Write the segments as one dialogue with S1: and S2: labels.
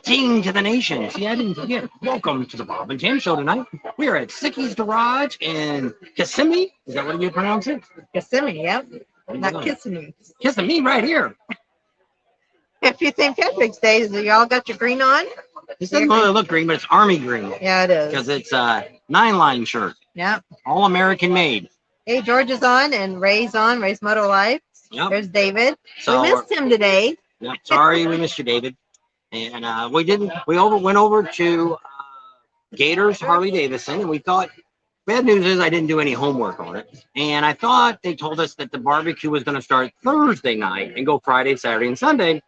S1: Pating to the nation. See, I didn't forget. Welcome to the Bob and Tam Show tonight. We are at Sicky's Garage in Kissimmee. Is that what you pronounce it?
S2: Kissimmee, yep. Not Kissimmee.
S1: Kissimmee right here.
S2: Happy St. Patrick's Day. So you all got your green on?
S1: This doesn't really look green, but it's Army green.
S2: Yeah, it is.
S1: Because it's a 9-line shirt.
S2: Yep.
S1: All American made.
S2: Hey, George is on and Ray's on. Ray's Moto Life.
S1: Yep.
S2: There's David.
S1: So,
S2: we missed him today.
S1: Yep. Sorry, we missed you, David. And we didn't. We went over to Gators Harley Davidson, and we thought. Bad news is I didn't do any homework on it, and I thought they told us that the barbecue was going to start Thursday night and go Friday, Saturday, and Sunday. It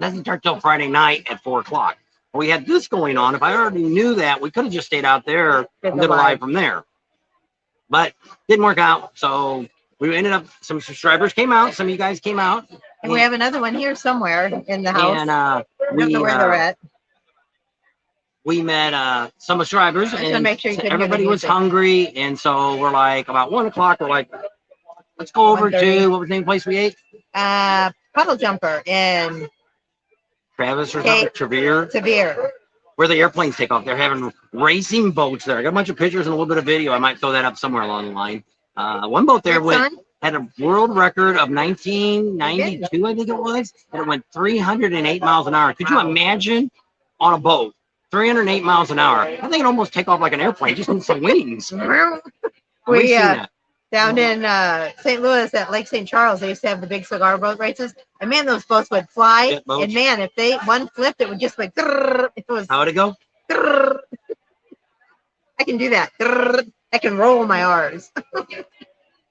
S1: doesn't start till Friday night at 4 o'clock. We had this going on. If I already knew that, we could have just stayed out there and did a live from there. But didn't work out, so we ended up. Some subscribers came out. Some of you guys came out.
S2: And we have another one here somewhere in the house.
S1: And
S2: I don't know where they're at.
S1: We met some subscribers, and
S2: make sure
S1: everybody was hungry, and so we're like about 1 o'clock. We're like, let's go over to what was the name of the place we ate?
S2: Puddle Jumper in
S1: Travis or something.
S2: Tavere.
S1: Where the airplanes take off. They're having racing boats there. I got a bunch of pictures and a little bit of video. I might throw that up somewhere along the line. One boat there had a world record of 1992, I think it was, and it went 308 miles an hour. Could you imagine on a boat? 308 miles an hour. I think it almost take off like an airplane, just need some wings.
S2: We down in St. Louis at Lake St. Charles, they used to have the big cigar boat races. And man, those boats would fly. And man, if one flipped, it would just like. It was.
S1: How'd it go?
S2: I can do that. I can roll my R's.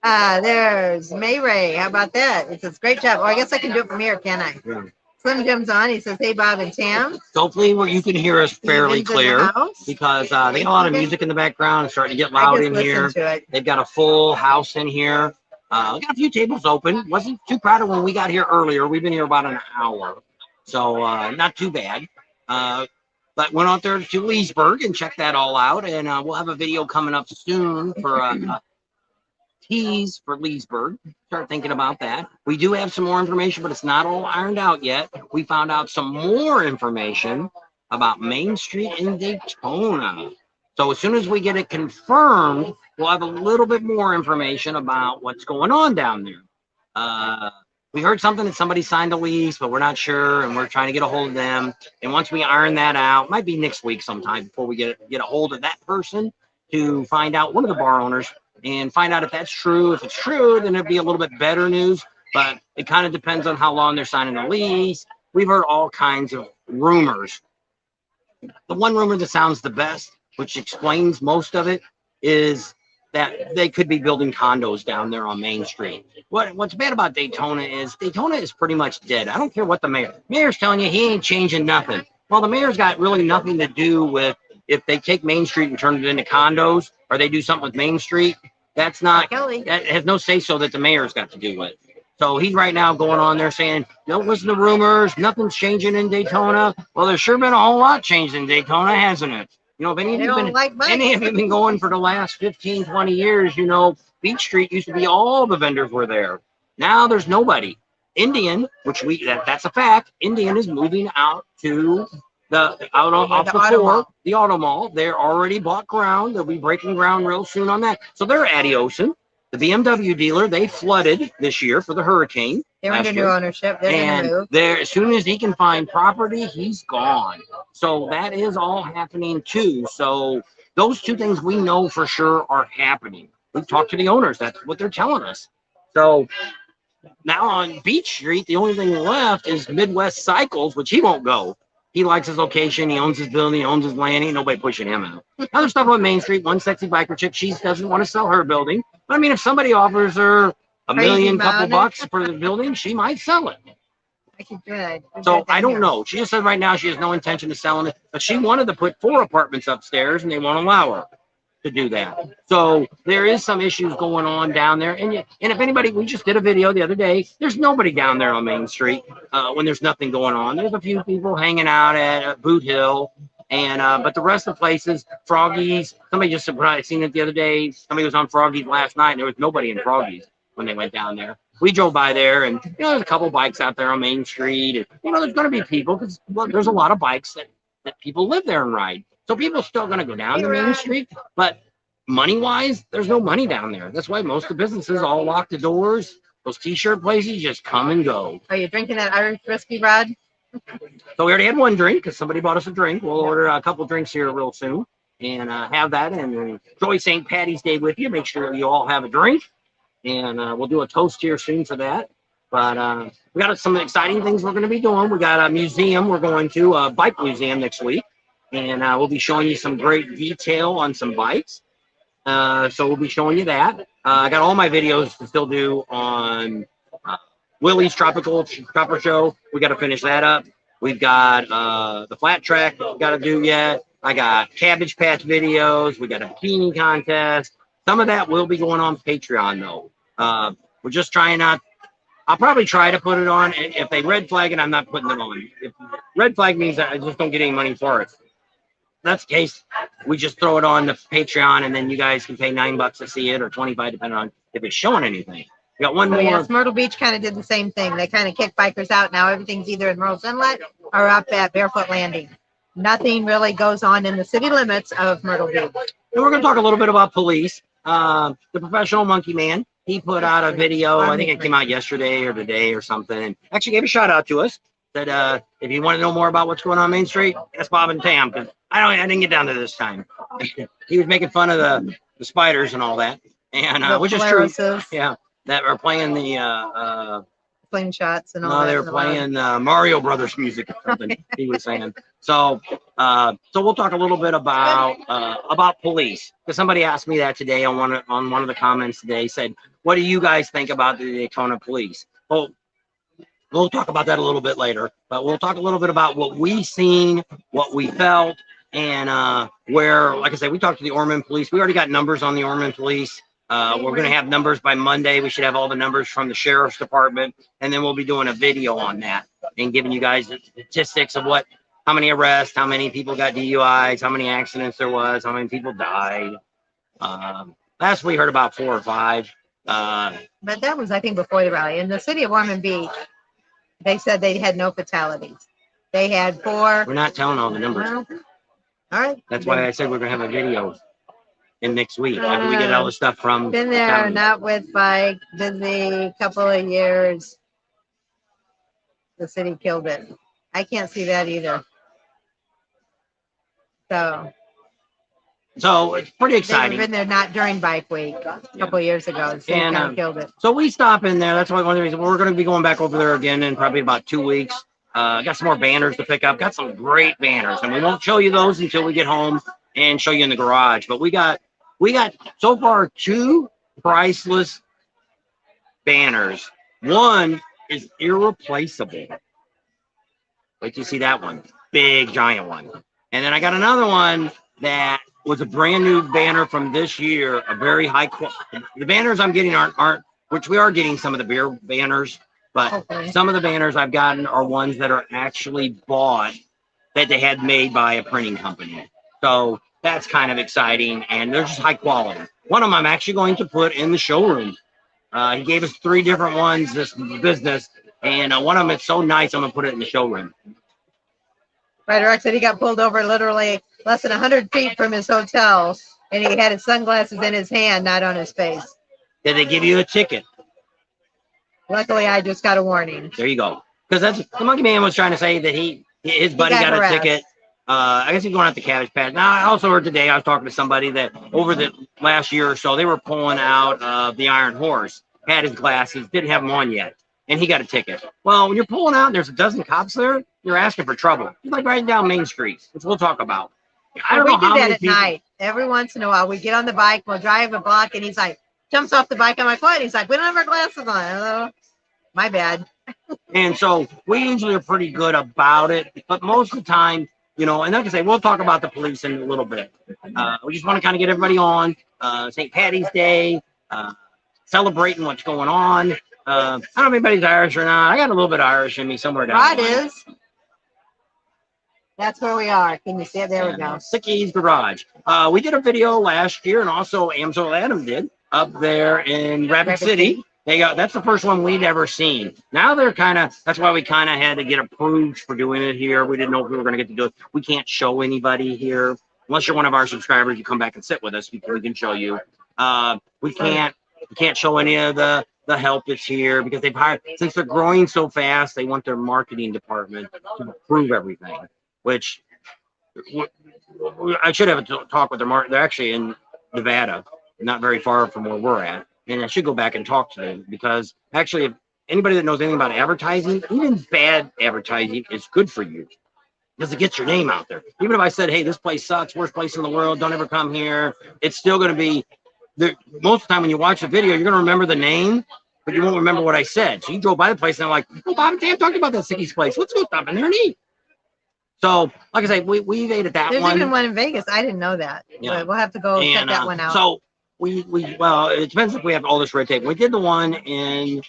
S2: There's May Ray. How about that? It says great job. Oh, I guess I can do it from here, can I? Yeah. Slim Jim's on. He says, hey, Bob and Tam.
S1: Hopefully you can hear us fairly clear because they got a lot of music in the background. It's starting to get loud in here. They've got a full house in here. We got a few tables open. Wasn't too crowded when we got here earlier. We've been here about an hour. So not too bad. But went out there to Leesburg and checked that all out. And we'll have a video coming up soon for tease for Leesburg. Start thinking about that. We do have some more information, but it's not all ironed out yet. We found out some more information about Main Street in Daytona. So as soon as we get it confirmed, we'll have a little bit more information about what's going on down there. We heard something that somebody signed a lease, but we're not sure, and we're trying to get a hold of them. And once we iron that out, might be next week sometime before we get a hold of that person to find out, one of the bar owners, and find out if that's true. If it's true, then it'd be a little bit better news, but it kind of depends on how long they're signing the lease. We've heard all kinds of rumors. The one rumor that sounds the best, which explains most of it, is that they could be building condos down there on Main Street. What's bad about Daytona is pretty much dead. I don't care what the mayor's telling you, he ain't changing nothing. Well, the mayor's got really nothing to do with if they take Main Street and turn it into condos, or they do something with Main Street. That has no say so that the mayor's got to do with. So he's right now going on there saying, don't listen to rumors, nothing's changing in Daytona. Well, there's sure been a whole lot changed in Daytona, hasn't it? You know, if any of you been going for the last 15, 20 years, you know, Beach Street used to be all the vendors were there. Now there's nobody. Indian, which that's a fact, Indian is moving out to the auto mall. They're already bought ground. They'll be breaking ground real soon on that. So they're adiosing. The BMW dealer, they flooded this year for the hurricane.
S2: They're under new ownership. They're
S1: as soon as he can find property, he's gone. So that is all happening too. So those two things we know for sure are happening. We've talked to the owners. That's what they're telling us. So now on Beach Street, the only thing left is Midwest Cycles, which he won't go. He likes his location. He owns his building. He owns his land. Ain't nobody pushing him out. Other stuff on Main Street, one sexy biker chick, she doesn't want to sell her building. But I mean, if somebody offers her $1 million couple bucks for the building, she might sell it. So I don't know. She just said right now she has no intention of selling it, but she wanted to put 4 apartments upstairs, and they won't allow her to do that. So there is some issues going on down there. And if anybody, we just did a video the other day. There's nobody down there on Main Street when there's nothing going on. There's a few people hanging out at Boot Hill, and but the rest of the places, Froggy's. Somebody just surprised seen it the other day. Somebody was on Froggy's last night, and there was nobody in Froggy's when they went down there. we drove by there, and there's a couple bikes out there on Main Street, and there's going to be people because there's a lot of bikes that people live there and ride. So people are still going to go down to Main Street, but money-wise, there's no money down there. That's why most of the businesses all lock the doors. Those T-shirt places just come and go.
S2: Are you drinking that Irish whiskey, Rod?
S1: So we already had one drink because somebody bought us a drink. We'll order a couple drinks here real soon and have that. And enjoy St. Patty's Day with you. Make sure you all have a drink. And we'll do a toast here soon for that. But we got some exciting things we're going to be doing. We got a museum. We're going to a bike museum next week. And we'll be showing you some great detail on some bikes. So we'll be showing you that. I got all my videos to still do on Willie's Tropical Show. We got to finish that up. We've got the flat track that we got to do yet. I got Cabbage Patch videos. We got a bikini contest. Some of that will be going on Patreon though. We're just trying not. I'll probably try to put it on. If they red flag it, I'm not putting them on. If red flag means that I just don't get any money for it. That's the case. We just throw it on the Patreon, and then you guys can pay $9 to see it, or $25 depending on if it's showing anything. We got one more.
S2: Yes, Myrtle Beach kind of did the same thing. They kind of kicked bikers out. Now everything's either in Myrtle's Inlet or up at Barefoot Landing. Nothing really goes on in the city limits of Myrtle Beach. And
S1: we're going to talk a little bit about police. The Professional Monkey Man, he put out a video. I think it came out yesterday or today or something. And actually gave a shout out to us. Said if you want to know more about what's going on Main Street, ask Bob and Tam, because I didn't get down to this time. He was making fun of the spiders and all that, and which is true. Yeah, that are playing the
S2: slingshots and all that.
S1: No, they were playing Mario Brothers music or something. He was saying. So we'll talk a little bit about police, because somebody asked me that today on one of the comments today. Said, what do you guys think about the Daytona police? Well, we'll talk about that a little bit later, but we'll talk a little bit about what we seen, what we felt, and where, like I said, we talked to the Ormond police. We already got numbers on the Ormond police. We're going to have numbers by Monday. We should have all the numbers from the sheriff's department, and then we'll be doing a video on that and giving you guys the statistics of how many arrests, how many people got DUIs, how many accidents there was, how many people died. Last we heard about 4 or 5.
S2: But that was, I think, before the rally. In the city of Ormond Beach, they said they had no fatalities. They had 4.
S1: We're not telling all the numbers.
S2: Well, all right.
S1: That's why I said we're going to have a video in next week after we get all the stuff from.
S2: Been there, not with bike, busy, couple of years. The city killed it. I can't see that either. So
S1: it's pretty exciting.
S2: They've been there not during bike week a couple of years ago. The city kind of killed it.
S1: So we stop in there. That's one of the reasons we're going to be going back over there again in probably about 2 weeks. Got some more banners to pick up. Got some great banners, and we won't show you those until we get home and show you in the garage. But we got so far 2 priceless banners. One is irreplaceable. Wait till you see that one. Big, giant one. And then I got another one that was a brand new banner from this year, a very high quality. The banners I'm getting aren't, which we are getting some of the beer banners, but some of the banners I've gotten are ones that are actually bought, that they had made by a printing company. So that's kind of exciting, and they're just high quality. One of them I'm actually going to put in the showroom. He gave us 3 different ones this business, and one of them is so nice I'm gonna put it in the showroom.
S2: Right, Rex said he got pulled over literally less than 100 feet from his hotel, and he had his sunglasses in his hand, not on his face.
S1: Did they give you a ticket?
S2: Luckily, I just got a warning.
S1: There you go. Because that's the Monkey Man was trying to say that his buddy got a ticket. I guess he's going out the Cabbage Patch. Now, I also heard today, I was talking to somebody that over the last year or so, they were pulling out the Iron Horse, had his glasses, didn't have them on yet, and he got a ticket. Well, when you're pulling out, there's a dozen cops there, you're asking for trouble. It's like riding down Main Street, which we'll talk about. I don't know how many people. We do that at night.
S2: Every once in a while, we get on the bike, we'll drive a block, and he's like, jumps off the bike. I'm like, what? He's like, we don't have our glasses on. Hello. My bad.
S1: And so we usually are pretty good about it, but most of the time, and like I say, we'll talk about the police in a little bit. We just want to kind of get everybody on St. Patty's Day, celebrating what's going on. I don't know if anybody's Irish or not. I got a little bit of Irish in me somewhere down
S2: Rod is. That's where we are. Can you see it? There we go.
S1: Sicky's Garage. We did a video last year, and also Amsel Adam did up there in Rapid City. That's the first one we'd ever seen. Now they're that's why we kind of had to get approved for doing it here. We didn't know if we were going to get to do it. We can't show anybody here. Unless you're one of our subscribers, you come back and sit with us. We can show you. We can't show any of the help that's here because they've hired, since they're growing so fast, they want their marketing department to approve everything, which I should have a talk with their they're actually in Nevada, not very far from where we're at. And I should go back and talk to them because actually, if anybody that knows anything about advertising, even bad advertising is good for you because it gets your name out there. Even if I said, hey, this place sucks, worst place in the world, don't ever come here, it's still going to be, most of the time when you watch the video, you're going to remember the name, but you won't remember what I said. So you drove by the place and I'm like, oh, Bob and Dan talked about that Sicky's place. Let's go stop in there and eat. So, like I say, we ate at that one.
S2: There's even one in Vegas. I didn't know that. Yeah. We'll have to go check that one out.
S1: So, well, it depends if we have all this red tape. We did the one in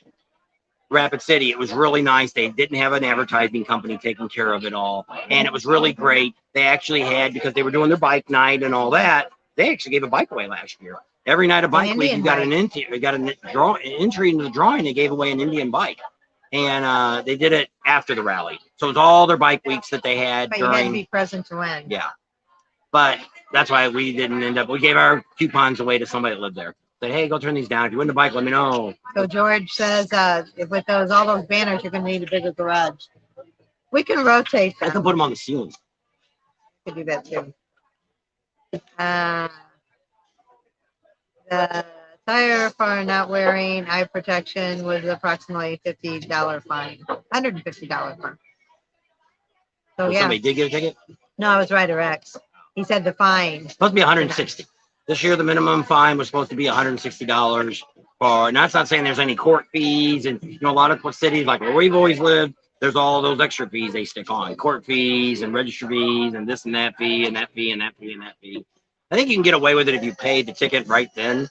S1: Rapid City. It was really nice. They didn't have an advertising company taking care of it all. And it was really great. They actually had, because they were doing their bike night and all that, they actually gave a bike away last year. Every night of bike week, you got an entry into the drawing. They gave away an Indian bike. And they did it after the rally. So it was all their bike weeks that they had.
S2: But you had to be present to win.
S1: Yeah. But that's why we didn't end up, we gave our coupons away to somebody that lived there. Said, hey, go turn these down. If you win the bike, let me know.
S2: So George says, with all those banners, you're going to need a bigger garage. We can rotate them.
S1: I can put them on the ceiling.
S2: We could do that too. The tire for not wearing eye protection was approximately $50 fine. $150 fine. So yeah.
S1: Somebody did get a ticket?
S2: No, it was Ryder X. He said the fine.
S1: Supposed to be $160. This year, the minimum fine was supposed to be $160 for, and that's not saying there's any court fees. And, a lot of cities, like where we've always lived, there's all those extra fees they stick on. Court fees and registry fees and this and that fee and that fee and that fee and that fee. I think you can get away with it if you paid the ticket right then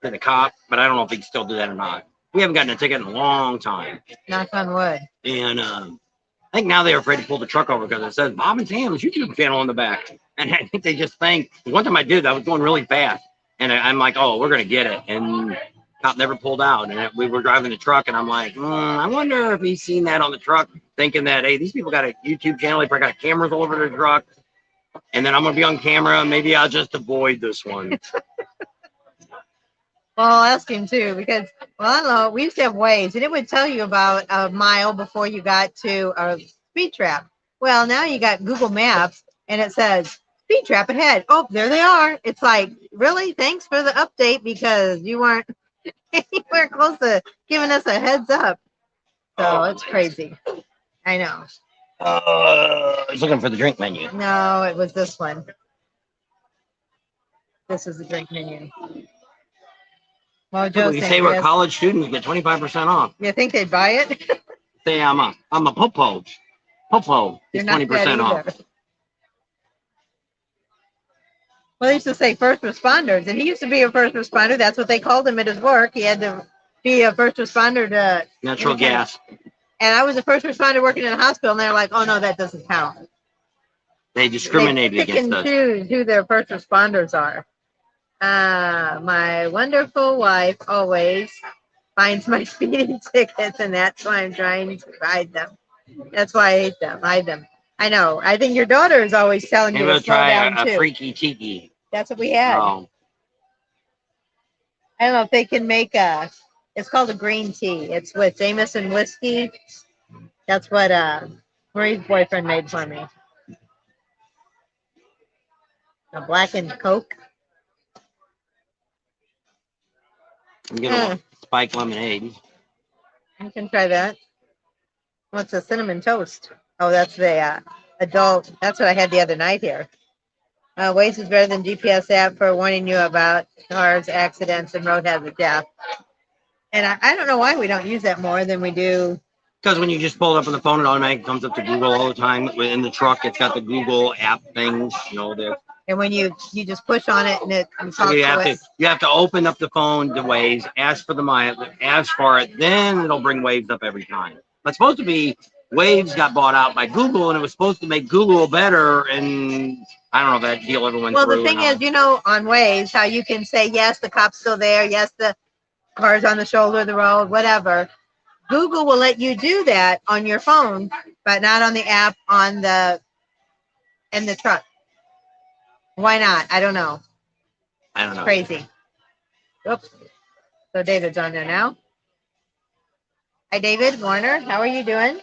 S1: to the cop, but I don't know if you can still do that or not. We haven't gotten a ticket in a long time.
S2: Knock on wood.
S1: And I think now they're afraid to pull the truck over because it says Bob and Sam's YouTube channel on the back. And I think they just think, one time I did, I was going really fast. And I'm like, oh, we're going to get it. And cop never pulled out. And we were driving the truck and I'm like, I wonder if he's seen that on the truck, thinking that, hey, these people got a YouTube channel. They probably got cameras all over their truck. And then I'm going to be on camera. Maybe I'll just avoid this one.
S2: Well, I'll ask him too, because, well, I don't know, we used to have Waze, and it would tell you about a mile before you got to a speed trap. Well, now you got Google Maps, and it says, speed trap ahead. Oh, there they are. It's like, really? Thanks for the update, because you weren't anywhere close to giving us a heads up. So it's crazy. I know.
S1: I was looking for the drink menu.
S2: No, it was this one. This is the drink menu. Well, Joe,
S1: you say we're college students, get 25% off.
S2: You think they'd buy it?
S1: Say I'm a popo. Popo is 20% off.
S2: Well, they used to say first responders, and he used to be a first responder. That's what they called him at his work. He had to be a first responder to
S1: natural gas.
S2: And I was a first responder working in a hospital, and they're like, "Oh no, that doesn't count."
S1: They discriminated against us.
S2: They pick and choose who their first responders are. My wonderful wife always finds my speeding tickets, and that's why I'm trying to hide them. That's why I hate them. Hide them. I know. I think your daughter is always telling you to slow down too.
S1: A freaky tiki.
S2: That's what we had.
S1: Oh.
S2: I don't know if they can make it's called a green tea. It's with Jameson whiskey. That's what Marie's boyfriend made for me. A blackened Coke.
S1: I'm getting a spiked lemonade.
S2: You can try that. What's a cinnamon toast? Oh, that's the adult. That's what I had the other night here. Waze is better than GPS app for warning you about cars, accidents, and road hazard death. And I don't know why we don't use that more than we do.
S1: Because when you just pull it up on the phone, it automatically comes up to Google all the time. In the truck, it's got the Google app things, there.
S2: And when you just push on it and it talks
S1: so you have to open up the phone to Waze, ask for it, then it'll bring Waves up every time. But it's supposed to be Waves got bought out by Google, and it was supposed to make Google better. And I don't know if that deal ever went through.
S2: Well, the thing is, on Waze, how you can say yes, the cop's still there, yes, cars on the shoulder of the road, whatever. Google will let you do that on your phone, but not on the app in the truck. Why not? I don't know.
S1: I don't know.
S2: Crazy. Oops. So David's on there now. Hi, David Warner. How are you doing?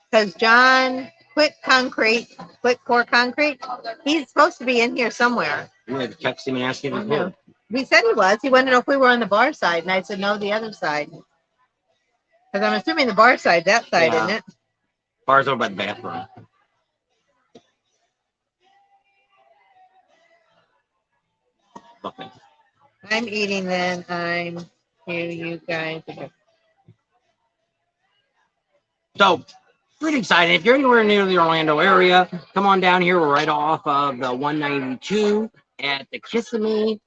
S2: Because John quit core concrete. He's supposed to be in here somewhere.
S1: You had to text him and ask him if he could.
S2: We said he was. He wanted to know if we were on the bar side, and I said no, the other side. Because I'm assuming the bar side, that side, isn't it?
S1: Bar's over by the bathroom. Okay.
S2: I'm eating then. I'm here, you guys.
S1: So, pretty excited. If you're anywhere near the Orlando area, come on down here. We're right off of the 192 at the Kissimmee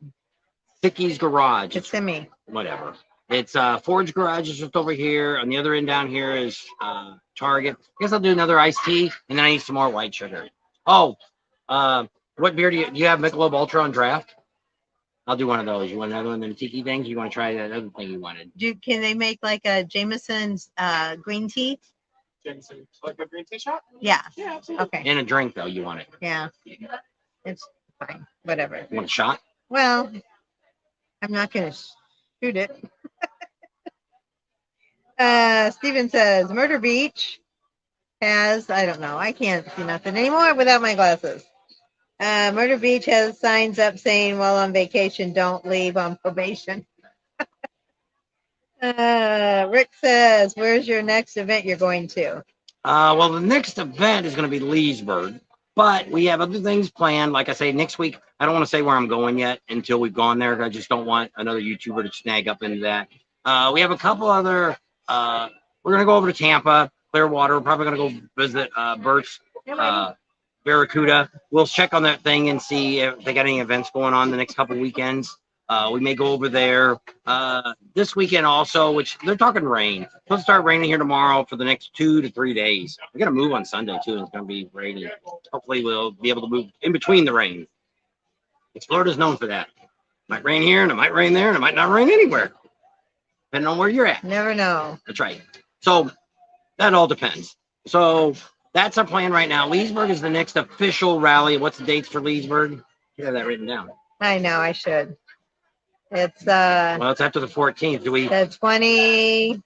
S1: Sicky's Garage.
S2: Kissimmee.
S1: Whatever. It's Forge Garage is just over here. On the other end down here is Target. I guess I'll do another iced tea, and then I need some more white sugar. Oh, what beer do you have? Michelob Ultra on draft? I'll do one of those. You want another one of the tiki things? You want to try that other thing you wanted?
S2: Can they make like a Jameson's green tea?
S3: Jameson, like a green tea shot?
S2: Yeah.
S3: Yeah, absolutely.
S2: Okay.
S1: And a drink, though. You want it?
S2: Yeah. It's fine. Whatever.
S1: You want a shot?
S2: Well, I'm not going to shoot it. Steven says, Murder Beach has, I don't know, I can't see nothing anymore without my glasses. Murder Beach has signs up saying, while on vacation, don't leave on probation. Rick says, where's your next event you're going to?
S1: Well, the next event is going to be Leesburg, but we have other things planned. Like I say, next week, I don't want to say where I'm going yet until we've gone there. I just don't want another YouTuber to snag up into that. We have a couple other, we're going to go over to Tampa, Clearwater. We're probably going to go visit Bert's Barracuda. We'll check on that thing and see if they got any events going on the next couple weekends. We may go over there this weekend also, which they're talking rain. It's supposed to start raining here tomorrow for the next 2 to 3 days. We're going to move on Sunday, too, and it's going to be raining. Hopefully, we'll be able to move in between the rain. Florida's known for that. It might rain here, and it might rain there, and it might not rain anywhere, depending on where you're at.
S2: Never know.
S1: That's right. So that all depends. So that's our plan right now. Leesburg is the next official rally. What's the dates for Leesburg? You have that written down.
S2: I know, I should. It's
S1: well, it's after the 14th. Do we?
S2: The 28th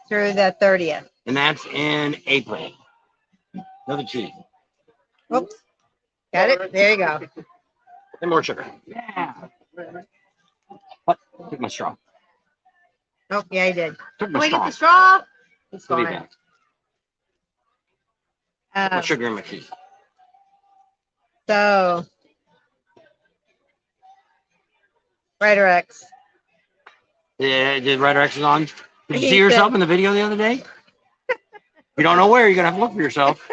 S2: through the 30th.
S1: And that's in April. Another tea.
S2: Oops. Got it? There you go.
S1: And more sugar. Yeah. What? Took my straw.
S2: Oh, yeah, I did.
S1: Took my
S2: Can we
S1: straw.
S2: get the straw? It's fine.
S1: More sugar in my tea.
S2: So, Rider X.
S1: Yeah, did Rider X is on? Did you see
S2: He
S1: yourself
S2: said-
S1: in the video the other day? You don't know where, you're going to have to look for yourself.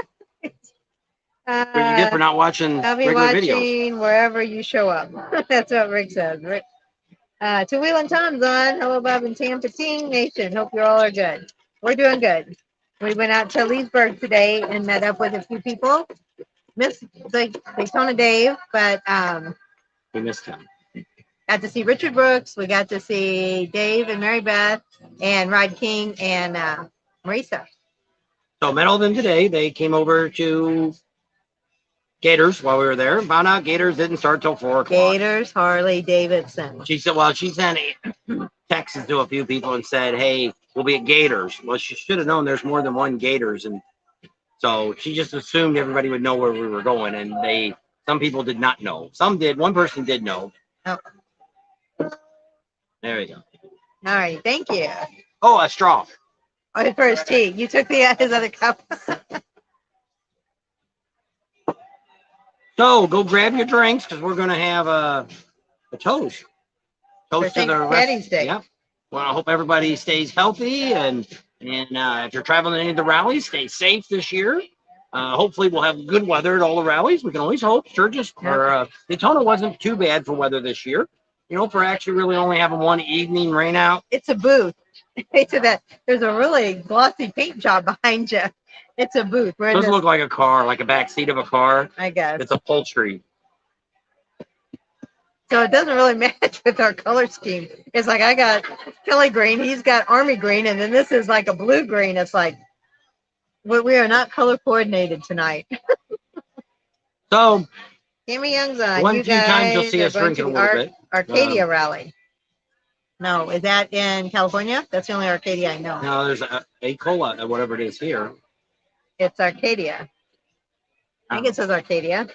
S1: What you get for not watching
S2: I'll be
S1: regular
S2: watching
S1: videos.
S2: wherever you show up. That's what Rick says. Rick. Two Wheel and Tom's on. Hello, Bob and Tampa Team Nation. Hope you all are good. We're doing good. We went out to Leesburg today and met up with a few people. Missed the Daytona Dave, but
S1: We missed him.
S2: got to see Richard Brooks. We got to see Dave and Mary Beth and Rod King and Marisa.
S1: So met all of them today. They came over to Gators while we were there. Found out Gators didn't start till 4 o'clock.
S2: Gators, Harley Davidson.
S1: She said, well, she sent texts to a few people and said, hey, we'll be at Gators. Well, she should have known there's more than one Gators. And so she just assumed everybody would know where we were going. And some people did not know. Some did. One person did know.
S2: Oh.
S1: There you go.
S2: All right. Thank you.
S1: Oh, a straw.
S2: Oh, his first tea. You took his other cup.
S1: So go grab your drinks because we're going to have a toast. Toast to the rest.
S2: Patty's Day.
S1: Yep. Well, I hope everybody stays healthy and if you're traveling to any of the rallies, stay safe this year. Hopefully we'll have good weather at all the rallies. We can always hope. Daytona wasn't too bad for weather this year. You know, for actually really only having one evening rain out.
S2: It's a booth. There's a really glossy paint job behind you. It's a booth.
S1: It doesn't look like a car, like a back seat of a car.
S2: I guess.
S1: It's upholstery.
S2: So it doesn't really match with our color scheme. It's like I got Kelly green, he's got army green, and then this is like a blue green. It's like we are not color coordinated tonight.
S1: So
S2: Kimmy Young's on.
S1: one
S2: You
S1: few times you'll
S2: guys
S1: see
S2: are
S1: us
S2: going
S1: drinking
S2: to
S1: a
S2: the
S1: little bit.
S2: Arcadia Rally. No, is that in California? That's the only Arcadia I know.
S1: No, there's a cola, whatever it is here.
S2: It's Arcadia. I think it says Arcadia.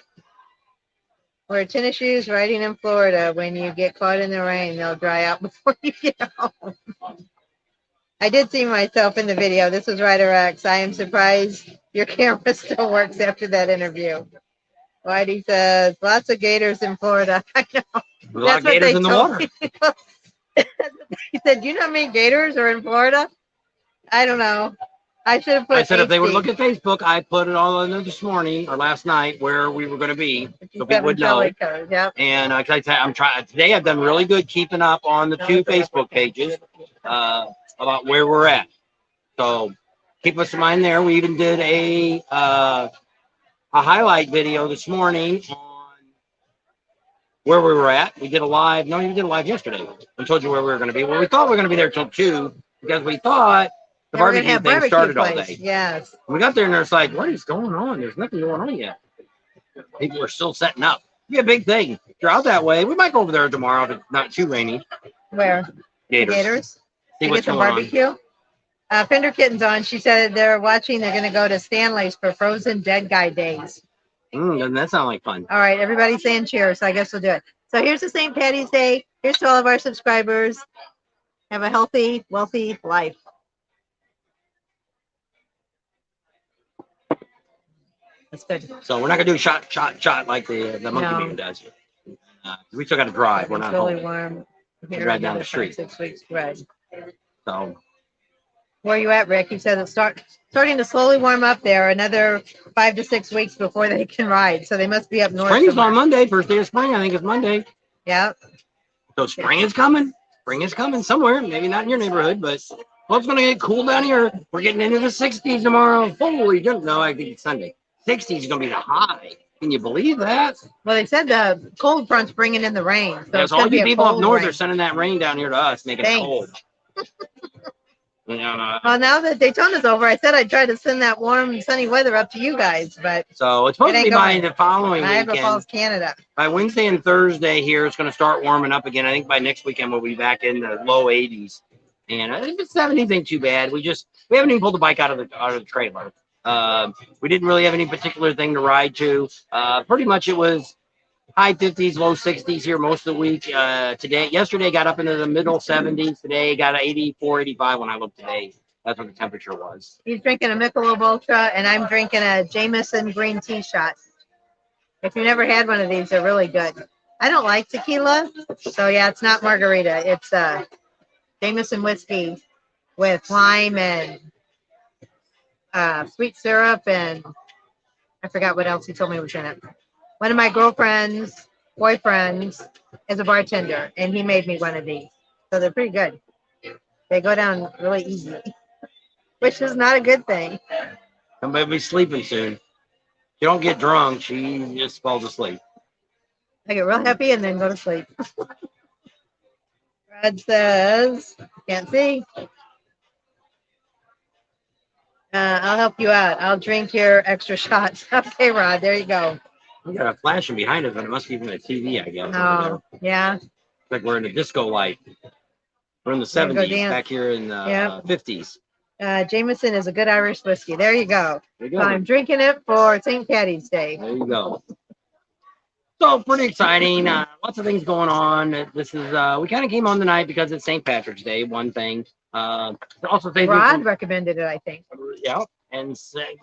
S2: Wear tennis shoes riding in Florida. When you get caught in the rain, they'll dry out before you get home. I did see myself in the video. This was Ryder X. I am surprised your camera still works after that interview. Whitey says, lots of gators in Florida. I know.
S1: A lot of gators in the water.
S2: He said, do you know how many gators are in Florida? I don't know. I should have put
S1: I said
S2: HD.
S1: if they would look at Facebook, I put it all in there this morning or last night where we were going to be, so people would know.
S2: Yep.
S1: And I'm trying today. I've done really good keeping up on the 2 Facebook pages about where we're at. So keep us in mind there. We even did a highlight video this morning on where we were at. We did a live. No, we did a live yesterday. We told you where we were going to be. Well, we thought we were going to be there till 2 because we thought the barbecue thing started all day.
S2: Yes.
S1: We got there and it's like, what is going on? There's nothing going on yet. People are still setting up. It'll be a big thing. If you're out that way, we might go over there tomorrow if it's not too rainy.
S2: Where?
S1: Gators. See
S2: to
S1: what's
S2: get some
S1: going
S2: barbecue. Fender Kitten's on. She said they're watching. They're going to go to Stanley's for Frozen Dead Guy Days.
S1: Doesn't that sound like fun?
S2: All right, everybody's saying cheers, so I guess we'll do it. So here's the St. Patty's Day. Here's to all of our subscribers. Have a healthy, wealthy life. That's good.
S1: So we're not gonna do shot like the monkey man does. We still got to drive. We're not
S2: really
S1: home.
S2: warm.
S1: Here, drive down the street.
S2: 6 weeks, right?
S1: So
S2: where are you at, Rick? You said it's starting to slowly warm up there. Another 5 to 6 weeks before they can ride. So they must be up north.
S1: Spring is on Monday. First day of spring, I think, is Monday.
S2: Yeah.
S1: So spring is coming. Spring is coming somewhere. Maybe not in your neighborhood, but well, it's gonna get cool down here. We're getting into the 60s tomorrow. Holy, no, I think it's Sunday. 60s is going to be the high. Can you believe that?
S2: Well, they said the cold front's bringing in the rain. So
S1: yeah, so all you people up north are sending that rain down here to us, making it cold.
S2: Well, now that Daytona's over, I said I'd try to send that warm, sunny weather up to you guys, but
S1: so it's supposed to be by the following
S2: Niagara
S1: weekend.
S2: Falls, Canada.
S1: By Wednesday and Thursday here, it's going to start warming up again. I think by next weekend we'll be back in the low 80s, and I think the 70s ain't too bad. We haven't even pulled the bike out of the trailer. We didn't really have any particular thing to ride to. Pretty much it was high 50s, low 60s here most of the week. Yesterday got up into the middle 70s. Today got 84, 85 when I looked today. That's what the temperature was.
S2: He's drinking a Michelob Ultra, and I'm drinking a Jameson green tea shot. If you never had one of these, they're really good. I don't like tequila, so yeah, it's not margarita. It's Jameson whiskey with lime and sweet syrup, and I forgot what else he told me was in it. One of my girlfriend's boyfriends is a bartender, and he made me one of these. So they're pretty good. They go down really easy, which is not a good thing.
S1: Somebody will be sleeping soon. You don't get drunk, she just falls asleep.
S2: I get real happy and then go to sleep. Brad says, can't see. I'll help you out. I'll drink your extra shots. Okay, Rod, there you go.
S1: We got a flashing behind us, and it must be from the TV, I guess.
S2: Oh, yeah.
S1: It's like we're in a disco light. We're in the 70s, back here in the 50s.
S2: Jameson is a good Irish whiskey. There you go.
S1: There you go.
S2: So I'm drinking it for St. Patty's Day.
S1: There you go. So pretty exciting. Lots of things going on. This is we kind of came on tonight because it's St. Patrick's Day. One thing. Also,
S2: Rod recommended it, I think.
S1: Yeah, and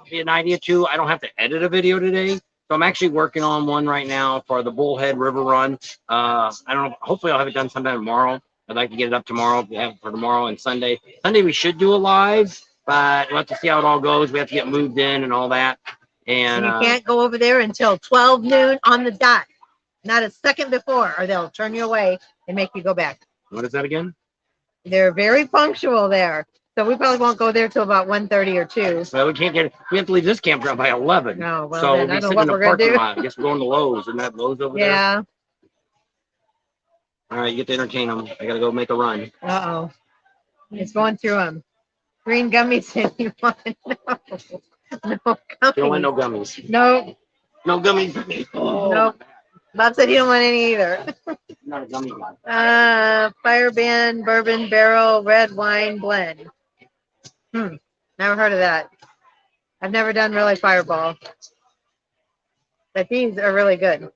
S1: be an idea too. I don't have to edit a video today, so I'm actually working on one right now for the Bullhead River Run. I don't know. Hopefully, I'll have it done sometime tomorrow. I'd like to get it up tomorrow. We have it for tomorrow and Sunday. Sunday we should do a live, but we'll have to see how it all goes. We have to get moved in and all that. And
S2: you can't go over there until 12 noon on the dot. Not a second before, or they'll turn you away and make you go back.
S1: What is that again?
S2: They're very punctual there. So we probably won't go there till about 1:30 or 2.
S1: Well, we can't get. We have to leave this campground by 11.
S2: No, well,
S1: so
S2: then
S1: we'll
S2: I
S1: be
S2: don't know
S1: sitting
S2: what
S1: in the
S2: we're gonna
S1: parking
S2: do.
S1: lot. I guess we're going to Lowe's. Isn't that Lowe's over there?
S2: Yeah.
S1: All right, you get to entertain them. I gotta go make a run.
S2: Uh-oh. It's going through them. Green gummies anyone? No. No gummies.
S1: You don't want no gummies.
S2: Nope.
S1: No gummies for me. Oh,
S2: Nope. Bob said he don't want any either.
S1: I'm not a gummy guy.
S2: Fire Band Bourbon Barrel Red Wine Blend. Never heard of that. I've never done really Fireball. But these are really good.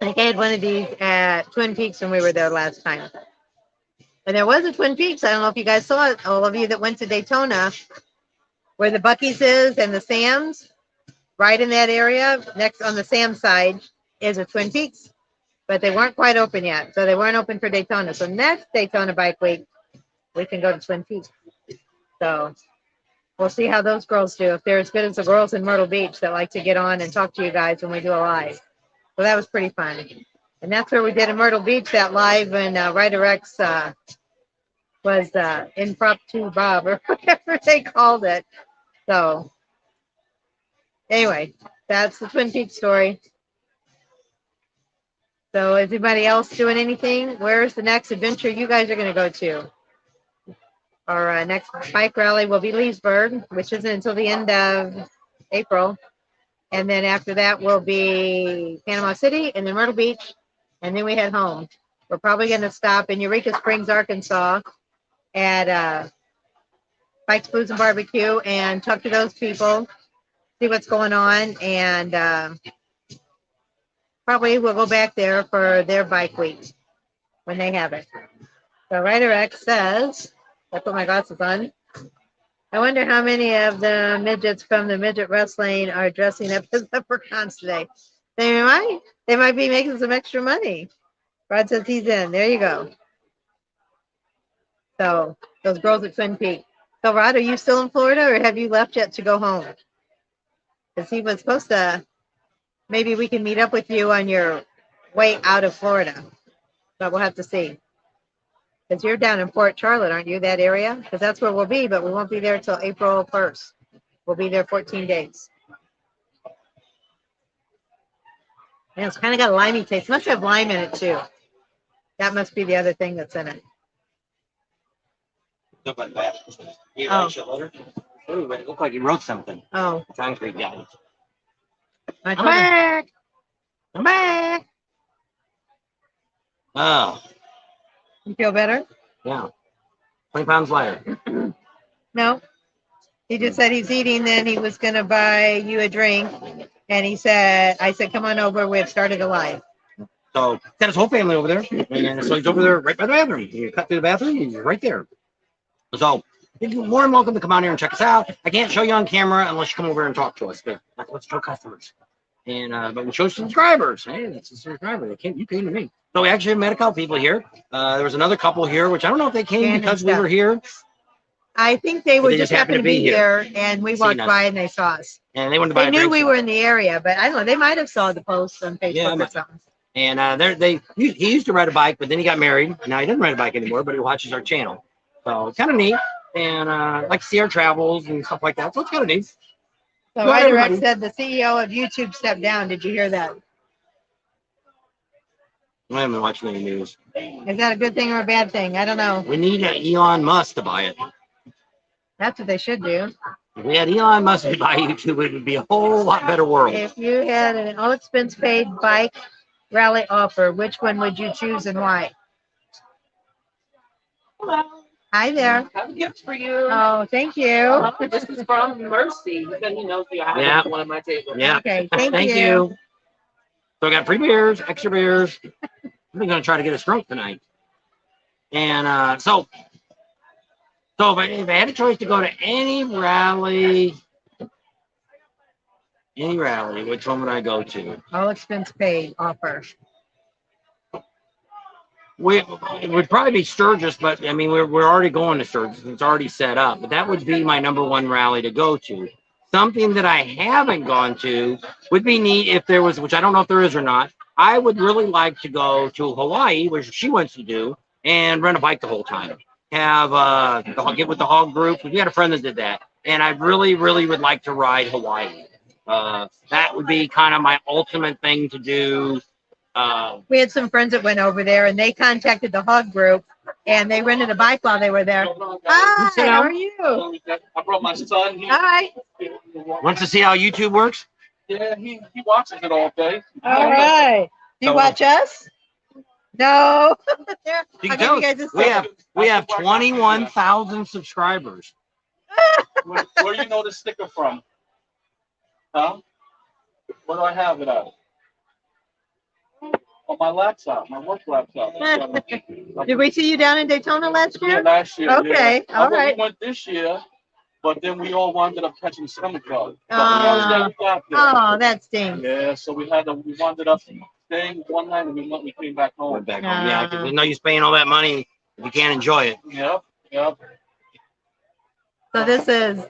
S2: I think I had one of these at Twin Peaks when we were there last time. And there was a Twin Peaks. I don't know if you guys saw it. All of you that went to Daytona, where the Buc-ee's is and the Sam's, right in that area, next on the Sam's side, is a Twin Peaks. But they weren't quite open yet. So they weren't open for Daytona. So next Daytona Bike Week, we can go to Twin Peaks. So we'll see how those girls do. If they're as good as the girls in Myrtle Beach that like to get on and talk to you guys when we do a live. So that was pretty fun. And that's where we did in Myrtle Beach, that live when Ryder X was impromptu Bob or whatever they called it. So anyway, that's the Twin Peaks story. So is anybody else doing anything? Where's the next adventure you guys are going to go to? Our next bike rally will be Leesburg, which isn't until the end of April. And then after that will be Panama City and then Myrtle Beach. And then we head home. We're probably going to stop in Eureka Springs, Arkansas at Bikes, Booze, and Barbecue and talk to those people, see what's going on. And probably we'll go back there for their bike week when they have it. So Ryder X says, I put my glasses on. I wonder how many of the midgets from the midget wrestling are dressing up as leprechauns today. They might be making some extra money. Rod says he's in. There you go. So those girls at Twin Peaks. So Rod, are you still in Florida or have you left yet to go home? Because he was supposed to, maybe we can meet up with you on your way out of Florida. But we'll have to see. Because you're down in Port Charlotte, aren't you, that area? Because that's where we'll be, but we won't be there till April 1st. We'll be there 14 days. And it's kind of got a limey taste. It must have lime in it, too. That must be the other thing that's in it.
S1: Look like that. You
S2: Oh.
S1: like your letter? Ooh, it looked like you wrote something.
S2: Oh.
S1: Concrete guy.
S2: I'm
S1: back. I'm back. Oh,
S2: You feel better?
S1: yeah. 20 pounds lighter.
S2: No. He just said he's eating, then he was going to buy you a drink. And he said, I said, come on over. We've started a live.
S1: So got his whole family over there. And so he's over there right by the bathroom. You cut through the bathroom, he's right there. So you're more than welcome to come out here and check us out. I can't show you on camera unless you come over and talk to us. But that's what show customers. And but we show subscribers. Hey, that's a subscriber. You came to me. So we actually met a couple people here. There was another couple here, which I don't know if they came because we were here.
S2: I think they were just happened to be here, and we walked by and they saw us.
S1: And they wanted to buy.
S2: They knew we were in the area, but I don't know. They might have saw the post on Facebook or something.
S1: And he used to ride a bike, but then he got married. Now he doesn't ride a bike anymore, but he watches our channel. So it's kind of neat, and like to see our travels and stuff like that. So it's kind of neat.
S2: So Ryder X said the CEO of YouTube stepped down. Did you hear that?
S1: I haven't been watching any news.
S2: Is that a good thing or a bad thing? I don't know.
S1: We need Elon Musk to buy it.
S2: That's what they should do.
S1: If we had Elon Musk to buy YouTube, it would be a whole lot better world.
S2: If you had an all expense paid bike rally offer, which one would you choose and why?
S4: Hello.
S2: Hi there.
S4: I have a gift for you.
S2: Oh, thank you.
S4: This is from Mercy. Because he knows you. I have one on my table.
S1: Yeah.
S2: Okay, thank you.
S1: So we got free beers, extra beers. We're going to try to get us drunk tonight. And so if I had a choice to go to any rally, which one would I go to?
S2: All expense paid offer.
S1: It would probably be Sturgis, but I mean, we're already going to Sturgis. It's already set up, but that would be my #1 rally to go to. Something that I haven't gone to would be neat if there was, which I don't know if there is or not. I would really like to go to Hawaii, which she wants to do, and rent a bike the whole time. Get with the hog group. We had a friend that did that, and I really, really would like to ride Hawaii. That would be kind of my ultimate thing to do.
S2: We had some friends that went over there, and they contacted the Hug group, and they rented a bike while they were there. Hi, how are you?
S3: I brought my son.
S2: Hi.
S1: Wants to see how YouTube works?
S3: Yeah, he watches it all day.
S2: All right. Do you watch us? No.
S1: You can tell we have 21,000 subscribers.
S3: Where you know the sticker from? Huh? Where do I have it at? On my laptop, my work laptop.
S2: Did we see you down in Daytona last year?
S3: Yeah, last year.
S2: Okay,
S3: Yeah.
S2: all right.
S3: We went this year, but then we all wound up catching stomach bug.
S2: Oh, that stinks.
S3: Yeah, so we wound up staying one night and we came back home.
S1: Went back home. Yeah, because there's no use paying all that money if you can't enjoy it.
S3: Yep.
S2: So this is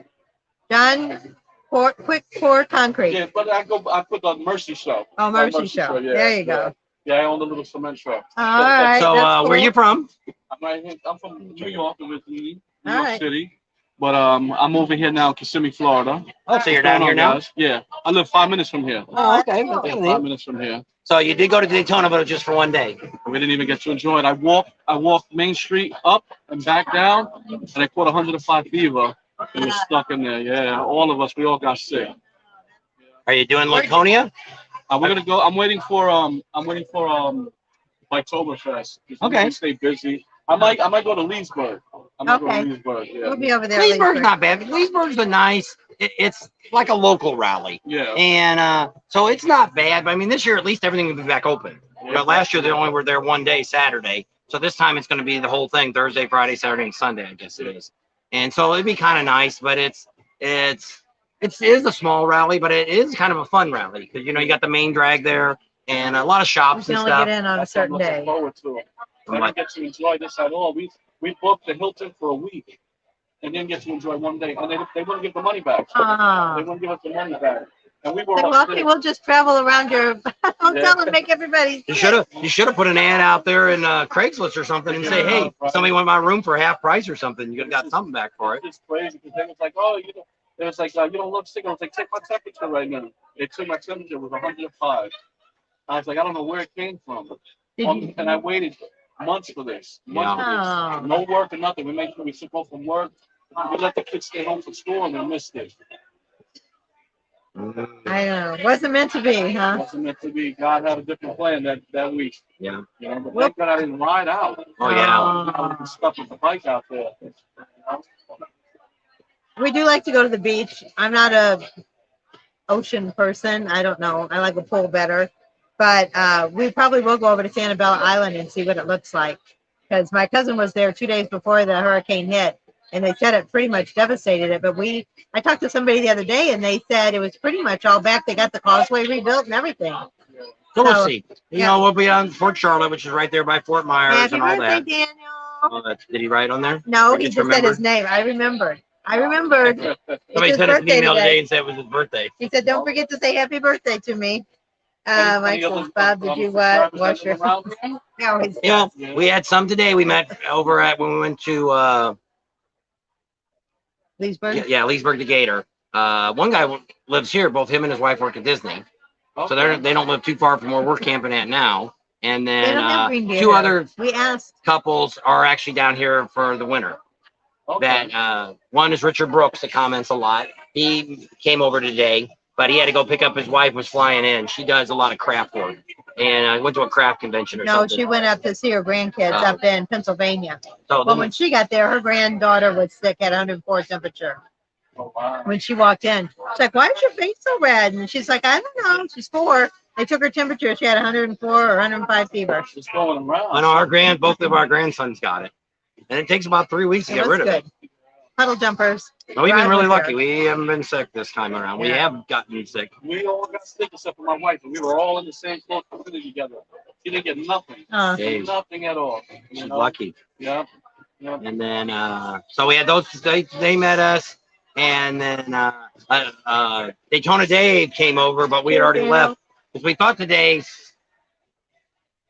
S2: John Quick Pour Concrete.
S3: Yeah, but I put the Mercy Show.
S2: Oh, Mercy Show.
S3: Yeah,
S2: there you go.
S3: Yeah, I own the little cement shop.
S2: All right.
S1: So
S2: cool.
S1: where are you from?
S3: I'm from New York, originally, New
S2: All
S3: York
S2: right.
S3: City. But I'm over here now in Kissimmee, Florida.
S1: Oh, so you're down here now?
S3: Guys? Yeah, I live 5 minutes from here.
S1: Oh, okay.
S2: Cool.
S1: That's
S3: 5 minutes from here.
S1: So you did go to Daytona, but it was just for one day.
S3: We didn't even get to enjoy it. I walked Main Street up and back down, and I caught 105 fever. And was stuck in there. Yeah, all of us, we all got sick.
S1: Are you doing Laconia?
S3: We're gonna go. I'm waiting for Oktoberfest.
S1: Okay.
S3: We stay busy. I might go to Leesburg. I'm gonna go to Leesburg. Yeah.
S2: We'll be over there.
S1: Leesburg's not bad. Leesburg's a nice. It's like a local rally.
S3: Yeah.
S1: And so it's not bad. But I mean, this year at least everything will be back open. You know, last year they only were there one day, Saturday. So this time it's going to be the whole thing: Thursday, Friday, Saturday, and Sunday. I guess it is. And so it'd be kind of nice, but it is a small rally, but it is kind of a fun rally because you know you got the main drag there and a lot of shops
S2: You
S1: and
S2: can only
S1: stuff.
S2: get in on a certain day.
S3: Forward to it. I don't get to enjoy this at all. We booked the Hilton for a week and didn't get to enjoy one day, and they wouldn't give the money back. They wouldn't give us the money back, and we were.
S2: Well, okay, we'll just travel around your hotel and make everybody.
S1: You should have put an ad out there in Craigslist or something and say, hey, somebody want my room for half price or something. You got something back for it.
S3: It's crazy because they was like, oh, you don't look sick. I was like, take my temperature right now. They took my temperature. It was 105. I was like, I don't know where it came from. And I waited months for this. No work or nothing. We made sure we took off from work. We let the kids stay home from school and they missed it.
S2: I know. Wasn't meant to be, huh?
S3: Wasn't meant to be. God had a different plan that week.
S1: Yeah.
S3: You know, but thank God I didn't ride out.
S1: Oh yeah.
S3: I was stuck with the bike out there. You know?
S2: We do like to go to the beach. I'm not a ocean person. I don't know. I like a pool better. But we probably will go over to Sanibel Island and see what it looks like. Because my cousin was there 2 days before the hurricane hit. And they said it pretty much devastated it. But I talked to somebody the other day and they said it was pretty much all back. They got the causeway rebuilt and everything.
S1: So we'll see. You know, we'll be on Fort Charlotte, which is right there by Fort Myers
S2: Happy
S1: and all
S2: birthday,
S1: that.
S2: Daniel.
S1: Oh, did he write on there?
S2: No, he just said his name. I remembered.
S1: Somebody sent us an email today and said it was his birthday.
S2: He said, don't forget to say happy birthday to me. Mike says, Bob, did you wash your
S1: Yeah, we had some today. We met over at when we went to
S2: Leesburg?
S1: Yeah, Leesburg to Gator. One guy lives here. Both him and his wife work at Disney. Okay. So they don't live too far from where we're camping at now. And then two other couples are actually down here for the winter. Okay. That one is Richard Brooks that comments a lot. He came over today, but he had to go pick up his wife, was flying in. She does a lot of craft work. And I went to a craft convention or something.
S2: No, she went up to see her grandkids up in Pennsylvania.
S1: So
S2: well, when she got there, her granddaughter was sick at 104 temperature.
S3: Oh, wow.
S2: When she walked in, she's like, why is your face so red? And she's like, I don't know. She's 4. They took her temperature. She had 104 or 105 fever.
S3: She's going around.
S1: I know both of our grandsons got it. And it takes about 3 weeks to get rid of it.
S2: Puddle jumpers.
S1: No, we've been really lucky. We haven't been sick this time around. We have gotten sick.
S3: We all got sick except for my wife, and we were all in the same close vicinity together. She didn't get nothing. Nothing at all.
S1: She's lucky.
S3: Yeah.
S1: And then, so we had those. They met us, and then Daytona Dave came over, but we had already left because we thought today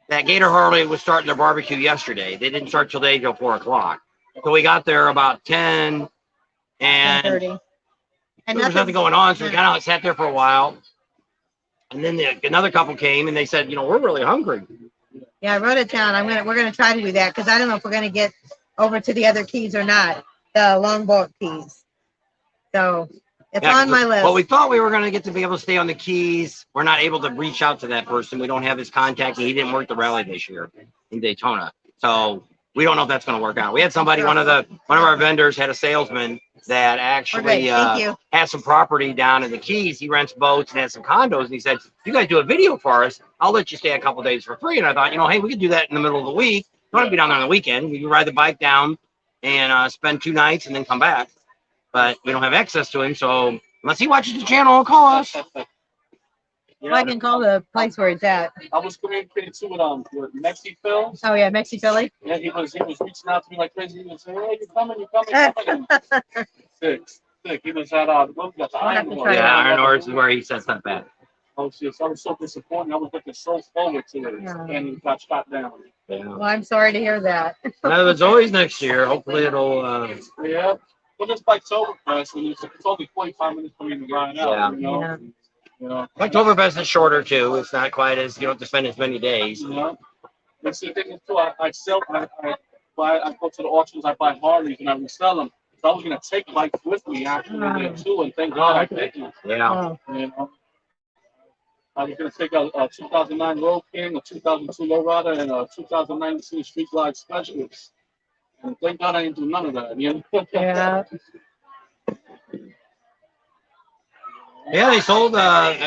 S1: that Gator Harley was starting their barbecue yesterday. They didn't start till 4 o'clock. So we got there about 10 and
S2: 10:30. And
S1: there was nothing going on, so we kind of sat there for a while. And then another couple came and they said, you know, we're really hungry.
S2: Yeah, I wrote it down. We're gonna try to do that because I don't know if we're gonna get over to the other keys or not, the Longboat keys. So it's on my list.
S1: Well, we thought we were going to get to be able to stay on the keys. We're not able to reach out to that person. We don't have his contact. He didn't work the rally this year in Daytona. So we don't know if that's going to work out. We had somebody, one of our vendors had a salesman that actually has some property down in the Keys. He rents boats and has some condos. And he said, you guys do a video for us, I'll let you stay a couple days for free. And I thought, you know, hey, we could do that in the middle of the week. You want to be down there on the weekend. We can ride the bike down and spend 2 nights and then come back. But we don't have access to him. So unless he watches the channel, he'll call us.
S2: Well, I can call the place where it's at.
S3: I was communicating too with Mexi Phil.
S2: Oh yeah, Mexi Philly.
S3: Yeah, he was reaching out to me like crazy. He was saying, "Hey, you're coming." Sick. He was at Iron Horse.
S1: Yeah, Iron Horse is where he sets that back.
S3: Oh shit! So I was so disappointed. I was looking so forward to it, and he got shot down.
S1: Yeah.
S2: Well, I'm sorry to hear that.
S1: Well, it's always next year. Hopefully it'll.
S3: Yeah. Well, this bike's Oktoberfest, and it's only 45 minutes for me to ride out.
S1: Yeah.
S3: You know. You know.
S1: Oktoberfest is shorter too. It's not quite as, you don't have to spend as many days.
S3: Yeah. That's the thing too. I go to the auctions. I buy Harleys and I resell them. So I was gonna take bikes with me actually there too, and thank God I didn't.
S1: Yeah.
S3: You know. I was gonna take a 2009 Road King, a 2002 Lowrider, and a 2019 Street Glide Specialist. And thank God I didn't do none of that. You know?
S2: Yeah.
S1: Yeah, they sold.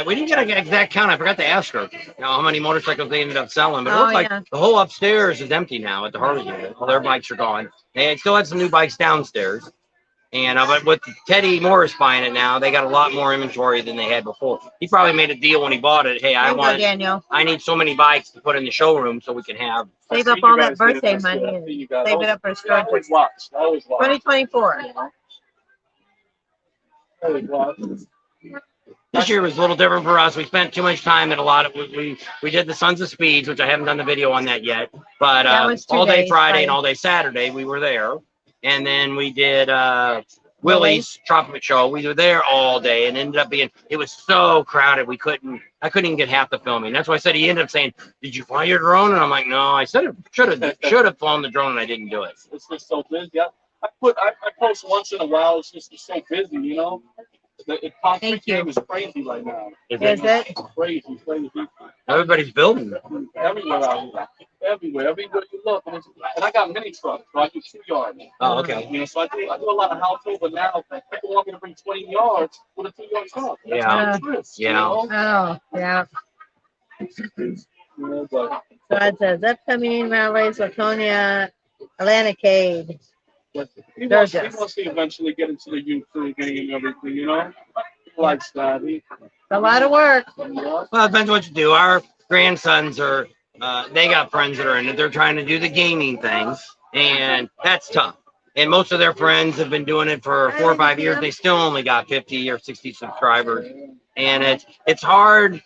S1: We didn't get an exact count. I forgot to ask her. You know how many motorcycles they ended up selling, but it looked like the whole upstairs is empty now at the Harley unit. All their bikes are gone. They still had some new bikes downstairs, and but with Teddy Morris buying it now, they got a lot more inventory than they had before. He probably made a deal when he bought it. Hey, I need so many bikes to put in the showroom so we can have.
S2: Save up all that birthday money and save it up for storage.
S3: Always watch.
S2: 2024.
S3: Always watch.
S1: This year was a little different for us. We spent too much time at a lot of we did the Sons of Speeds, which I haven't done the video on that yet. But all day Friday and all day Saturday we were there, and then we did Willie's Tropic Show. We were there all day, and ended up it was so crowded I couldn't even get half the filming. That's why I said he ended up saying, "Did you fly your drone?" And I'm like, "No, I said should have flown the drone, and I didn't do it."
S3: It's just so busy. I post once in a while. It's just so busy, you know. The concrete game is crazy right now.
S2: Is it?
S3: Crazy.
S1: Everybody's building.
S3: Everywhere out here. Everywhere you look. And I got mini trucks, so I do 2 yards.
S1: Oh, okay.
S3: You know, so I do a lot of household, but now people want me to bring 20 yards with a 2-yard truck.
S1: Yeah.
S2: Oh, yeah.
S3: But,
S2: So it says upcoming rallies, Laconia, Atlanticade.
S3: he wants to eventually get into the youth game and everything, you know? He likes that.
S2: It's a lot of work.
S1: Well, it depends what you do. Our grandsons are, they got friends that are in it. They're trying to do the gaming things, and that's tough. And most of their friends have been doing it for 4 or 5 years. They still only got 50 or 60 subscribers. And it's hard.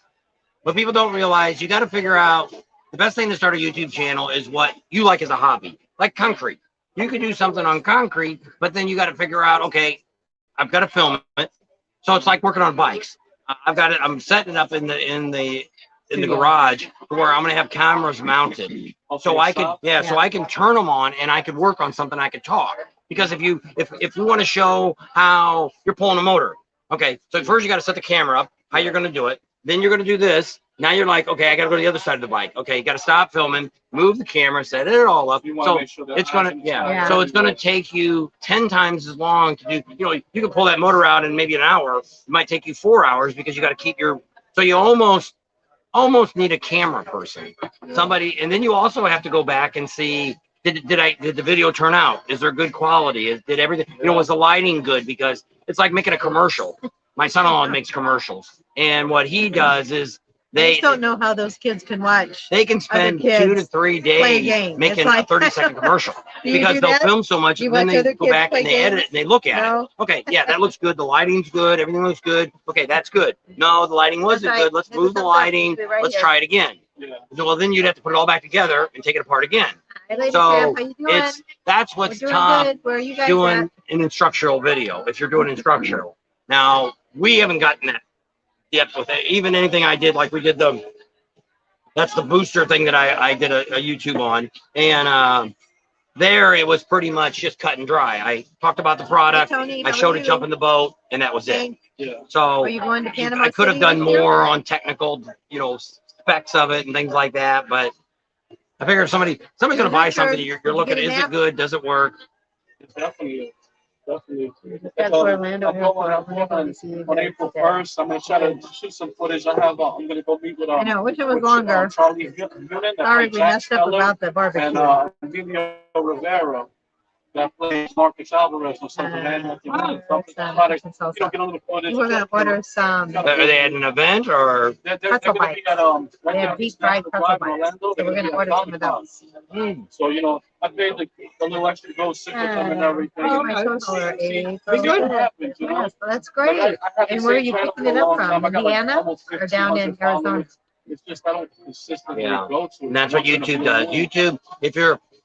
S1: What people don't realize, you got to figure out the best thing to start a YouTube channel is what you like as a hobby, like concrete. You could do something on concrete, but then you got to figure out, okay, I've got to film it. So it's like working on bikes. I'm setting it up in the garage where I'm going to have cameras mounted. So I can turn them on and I could work on something. I could talk, because if you want to show how you're pulling a motor, okay, so first you got to set the camera up, how you're going to do it. Then you're going to do this. Now you're like, okay, I got to go to the other side of the bike. Okay, you got to stop filming, move the camera, set it all up. So it's going to, so it's going to take you 10 times as long to do, you know, you can pull that motor out in maybe an hour. It might take you 4 hours because you got to keep so you almost need a camera person, somebody. And then you also have to go back and see, did the video turn out? Is there good quality? Did everything, you know, was the lighting good? Because it's like making a commercial. My son-in-law makes commercials, and what he does is they
S2: just don't know how those kids can watch.
S1: They can spend 2 to 3 days making a 30-second commercial because they'll film so much, and then they go back and they edit it and they look at it. Okay, yeah, that looks good. The lighting's good. Everything looks good. Okay, that's good. No, the lighting wasn't good. Let's move the lighting. Let's try it again. So, well, then you'd have to put it all back together and take it apart again. So that's what's tough doing an instructional video. If you're doing instructional, now we haven't gotten that depth with it. Even anything I did, like we did that's the booster thing that I did a YouTube on. And there it was pretty much just cut and dry. I talked about the product.
S2: Hey, Tony,
S1: I showed it jump in the boat, and that was it.
S3: Yeah.
S1: So
S2: are you going to Panama
S1: I could have
S2: City
S1: done
S2: this year?
S1: more on technical, specs of it and things like that. But I figure if somebody's going to buy something, you're looking, is it good? Does it work?
S3: It's definitely.
S2: That's Orlando
S3: I'm going on April 1st. I'm going to try to shoot some footage. I'm going to go meet with
S2: I know, wish it was longer.
S3: Charlie
S2: Sorry, we messed up about the barbecue.
S3: And Emilio Rivera that plays Marcus Alvarez or something. Get on the footage.
S2: We're going to order some.
S1: Are they at an event or?
S3: They're going to be at
S2: they have deep fried pretzel bites. So we're going to order some of those.
S3: So, I paid the little extra go sit with them and everything.
S2: Oh, my toaster ate.
S3: Yes,
S2: that's great. And where are you picking it up from? Indiana or down in Arizona?
S3: It's just I don't consistently go to it.
S1: And that's what YouTube does. YouTube,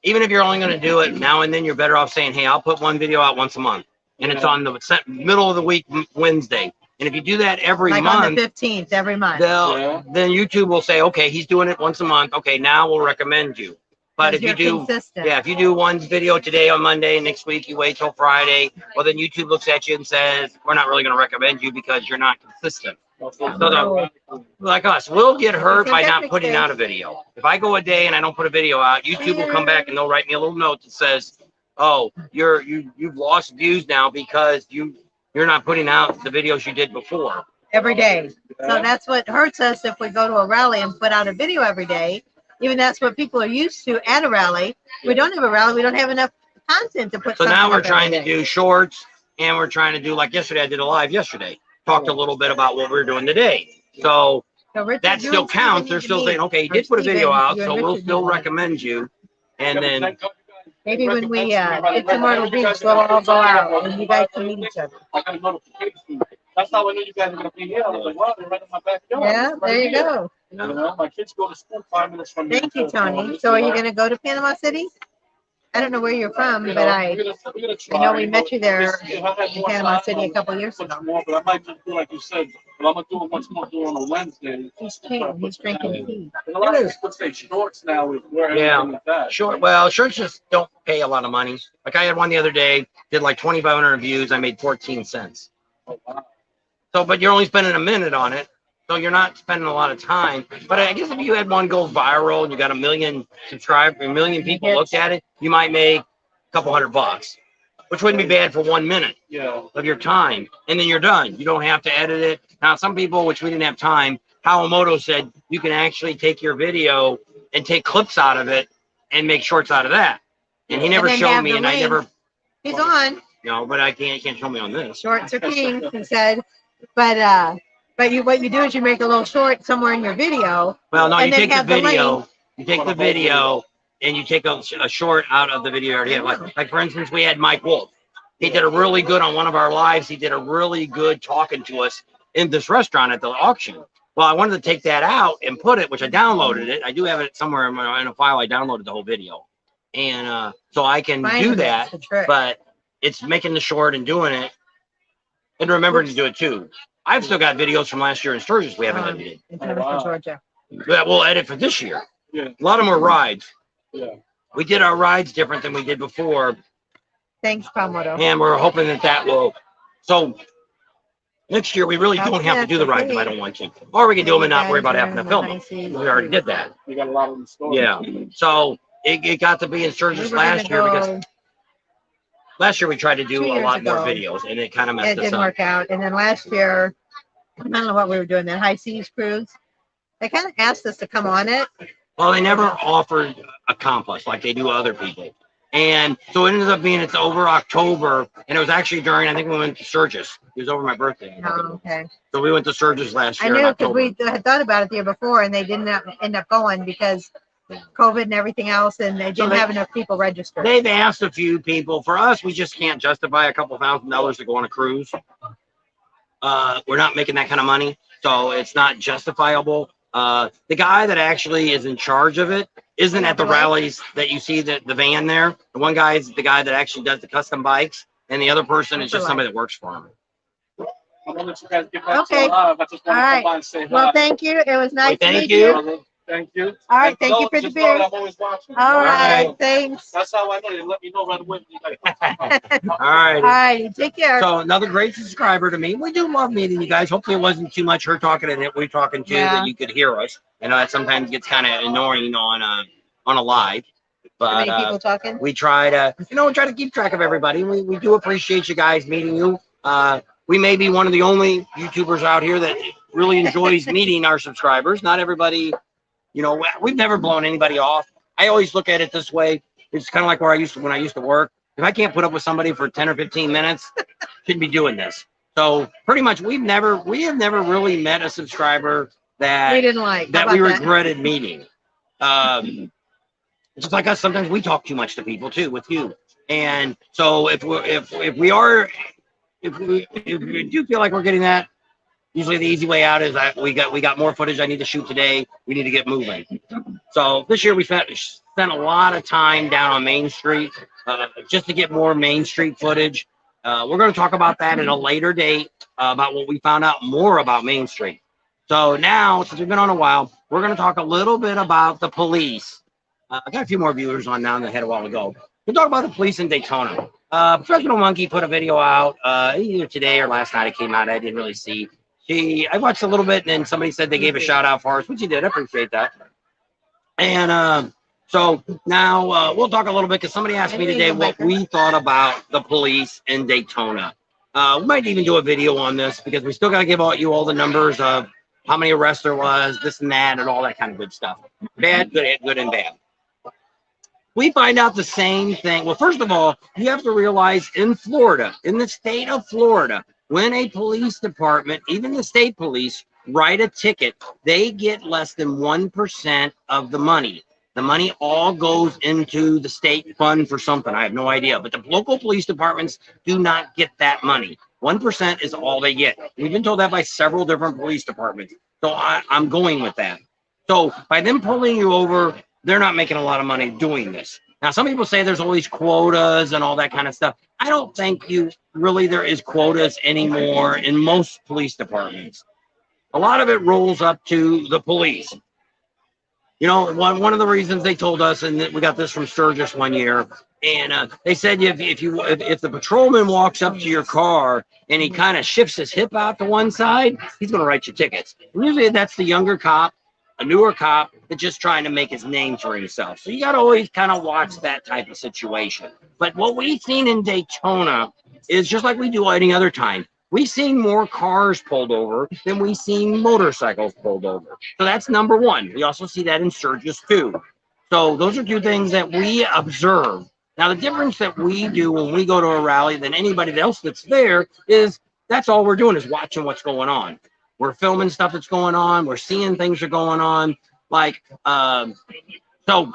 S1: even if you're only going to do it now and then, you're better off saying, hey, I'll put one video out once a month. And it's on the middle of the week, Wednesday. And if you do that every month,
S2: on the 15th, every month,
S1: then YouTube will say, okay, he's doing it once a month. Okay, now we'll recommend you. But if you do, if you do one video today on Monday, next week you wait till Friday, well, then YouTube looks at you and says, we're not really going to recommend you because you're not consistent. So like us, we'll get hurt by not putting out a video. If I go a day and I don't put a video out, YouTube will come back and they'll write me a little note that says, oh, you've lost views now because you're not putting out the videos you did before.
S2: Every day. So that's what hurts us if we go to a rally and put out a video every day. Even that's what people are used to at a rally. We don't have a rally. We don't have enough content to put. So
S1: now we're trying to do shorts, and we're trying to do like yesterday. I did a live yesterday. Talked a little bit about what we're doing today. So that still counts. They're still saying, okay, he did put a video out, so we'll still recommend you. And then
S2: maybe when we get to Myrtle Beach, we'll all go out and you guys can meet each other.
S3: I got a notification. That's how I knew you guys were going to be here. I was like, wow, they're right in my backyard.
S2: Yeah, there you go.
S3: My kids go to school 5 minutes from
S2: here. Thank you, Tony. So are you going to go to Panama City? I don't know where you're from, but I know we met you there in Panama City a couple years ago.
S3: But I might just do like you said, but I'm going to do it much more on a Wednesday.
S2: He's drinking tea.
S3: And a lot of people say shorts now is where everything is at.
S1: Well, shorts just don't pay a lot of money. Like I had one the other day, did like 2,500 views. I made 14 cents.
S3: Oh, wow.
S1: So, but you're only spending a minute on it. So you're not spending a lot of time. But I guess if you had one go viral and you got 1 million subscribers, 1 million people looked at it, you might make a couple $100, which wouldn't be bad for 1 minute of your time. And then you're done. You don't have to edit it. Now, some people, which we didn't have time, Hawamoto said you can actually take your video and take clips out of it and make shorts out of that. And he never showed me, and I never.
S2: He's on.
S1: No, but I can't show me on this.
S2: Shorts are king, he said. But what you do is you make a little short somewhere in your video.
S1: Well, no, you take the video. You take the video and you take a short out of the video you already have. Like for instance, we had Mike Wolf. He did a really good on one of our lives. He did a really good talking to us in this restaurant at the auction. Well, I wanted to take that out and put it, which I downloaded it. I do have it somewhere in a file. I downloaded the whole video. And so I can do that, but it's making the short and doing it and remembering to do it too. I've still got videos from last year in Sturgis we haven't edited.
S2: In Georgia.
S1: That we'll edit for this year.
S3: Yeah.
S1: A lot of them are rides.
S3: Yeah.
S1: We did our rides different than we did before.
S2: Thanks, Palmoto.
S1: And we're hoping that will. So next year we really don't have to do the rides if I don't want to. Or we can do them and not worry about having to film them. We already did that.
S3: We got a lot of them stored.
S1: Yeah. So it got to be in Sturgis last year because last year we tried to do a lot more videos and it kind of messed us up. It
S2: didn't work out. And then last year, I don't know what we were doing, that high seas cruise. They kind of asked us to come on it.
S1: Well, they never offered a complex like they do other people. And so it ended up being it's over October, and it was actually during, I think we went to Sturgis. It was over my birthday.
S2: Oh, okay.
S1: So we went to Sturgis last year.
S2: I knew because we had thought about it the year before, and they didn't end up going because COVID and everything else, and they didn't have enough people registered.
S1: They've asked a few people. For us, we just can't justify a couple $1,000 to go on a cruise. We're not making that kind of money, so it's not justifiable. The guy that actually is in charge of it isn't at the rallies that you see the van there. The one guy is the guy that actually does the custom bikes, and the other person is just somebody that works for him.
S3: I'm gonna let you guys get back
S2: Okay.
S3: to live. I just want to come by and say hi.
S2: Well, thank you. It was nice to meet
S1: you.
S2: you.
S3: Thank you.
S2: All right,
S3: And
S2: thank you for the
S3: just know that
S2: beer.
S3: I'm always watching.
S2: All right, thanks.
S3: That's how I know. They let me know right away.
S1: All right.
S2: All right, take care.
S1: So another great subscriber to me. We do love meeting you guys. Hopefully it wasn't too much her talking and we're talking too, that you could hear us. I know that sometimes gets kind of annoying on a live. But
S2: many people talking?
S1: We try to, try to keep track of everybody. We do appreciate you guys meeting you. We may be one of the only YouTubers out here that really enjoys meeting our subscribers. Not everybody, we've never blown anybody off. I always look at it this way. It's kind of like when I used to work. If I can't put up with somebody for 10 or 15 minutes, shouldn't be doing this. So pretty much we have never really met a subscriber that
S2: we didn't like,
S1: that we regretted meeting. Just like us, sometimes we talk too much to people too, with you. And so if we do feel like we're getting that, usually the easy way out is that we got more footage I need to shoot today. We need to get moving. So this year we spent a lot of time down on Main Street just to get more Main Street footage. We're going to talk about that at a later date about what we found out more about Main Street. So now, since we've been on a while, we're going to talk a little bit about the police. I got a few more viewers on now than I had a while ago. We'll talk about the police in Daytona. Professional Monkey put a video out either today or last night. It came out. I didn't really see. I watched a little bit, and then somebody said they gave a shout out for us, which you did. I appreciate that. And so now we'll talk a little bit because somebody asked me today what we thought about the police in Daytona. We might even do a video on this because we still got to give out you all the numbers of how many arrests there was, this and that, and all that kind of good stuff. Bad, good, and bad. We find out the same thing. Well, first of all, you have to realize in Florida, in the state of Florida, when a police department, even the state police, write a ticket, they get less than 1% of the money. The money all goes into the state fund for something. I have no idea. But the local police departments do not get that money. 1% is all they get. We've been told that by several different police departments. So I'm going with that. So by them pulling you over, they're not making a lot of money doing this. Now, some people say there's all these quotas and all that kind of stuff. I don't think there is quotas anymore in most police departments. A lot of it rolls up to the police. One of the reasons they told us, and we got this from Sturgis one year, and they said if the patrolman walks up to your car and he kind of shifts his hip out to one side, he's going to write you tickets. And usually that's the younger cop, a newer cop that's just trying to make his name for himself. So you got to always kind of watch that type of situation. But what we've seen in Daytona is just like we do any other time. We've seen more cars pulled over than we've seen motorcycles pulled over. So that's number one. We also see that in Sturgis too. So those are two things that we observe. Now, the difference that we do when we go to a rally than anybody else that's there is that's all we're doing is watching what's going on. We're filming stuff that's going on. We're seeing things are going on. So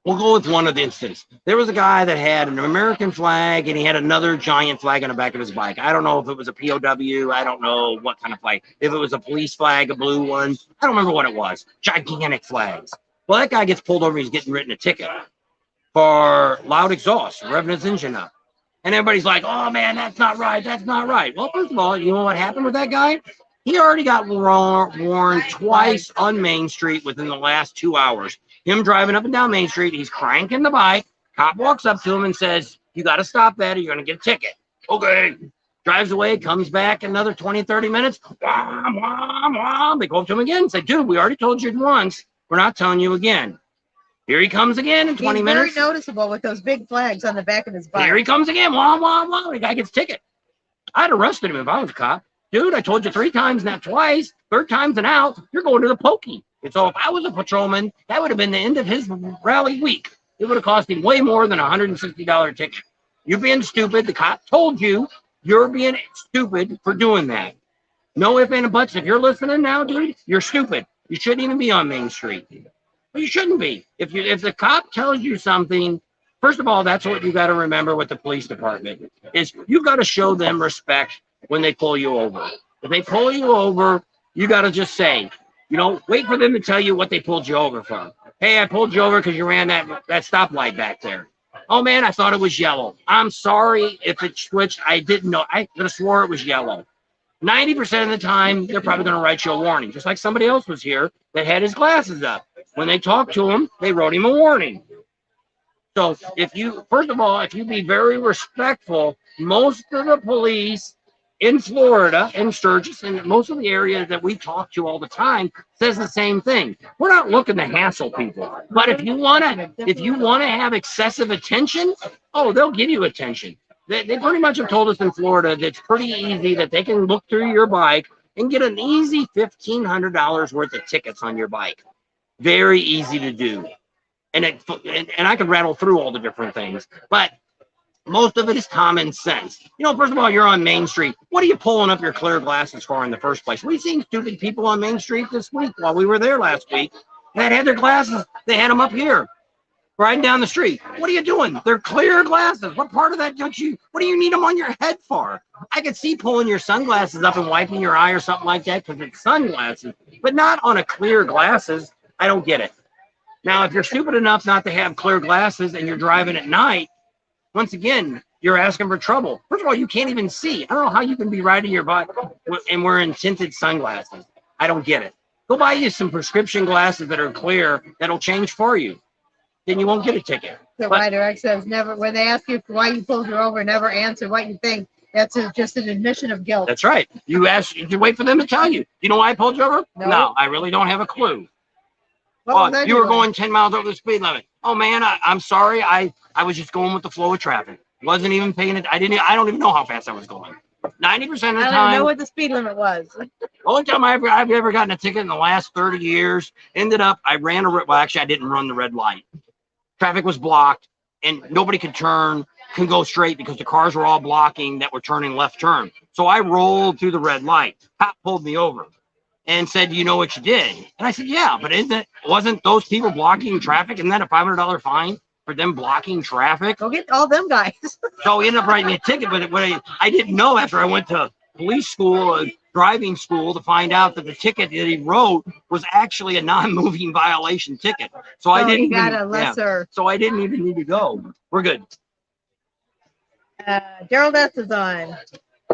S1: we'll go with one of the instances. There was a guy that had an American flag and he had another giant flag on the back of his bike. I don't know if it was a POW. I don't know what kind of flag. If it was a police flag, a blue one. I don't remember what it was. Gigantic flags. Well, that guy gets pulled over. He's getting written a ticket for loud exhaust, revving his engine up. And everybody's like, oh, man, that's not right. That's not right. Well, first of all, you know what happened with that guy? He already got warned twice on Main Street within the last 2 hours. Him driving up and down Main Street, he's cranking the bike. Cop walks up to him and says, you got to stop that or you're going to get a ticket. Okay. Drives away, comes back another 20, 30 minutes. Wah, wah, wah. They go up to him again and say, dude, we already told you once. We're not telling you again. Here he comes again in 20 minutes.
S2: He's very noticeable with those big flags on the back of his bike.
S1: Here he comes again. Wah, wah, wah. The guy gets a ticket. I'd arrested him if I was a cop. Dude, I told you 3 times, not twice. 3rd time's an out. You're going to the pokey. And so if I was a patrolman, that would have been the end of his rally week. It would have cost him way more than a $160 ticket. You're being stupid. The cop told you you're being stupid for doing that. No ifs, ands, and buts. If you're listening now, dude, you're stupid. You shouldn't even be on Main Street. But you shouldn't be. If the cop tells you something, first of all, that's what you got to remember with the police department is you got to show them respect when they pull you over. If they pull you over, you got to just say, wait for them to tell you what they pulled you over for. Hey, I pulled you over because you ran that stoplight back there. Oh, man, I thought it was yellow. I'm sorry if it switched. I didn't know. I could have swore it was yellow. 90% of the time, they're probably going to write you a warning. Just like somebody else was here that had his glasses up. When they talked to him, they wrote him a warning. So if you, first of all, if you be very respectful, most of the police in Florida and Sturgis and most of the areas that we talk to all the time says the same thing. We're not looking to hassle people, but if you want to have excessive attention, oh, they'll give you attention. They pretty much have told us in Florida that it's pretty easy that they can look through your bike and get an easy $1,500 worth of tickets on your bike. Very easy to do. And I could rattle through all the different things, but most of it is common sense. You know, first of all, you're on Main Street. What are you pulling up your clear glasses for in the first place? We've seen stupid people on Main Street this week while we were there last week that had their glasses. They had them up here, riding down the street. What are you doing? They're clear glasses. What part of that don't you? What do you need them on your head for? I could see pulling your sunglasses up and wiping your eye or something like that because it's sunglasses, but not on a clear glasses. I don't get it. Now, if you're stupid enough not to have clear glasses and you're driving at night, once again, you're asking for trouble. First of all, you can't even see. I don't know how you can be riding your bike and wearing tinted sunglasses. I don't get it. Go buy you some prescription glasses that are clear that'll change for you. Then you won't get a ticket.
S2: The Rider X says never, when they ask you why you pulled her over, never answer what you think. That's just an admission of guilt.
S1: That's right. You wait for them to tell you. You know why I pulled you over? No, I really don't have a clue. Oh, you were going 10 miles over the speed limit. Oh man, I'm sorry. I was just going with the flow of traffic. Wasn't even paying it. I don't even know how fast I was going. 90% of the time.
S2: I don't know what the speed limit was.
S1: The only time I've ever gotten a ticket in the last 30 years, ended up, I didn't run the red light. Traffic was blocked and nobody could go straight because the cars were all blocking that were turning left turn. So I rolled through the red light. Cop pulled me over and said, you know what you did? And I said, yeah, but wasn't those people blocking traffic? Isn't that a $500 fine for them blocking traffic?
S2: Go get all them guys.
S1: So he ended up writing me a ticket, but what I didn't know after I went to police school, driving school, to find out that the ticket that he wrote was actually a non-moving violation ticket. So I didn't
S2: got a lesser.
S1: Yeah, so I didn't even need to go. We're good.
S2: Gerald S. is on.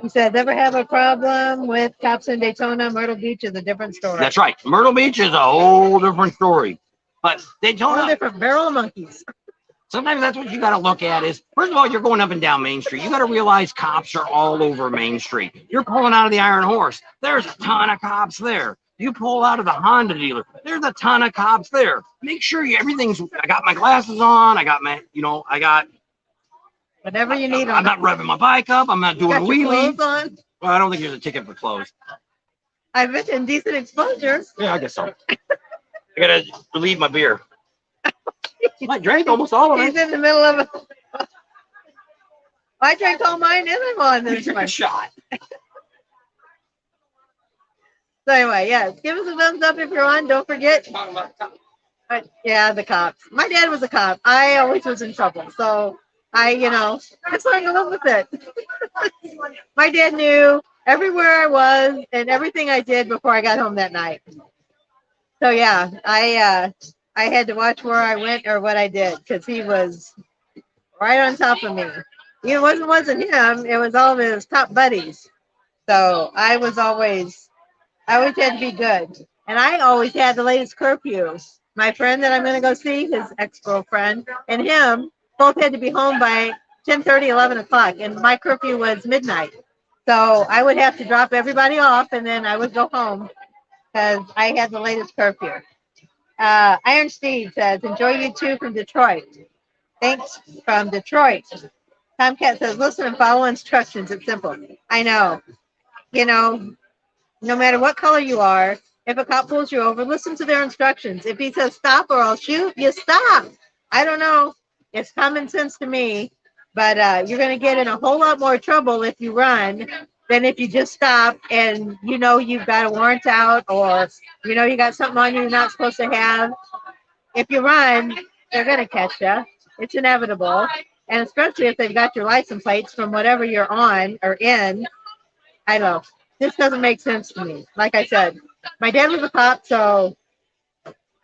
S2: He says, ever have a problem with cops in Daytona? Myrtle Beach is a different story.
S1: That's right. Myrtle Beach is a whole different story. But Daytona,
S2: a different barrel of monkeys.
S1: Sometimes that's what you got to look at is, first of all, you're going up and down Main Street. You got to realize cops are all over Main Street. You're pulling out of the Iron Horse. There's a ton of cops there. You pull out of the Honda dealer. There's a ton of cops there. Make sure I got my glasses on. I got
S2: whatever you need.
S1: I'm not revving my bike up. I'm not doing wheelies. Well, I don't think there's a ticket for clothes.
S2: I've been in decent exposure.
S1: Yeah, I guess so. I gotta relieve my beer. I drank almost all of it.
S2: He's in the middle of it. I drank all mine and I'm on this one.
S1: Shot.
S2: So anyway, yes, give us a thumbs up if you're on. Don't forget. Yeah, the cops. My dad was a cop. I always was in trouble. So I just learned to live with it. My dad knew everywhere I was and everything I did before I got home that night. So yeah, I had to watch where I went or what I did because he was right on top of me. It wasn't him. It was all of his top buddies. So I always had to be good. And I always had the latest curfew. My friend that I'm going to go see, his ex-girlfriend, and him both had to be home by 10:30, 11 o'clock. And my curfew was midnight. So I would have to drop everybody off and then I would go home because I had the latest curfew. Iron Steve says, enjoy you too from Detroit. Thanks from Detroit. Tomcat says, listen and follow instructions. It's simple. I know. No matter what color you are, if a cop pulls you over, listen to their instructions. If he says stop or I'll shoot, you stop. I don't know. It's common sense to me, but you're going to get in a whole lot more trouble if you run than if you just stop and you've got a warrant out or you got something on you you're not supposed to have. If you run, they're going to catch you. It's inevitable. And especially if they've got your license plates from whatever you're on or in. I don't know. This doesn't make sense to me. Like I said, my dad was a cop, so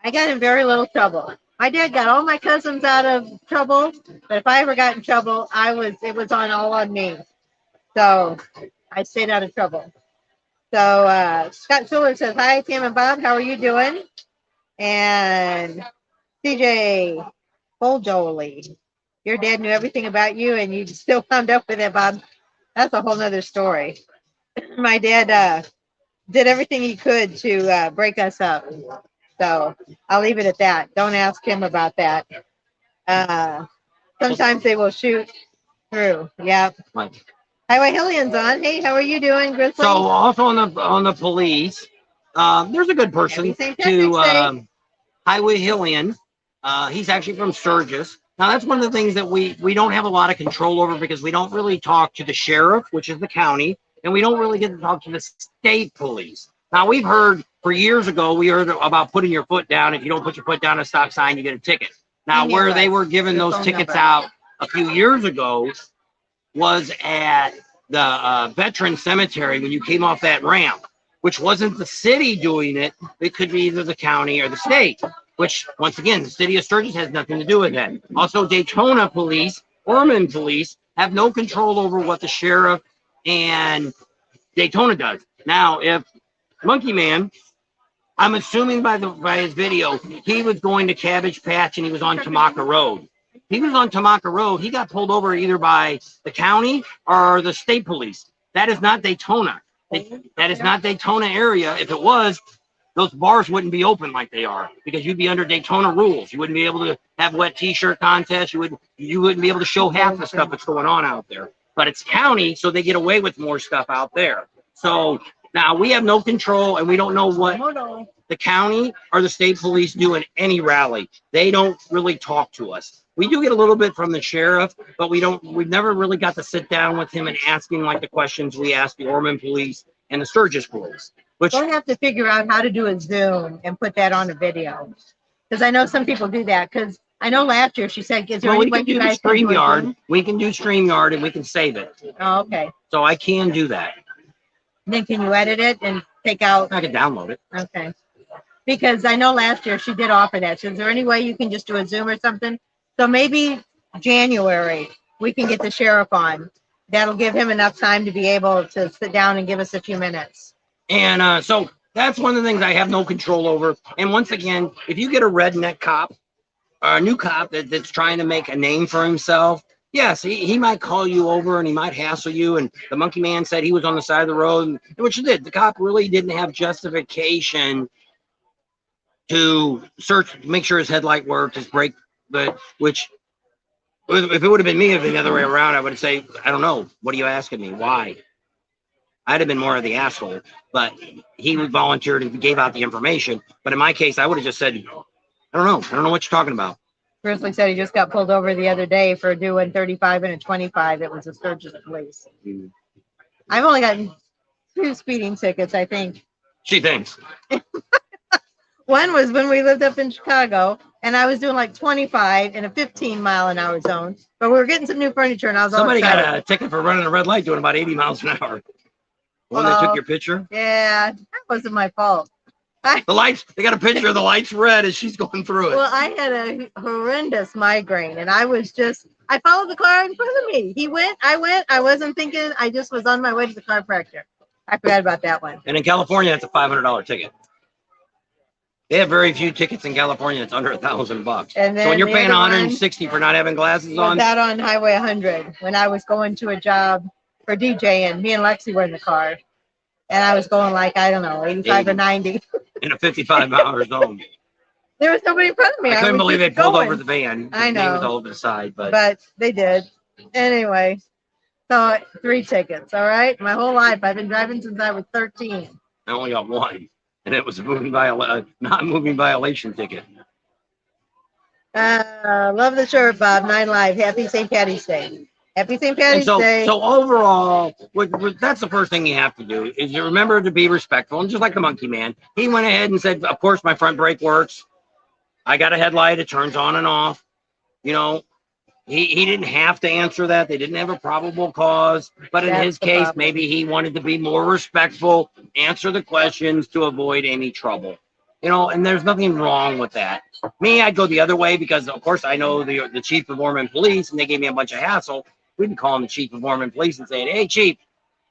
S2: I got in very little trouble. My dad got all my cousins out of trouble, but if I ever got in trouble, it was all on me. So I stayed out of trouble. So Scott Schuler says, hi, Tam and Bob. How are you doing? And CJ Boljoli, your dad knew everything about you and you still wound up with it, Bob. That's a whole nother story. My dad did everything he could to break us up. So I'll leave it at that. Don't ask him about that. Sometimes they will shoot through. Yep.
S1: Right.
S2: Highway Hillian's on. Hey, how are you doing, Grizzly?
S1: So also on the police, there's a good person to Highway Hillian. He's actually from Sturgis. Now that's one of the things that we don't have a lot of control over because we don't really talk to the sheriff, which is the county, and we don't really get to talk to the state police. Now we've heard for years ago, we heard about putting your foot down. If you don't put your foot down at a stop sign, you get a ticket. Now where they were giving those tickets out a few years ago was at the veteran cemetery when you came off that ramp, which wasn't the city doing it. It could be either the county or the state, which once again, the city of Sturgis has nothing to do with that. Also, Daytona police, Ormond police have no control over what the sheriff and Daytona does. Now, if Monkey Man, I'm assuming by his video, he was going to Cabbage Patch and he was on Tamaka Road. He was on Tamaka Road. He got pulled over either by the county or the state police. That is not Daytona. That is not Daytona area. If it was, those bars wouldn't be open like they are because you'd be under Daytona rules. You wouldn't be able to have wet t-shirt contests. You wouldn't be able to show half the stuff that's going on out there. But it's county, so they get away with more stuff out there. So now we have no control, and we don't know what the county or the state police do in any rally. They don't really talk to us. We do get a little bit from the sheriff, but we've never really got to sit down with him and ask him like the questions we ask the Ormond police and the Sturgis police. Which
S2: we'll have to figure out how to do a Zoom and put that on a video. Because I know some people do that. Because I know last year she said, is there any way you guys can do StreamYard?
S1: We can do StreamYard and we can save it.
S2: Oh, okay.
S1: So I can do that.
S2: Then can you edit it and take out?
S1: I can download it.
S2: Okay. Because I know last year she did offer that. So is there any way you can just do a Zoom or something? So maybe January we can get the sheriff on. That'll give him enough time to be able to sit down and give us a few minutes.
S1: And so that's one of the things I have no control over. And once again, if you get a redneck cop, or a new cop that's trying to make a name for himself, yes, he might call you over and he might hassle you. And the Monkey Man said he was on the side of the road, which he did. The cop really didn't have justification to make sure his headlight worked, his brake, which if it would have been me, if it been the other way around, I would say, I don't know. What are you asking me? Why? I'd have been more of the asshole, but he volunteered and gave out the information. But in my case, I would have just said, I don't know what you're talking about.
S2: Grizzly said he just got pulled over the other day for doing 35 and a 25. It was a Sturgis police. I've only gotten 2 speeding tickets, I think.
S1: She thinks.
S2: One was when we lived up in Chicago, and I was doing like 25 in a 15-mile-an-hour zone. But we were getting some new furniture, and I was
S1: somebody got a ticket for running a red light doing about 80 miles an hour. One that took your picture?
S2: Yeah, that wasn't my fault.
S1: The lights, they got a picture of the lights red as she's going through it.
S2: Well, I had a horrendous migraine, and I followed the car in front of me. He went, I wasn't thinking, I just was on my way to the chiropractor. I forgot about that one.
S1: And in California, that's a $500 ticket. They have very few tickets in California. It's under $1,000.
S2: And then
S1: so when you're paying $160 for not having glasses on.
S2: That on Highway 100 when I was going to a job for DJing. Me and Lexi were in the car, and I was going like, I don't know, 85 or 90
S1: in a 55-mile zone.
S2: There was nobody in front of me.
S1: I couldn't believe they pulled over the van.
S2: I know.
S1: It was all over the side,
S2: but they did. Anyway, so 3 tickets. All right, my whole life I've been driving since I was 13.
S1: I only got 1. And it was a non-moving violation ticket.
S2: Love the shirt, Bob. 9 Live. Happy St. Patty's Day. Happy St. Patty's Day.
S1: So overall, that's the first thing you have to do is you remember to be respectful. And just like the Monkey Man, he went ahead and said, of course, my front brake works. I got a headlight. It turns on and off. You know, he didn't have to answer that. They didn't have a probable cause. But in his case, maybe he wanted to be more respectful, answer the questions to avoid any trouble. You know, and there's nothing wrong with that. Me, I'd go the other way because, of course, I know the chief of Ormond Police, and they gave me a bunch of hassle. We can call him the chief of Ormond Police and say, hey, chief,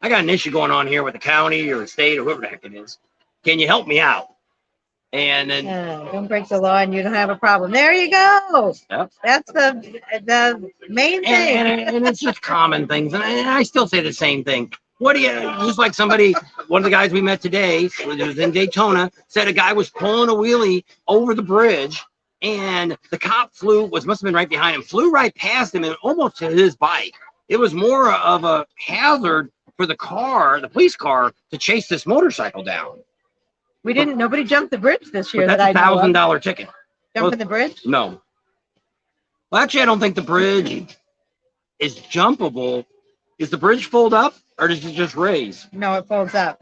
S1: I got an issue going on here with the county or the state or whoever the heck it is. Can you help me out? And then
S2: don't break the law and you don't have a problem. There you go.
S1: Yep.
S2: That's the main thing.
S1: And it's just common things. And I still say the same thing. What do you, just like somebody, one of the guys we met today, it was in Daytona, said a guy was pulling a wheelie over the bridge and the cop must have been right behind him, flew right past him and almost to his bike. It was more of a hazard for the police car, to chase this motorcycle down.
S2: Nobody jumped the bridge this year.
S1: But that's a $1,000 ticket.
S2: Jumping the bridge?
S1: No. Well, actually, I don't think the bridge is jumpable. Is the bridge fold up or does it just raise?
S2: No, it folds up.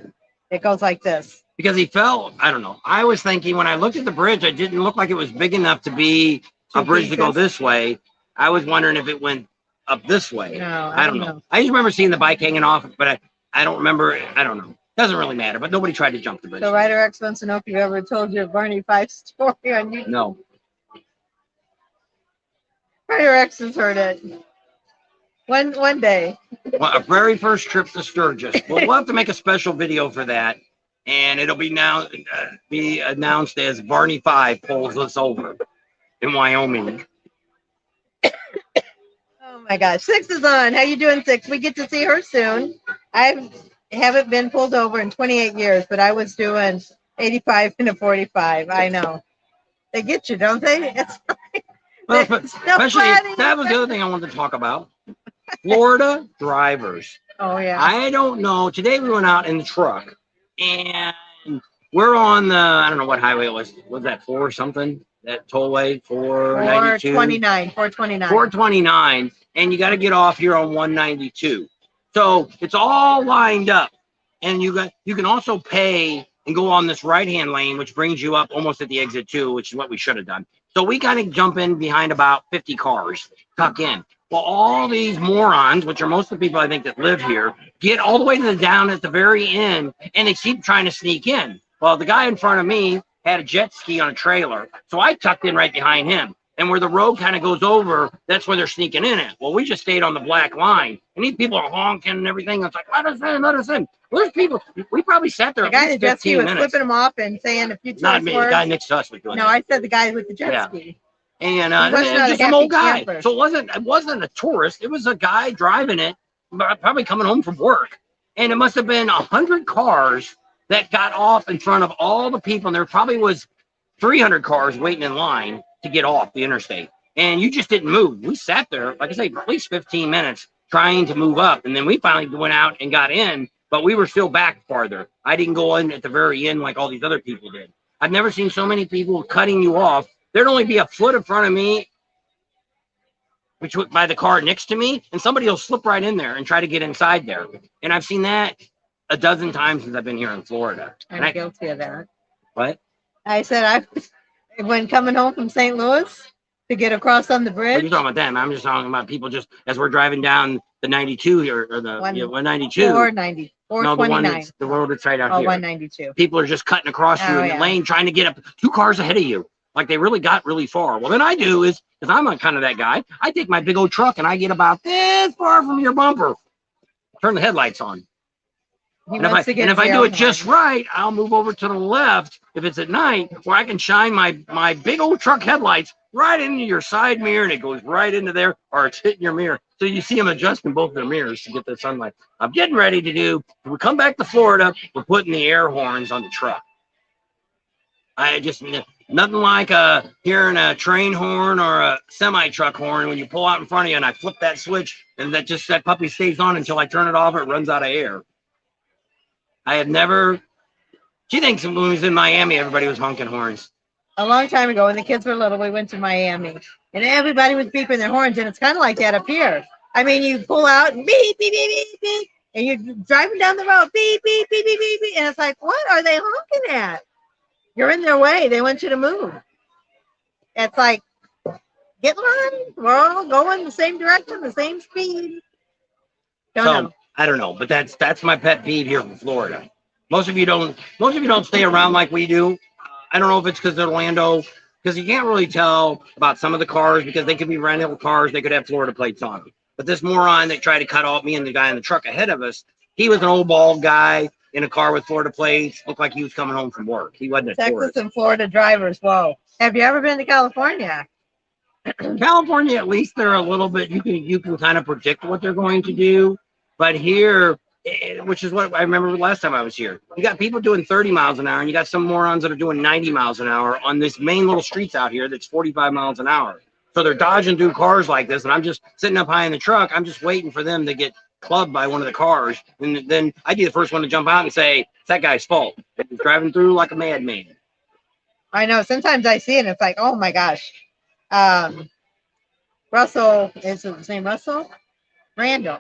S2: It goes like this.
S1: Because he fell, I don't know. I was thinking when I looked at the bridge, it didn't look like it was big enough to be a bridge to go this way. I was wondering if it went up this way.
S2: No,
S1: I don't know. I just remember seeing the bike hanging off, but I don't remember. I don't know. Doesn't really matter, but nobody tried to jump the bridge.
S2: So Ryder X wants to know if you ever told your Barney Fife story on YouTube.
S1: No.
S2: Ryder X has heard it. One day.
S1: Well, our very first trip to Sturgis. We'll have to make a special video for that, and it'll be announced as Barney Five pulls us over in Wyoming.
S2: Oh my gosh, Six is on. How you doing, Six? We get to see her soon. I haven't been pulled over in 28 years, but I was doing 85 and a 45. I know. They get you, don't they? It's like,
S1: well, especially that was the other thing I wanted to talk about. Florida drivers.
S2: Oh yeah.
S1: I don't know. Today we went out in the truck and we're on the, I don't know what highway it was. Was that 4 something? That tollway 492? 429. And you got to get off here on 192. So it's all lined up. And you can also pay and go on this right-hand lane, which brings you up almost at the exit 2, which is what we should have done. So we kind of jump in behind about 50 cars, tuck in. Well, all these morons, which are most of the people I think that live here, get all the way to the down at the very end, and they keep trying to sneak in. Well, the guy in front of me had a jet ski on a trailer, so I tucked in right behind him. And where the road kind of goes over, that's where they're sneaking in at. Well, we just stayed on the black line, and these people are honking and everything. It's like, let us in, let us in. There's people. We probably sat there.
S2: The guy in the jet ski was flipping them off and saying a few choice
S1: Not me.
S2: words.
S1: The guy next to us was doing
S2: No, I said the guy with the jet ski.
S1: And just some old guy. Camper. So it wasn't a tourist. It was a guy driving it, probably coming home from work. And it must have been 100 cars that got off in front of all the people. And there probably was 300 cars waiting in line to get off the interstate. And you just didn't move. We sat there, like I say, for at least 15 minutes trying to move up. And then we finally went out and got in, but we were still back farther. I didn't go in at the very end like all these other people did. I've never seen so many people cutting you off. There'd only be a foot in front of me, which would by the car next to me, and somebody will slip right in there and try to get inside there. And I've seen that a dozen times since I've been here in Florida.
S2: I'm guilty of that.
S1: What?
S2: I said when coming home from St. Louis to get across on the bridge.
S1: You're talking about them. I'm just talking about people just as we're driving down the 92 here, or the 192.
S2: 490. 429.
S1: No, the road that's right out here.
S2: 192.
S1: People are just cutting across you in the lane, trying to get up 2 cars ahead of you. Like they really got really far. Well, then I do is, because I'm kind of that guy, I take my big old truck and I get about this far from your bumper. Turn the headlights on. And if I do it just right, I'll move over to the left if it's at night, where I can shine my big old truck headlights right into your side mirror, and it goes right into there, or it's hitting your mirror. So you see them adjusting both their mirrors to get the sunlight. I'm getting ready to do, when we come back to Florida, we're putting the air horns on the truck. I just, nothing like hearing a train horn or a semi-truck horn when you pull out in front of you and I flip that switch and that puppy stays on until I turn it off, it runs out of air. I have never, she thinks when we was in Miami, everybody was honking horns.
S2: A long time ago when the kids were little, we went to Miami and everybody was beeping their horns, and it's kind of like that up here. I mean, you pull out and beep, beep, beep, beep, beep, and you're driving down the road, beep, beep, beep, beep, beep, beep, and it's like, what are they honking at? You're in their way. They want you to move. It's like, get on. We're all going the same direction, the same speed. Don't know.
S1: I don't know, but that's my pet peeve here in Florida. Most of you don't stay around like we do. I don't know if it's because they're Orlando, because you can't really tell about some of the cars because they could be rental cars. They could have Florida plates on them. But this moron that tried to cut off me and the guy in the truck ahead of us He was an old bald guy in a car with Florida plates. Looked like he was coming home from work. He wasn't a tourist.
S2: Texas and Florida drivers. Whoa. Have you ever been to California?
S1: California, at least they're a little bit, you can kind of predict what they're going to do. But here, which is what I remember last time I was here, you got people doing 30 miles an hour, and you got some morons that are doing 90 miles an hour on this main little streets out here that's 45 miles an hour. So they're dodging through cars like this, and I'm just sitting up high in the truck. I'm just waiting for them to get clubbed by one of the cars, and then I'd be the first one to jump out and say, it's that guy's fault. He's driving through like a madman.
S2: I know. Sometimes I see it, and it's like, oh my gosh. Russell, is his name Russell? Randall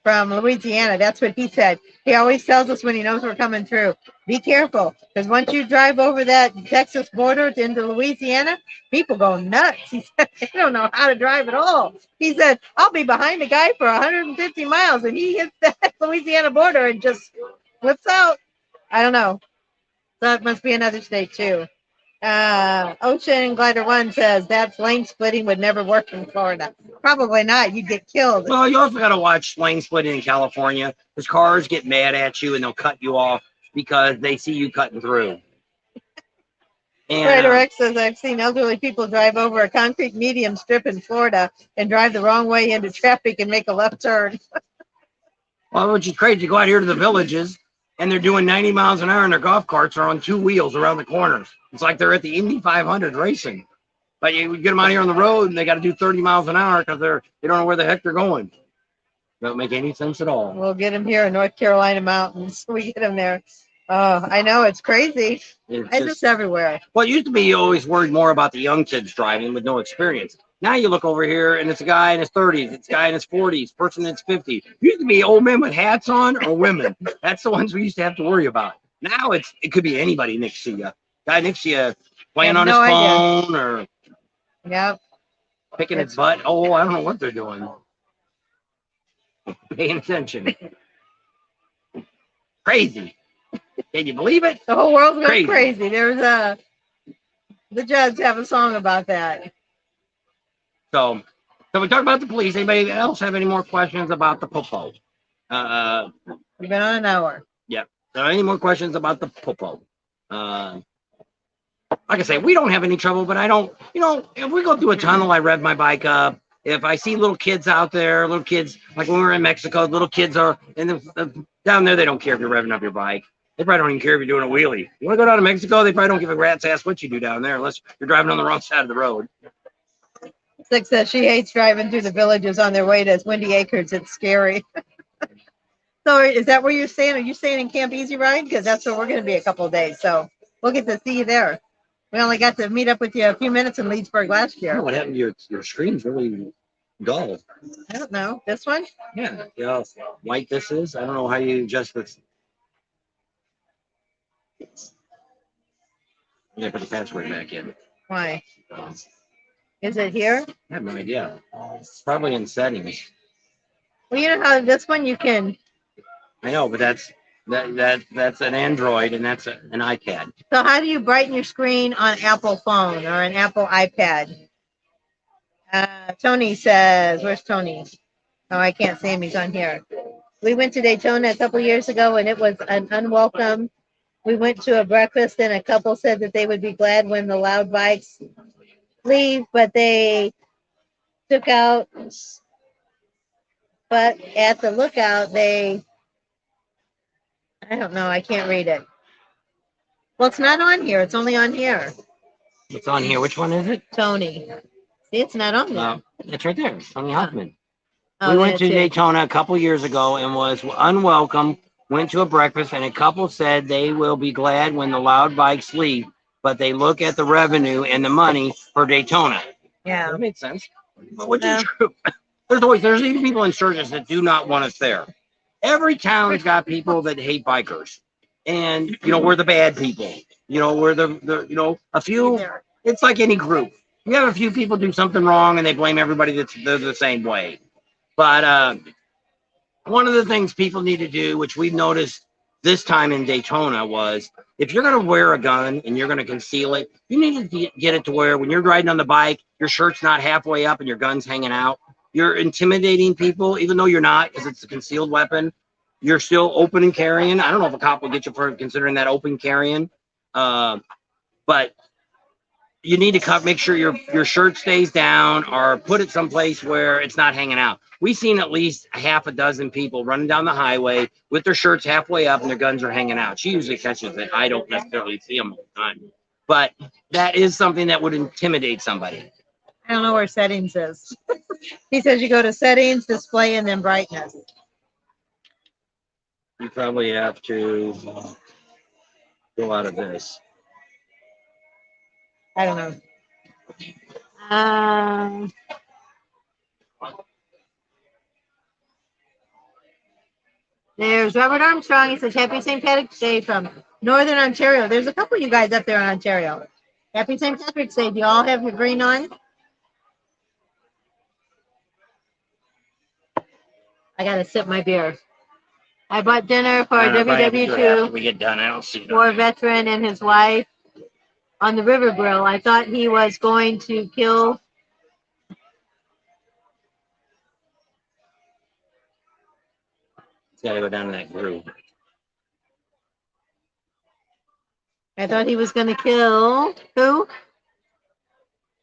S2: from Louisiana. That's what he said. He always tells us when he knows we're coming through, be careful, because once you drive over that Texas border into Louisiana, people go nuts. He said they don't know how to drive at all. He said, I'll be behind a guy for 150 miles, and he hits that Louisiana border and just flips out. I don't know. So it must be another state too. Ocean Glider One says that's lane splitting would never work in Florida. Probably not. You'd get killed.
S1: Well, you also got to watch lane splitting in California, because cars get mad at you and they'll cut you off because they see you cutting through. And
S2: Rider X says I've seen elderly people drive over a concrete medium strip in Florida and drive the wrong way into traffic and make a left turn.
S1: well, which is crazy. You go out here to the villages, and they're doing 90 miles an hour, and their golf carts are on 2 wheels around the corners. It's like they're at the Indy 500 racing. But you get them out here on the road, and they got to do 30 miles an hour because they don't know where the heck they're going. Don't make any sense at all.
S2: We'll get them here in North Carolina mountains. We get them there. Oh, I know, it's crazy. It's just everywhere.
S1: Well, it used to be you always worried more about the young kids driving with no experience. Now you look over here, and it's a guy in his 30s, it's a guy in his 40s, person that's 50. It used to be old men with hats on or women. That's the ones we used to have to worry about. Now it could be anybody next to you. Guy next to you playing on his phone or picking his butt. Oh, I don't know what they're doing. Paying attention. Crazy. Can you believe it?
S2: The whole world's going crazy. There's the Judds have a song about that.
S1: So we talked about the police. Anybody else have any more questions about the popo?
S2: We've been on an hour.
S1: Yeah. Any more questions about the popo? Like I say, we don't have any trouble, but I don't, if we go through a tunnel, I rev my bike up. If I see little kids out there, little kids, like when we were in Mexico, little kids are, and down there, they don't care if you're revving up your bike. They probably don't even care if you're doing a wheelie. You want to go down to Mexico, they probably don't give a rat's ass what you do down there, unless you're driving on the wrong side of the road.
S2: Six says she hates driving through the villages on their way to Windy Acres. It's scary. So is that where you're staying? Are you staying in Camp Easy Ride? Because that's where we're going to be a couple of days. So we'll get to see you there. We only got to meet up with you a few minutes in Leedsburg last year.
S1: What happened to your screen's really dull?
S2: I don't know. This one?
S1: Yeah. Yeah. White this is. I don't know how you adjust this. I'm going to put the password back in.
S2: Why? Is it here?
S1: I have no idea. It's probably in settings.
S2: Well, you know how this one you can.
S1: I know, but that's an Android and that's an iPad.
S2: So how do you brighten your screen on Apple phone or an Apple iPad? Tony says, where's Tony? Oh, I can't see him. He's on here. We went to Daytona a couple years ago, and it was an unwelcome. We went to a breakfast, and a couple said that they would be glad when the loud bikes leave, but they took out. But at the lookout, I don't know. I can't read it. Well, it's not on here. It's only on here.
S1: It's on here. Which one is it?
S2: Tony. See, it's not on there.
S1: It's right there. Tony Hoffman. We went to Daytona a couple years ago and was unwelcome. Went to a breakfast, and a couple said they will be glad when the loud bikes leave, but they look at the revenue and the money for Daytona.
S2: Yeah.
S1: That makes sense. Which is true. There's even people in Sturgis that do not want us there. Every town's got people that hate bikers. And, we're the bad people. We're the a few, it's like any group. You have a few people do something wrong and they blame everybody they're the same way. But one of the things people need to do, which we've noticed this time in Daytona, was if you're going to wear a gun and you're going to conceal it, you need to get it to where when you're riding on the bike, your shirt's not halfway up and your gun's hanging out. You're intimidating people, even though you're not, because it's a concealed weapon. you're still open and carrying. I don't know if a cop will get you for considering that open carrying, but you need to make sure your shirt stays down or put it someplace where it's not hanging out. We've seen at least half a dozen people running down the highway with their shirts halfway up and their guns are hanging out. She usually catches it. I don't necessarily see them all the time, but that is something that would intimidate somebody.
S2: I don't know where settings is. He says you go to settings, display, and then brightness.
S1: You probably have to go out of this.
S2: I don't know. There's Robert Armstrong. He says, Happy St. Patrick's Day from Northern Ontario. There's a couple of you guys up there in Ontario. Happy St. Patrick's Day. Do you all have your green on? I got to sip my beer. I bought dinner for WW2
S1: we get done. I don't see
S2: war veteran and his wife on the River Grill. I thought he was going to kill.
S1: It's got to go down to that groove.
S2: I thought he was going to kill who?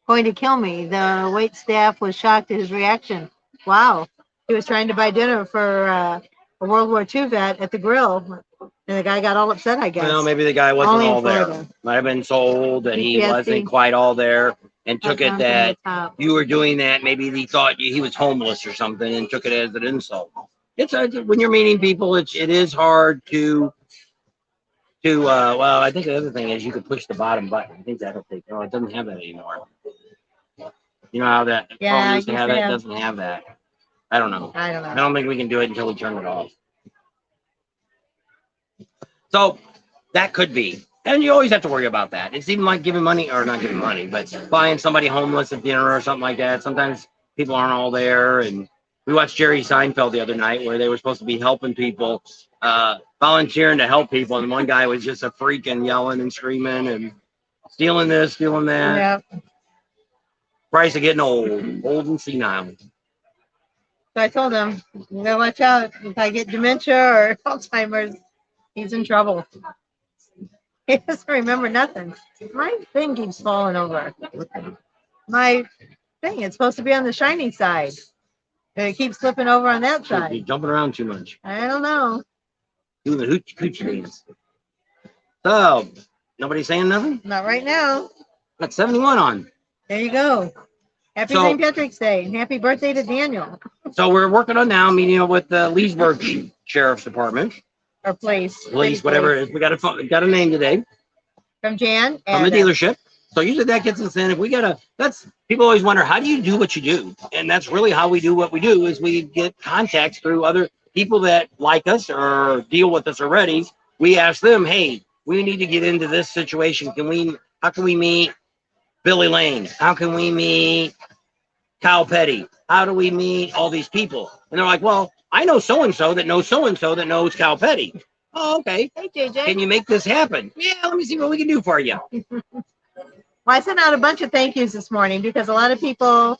S2: Going to kill me. The wait staff was shocked at his reaction. Wow. He was trying to buy dinner for a World War II vet at the grill. And the guy got all upset, I guess.
S1: Well, maybe the guy wasn't all there. Might have been so old that he wasn't quite all there and took it that you were doing that. Maybe he thought he was homeless or something and took it as an insult. It's when you're meeting people, it is hard to well, I think the other thing is you could push the bottom button. I think that'll take. Oh, it doesn't have that anymore. You know how that used to have that? It doesn't have that. I don't know. I don't think we can do it until we turn it off. So that could be. And you always have to worry about that. It's even like giving money, or not giving money, but buying somebody homeless at dinner or something like that. Sometimes people aren't all there. And we watched Jerry Seinfeld the other night where they were supposed to be helping people, volunteering to help people. And one guy was just a freak and yelling and screaming and stealing this, stealing that. Yep. Price of getting old and senile.
S2: So I told him, you gotta watch out. If I get dementia or Alzheimer's, he's in trouble. He doesn't remember nothing. My thing keeps falling over. My thing, it's supposed to be on the shiny side. And it keeps flipping over on that side.
S1: You're jumping around too much.
S2: I don't know.
S1: Doing the hooch dance. So, nobody saying nothing?
S2: Not right now.
S1: Got 71 on.
S2: There you go. Happy St. Patrick's Day and happy birthday to Daniel.
S1: So we're working on now meeting with the Leesburg Sheriff's Department.
S2: Or police.
S1: Police, whatever it is. We got a name today.
S2: From Jan.
S1: From the dealership. So usually that gets us in. If we people always wonder, how do you do what you do? And that's really how we do what we do, is we get contacts through other people that like us or deal with us already. We ask them, hey, we need to get into this situation. How can we meet Billy Lane? How can we meet Kyle Petty? How do we meet all these people? And they're like, well, I know so-and-so that knows so-and-so that knows Kyle Petty. Oh, okay.
S2: Hey, JJ.
S1: Can you make this happen? Yeah, let me see what we can do for you.
S2: Well, I sent out a bunch of thank yous this morning because a lot of people,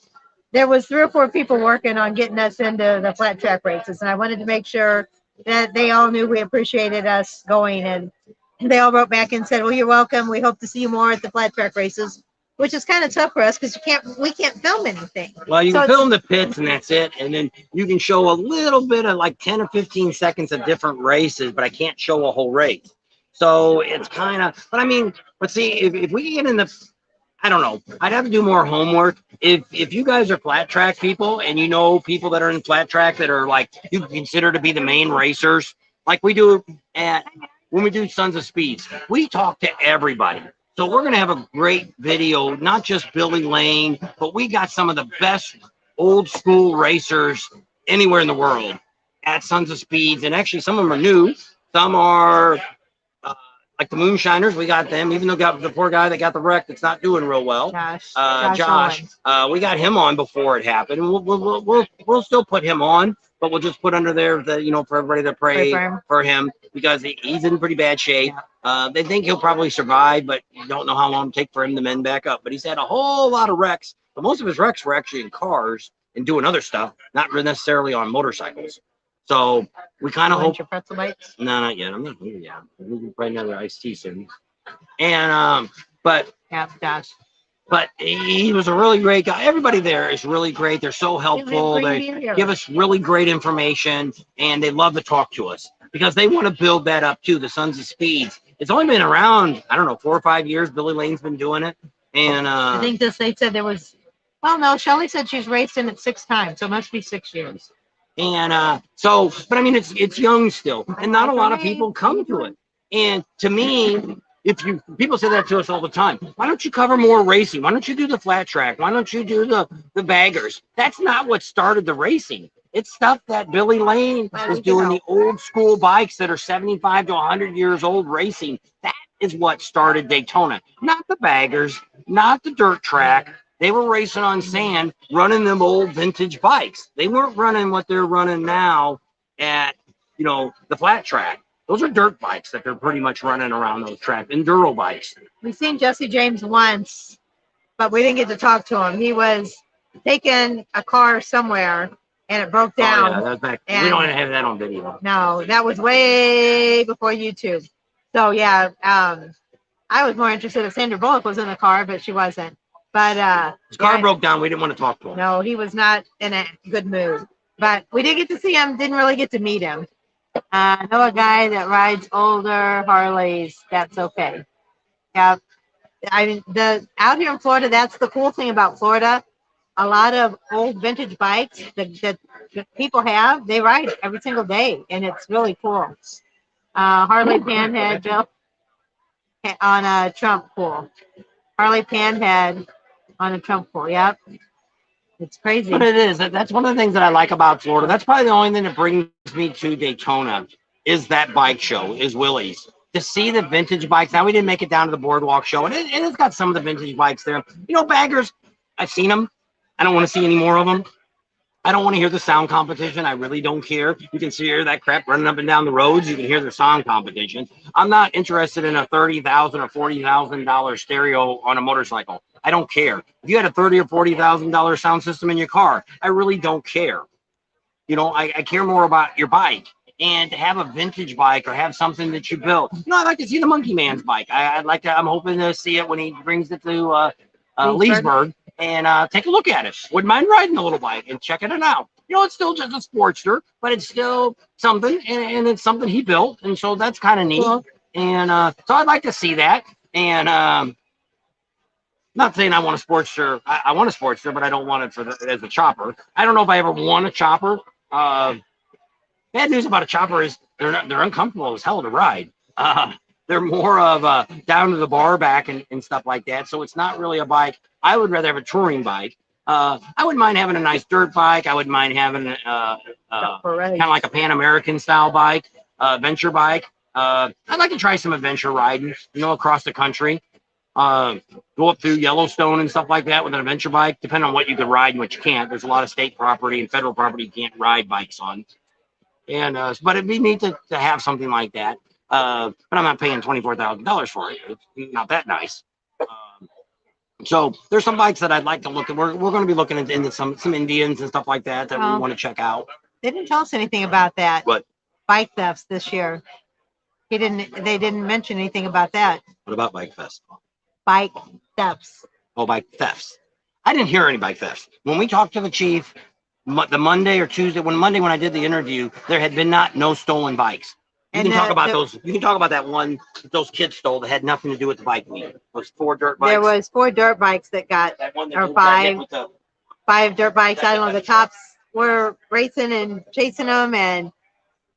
S2: there was 3 or 4 people working on getting us into the flat track races. And I wanted to make sure that they all knew we appreciated us going. And they all wrote back and said, well, you're welcome. We hope to see you more at the flat track races, which is kind of tough for us because we can't film anything.
S1: Well, you can film the pits and that's it. And then you can show a little bit of like 10 or 15 seconds of different races, but I can't show a whole race. So it's kind of, but I mean, let's see if we can get in the, I don't know. I'd have to do more homework. If you guys are flat track people and you know people that are in flat track that are like you consider to be the main racers, like we do when we do Sons of Speeds, we talk to everybody. So we're going to have a great video, not just Billy Lane, but we got some of the best old school racers anywhere in the world at Sons of Speeds. And actually some of them are new. Some are like the Moonshiners. We got them, even though got the poor guy that got the wreck that's not doing real well. Josh. We got him on before it happened. We'll still put him on, but we'll just put under there the, for everybody to pray for him because he's in pretty bad shape. They think he'll probably survive, but you don't know how long it'll take for him to mend back up. But he's had a whole lot of wrecks. But most of his wrecks were actually in cars and doing other stuff, not necessarily on motorcycles. So we kind of hope.
S2: Your pretzel bites?
S1: No, not yet. I'm not hungry yet. We'll probably another iced tea soon. And but
S2: Yeah, gosh.
S1: But he was a really great guy. Everybody there is really great. They're so helpful. They give us really great information, and they love to talk to us because they want to build that up too. The Sons of Speeds. It's only been around, I don't know, 4 or 5 years. Billy Lane's been doing it, and
S2: I think they said there was. Well, no, Shelley said she's raced in it 6 times, so it must be 6 years.
S1: And so, but I mean, it's young still, and not a lot of people come to it. And to me, if you people say that to us all the time, why don't you cover more racing? Why don't you do the flat track? Why don't you do the baggers? That's not what started the racing. It's stuff that Billy Lane is doing, the old school bikes that are 75 to 100 years old racing. That is what started Daytona, not the baggers, not the dirt track. They were racing on sand, running them old vintage bikes. They weren't running what they're running now at, the flat track. Those are dirt bikes that they're pretty much running around those tracks, enduro bikes.
S2: We've seen Jesse James once, but we didn't get to talk to him. He was taking a car somewhere, and it broke down.
S1: Oh, yeah, that's back. We don't have that on video.
S2: No, that was way before YouTube. So, yeah, I was more interested if Sandra Bullock was in the car, but she wasn't. But
S1: his car broke down. We didn't want to talk to him.
S2: No, he was not in a good mood. But we did get to see him. Didn't really get to meet him. I know a guy that rides older Harleys. That's okay. Yeah, I mean, out here in Florida, that's the cool thing about Florida. A lot of old vintage bikes that people have, they ride every single day, and it's really cool. Harley Panhead built on a Trump pool. Harley Panhead on a Trump pool. Yep. It's crazy.
S1: But it is. That's one of the things that I like about Florida. That's probably the only thing that brings me to Daytona is that bike show, is Willie's. To see the vintage bikes. Now, we didn't make it down to the boardwalk show, and it's got some of the vintage bikes there. Baggers, I've seen them. I don't want to see any more of them. I don't want to hear the sound competition. I really don't care. You can hear that crap running up and down the roads. You can hear the sound competition. I'm not interested in a $30,000 or $40,000 stereo on a motorcycle. I don't care. If you had a $30,000 or $40,000 sound system in your car, I really don't care. I care more about your bike. And to have a vintage bike or have something that you built. I'd like to see the Monkey Man's bike. I'm hoping to see it when he brings it to Leesburg. And take a look at it. Wouldn't mind riding a little bike and checking it out. It's still just a Sportster, but it's still something, and it's something he built, and so that's kind of neat. Cool. And so I'd like to see that. And not saying I want a Sportster. I want a Sportster, but I don't want it as a chopper. I don't know if I ever want a chopper. Bad news about a chopper is they're uncomfortable as hell to ride. They're more of down to the bar back and stuff like that. So it's not really a bike. I would rather have a touring bike. I wouldn't mind having a nice dirt bike. I wouldn't mind having kind of like a Pan American style bike, adventure bike. I'd like to try some adventure riding, across the country. Go up through Yellowstone and stuff like that with an adventure bike, depending on what you could ride and what you can't. There's a lot of state property and federal property you can't ride bikes on. And but it'd be neat to have something like that. But I'm not paying $24,000 for it. It's not that nice. So there's some bikes that I'd like to look at. We're going to be looking into some Indians and stuff like that we want to check out.
S2: They didn't tell us anything about that.
S1: What?
S2: Bike thefts this year. They didn't mention anything about that.
S1: What about bike thefts?
S2: Bike thefts.
S1: Oh, bike thefts. I didn't hear any bike thefts. When we talked to the chief, the Monday or Tuesday, when I did the interview, there had been no stolen bikes. You can talk about those. You can talk about that one that those kids stole that had nothing to do with the bike meet. Those 4 dirt bikes.
S2: There was 4 dirt bikes that got, or 5 dirt bikes. I don't know. The cops were racing and chasing them, and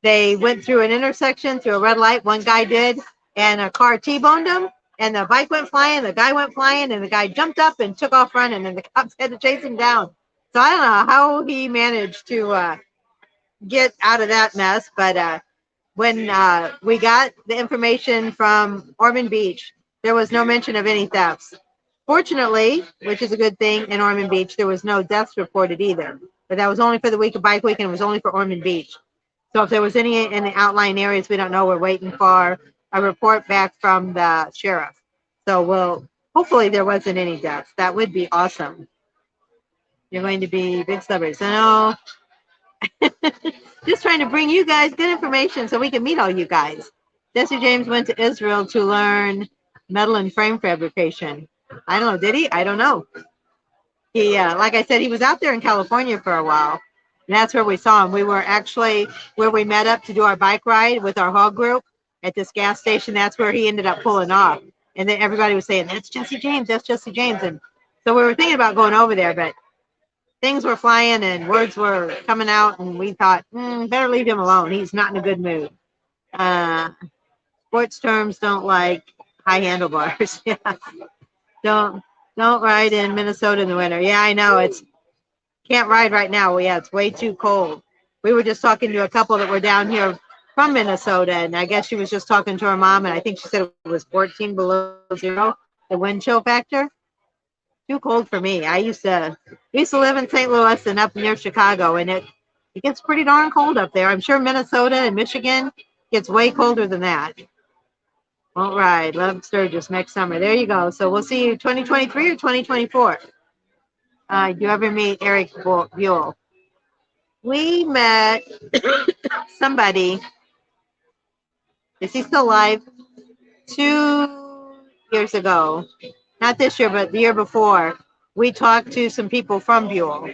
S2: they went through an intersection through a red light. One guy did, and a car T-boned him, and the bike went flying. The guy went flying, and the guy jumped up and took off running, and the cops had to chase him down. So I don't know how he managed to get out of that mess, but. When we got the information from Ormond Beach, there was no mention of any thefts. Fortunately, which is a good thing, in Ormond Beach, there was no deaths reported either. But that was only for the week of Bike Week, and it was only for Ormond Beach. So if there was any in the outlying areas, we don't know. We're waiting for a report back from the sheriff. So hopefully there wasn't any deaths. That would be awesome. You're going to be big celebrities. I know Just trying to bring you guys good information so we can meet all you guys. Jesse James went to Israel to learn metal and frame fabrication. I don't know. Did he? I don't know. He, like I said, he was out there in California for a while. And that's where we saw him. We were actually where we met up to do our bike ride with our whole group at this gas station. That's where he ended up pulling off. And then everybody was saying, that's Jesse James. That's Jesse James. And so we were thinking about going over there, but things were flying and words were coming out. And we thought, better leave him alone. He's not in a good mood. Sports terms don't like high handlebars. Yeah. Don't ride in Minnesota in the winter. Yeah, I know. Can't ride right now. Yeah, it's way too cold. We were just talking to a couple that were down here from Minnesota, and I guess she was just talking to her mom, and I think she said it was 14 below zero, the wind chill factor. Too cold for me. We used to live in St. Louis and up near Chicago, and it gets pretty darn cold up there. I'm sure Minnesota and Michigan gets way colder than that. Won't ride. Love Sturgis next summer. There you go. So we'll see you 2023 or 2024. Do you ever meet Eric Buell? We met somebody. Is he still alive? 2 years ago. Not this year, but the year before. We talked to some people from Buell.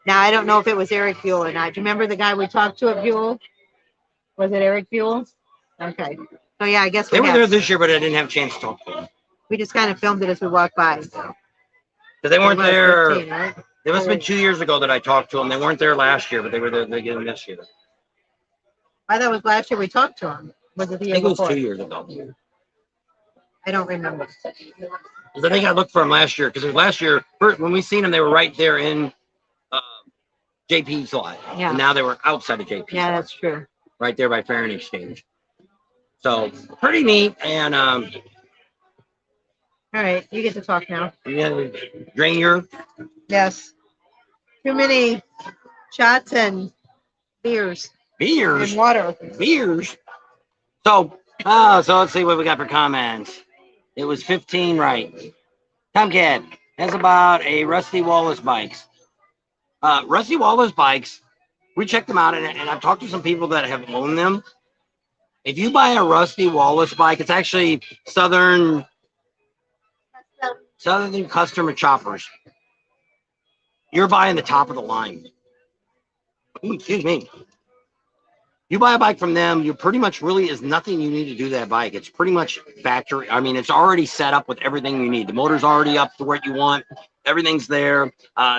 S2: Now, I don't know if it was Eric Buell or not. Do you remember the guy we talked to at Buell? Was it Eric Buell? Okay. So, yeah, I guess
S1: they were there this year, but I didn't have a chance to talk to them.
S2: We just kind of filmed it as we walked by.
S1: Because they weren't there. 15, right? It must have been 2 years ago that I talked to them. They weren't there last year, but they were there again this year.
S2: I thought it was last year we talked to them. Was it the year before?
S1: I think it was 2 years ago.
S2: I don't remember.
S1: I think I looked for them last year because last year, when we seen them, they were right there in JP's lot. Yeah. And now they were outside of JP's.
S2: Yeah, that's true.
S1: Right there by Fair and Exchange. So pretty neat. And all
S2: right, you get to talk now.
S1: Yeah, drain your.
S2: Yes. Too many shots and beers.
S1: Beers.
S2: And water.
S1: Beers. So let's see what we got for comments. It was 15 right. Tomcat has about a Rusty Wallace bikes. Rusty Wallace bikes, we checked them out, and I've talked to some people that have owned them. If you buy a Rusty Wallace bike, it's actually Southern Customer Choppers. You're buying the top of the line. Excuse me. You buy a bike from them, you pretty much really is nothing you need to do that bike. It's pretty much factory. I mean, it's already set up with everything you need. The motor's already up to what you want. Everything's there.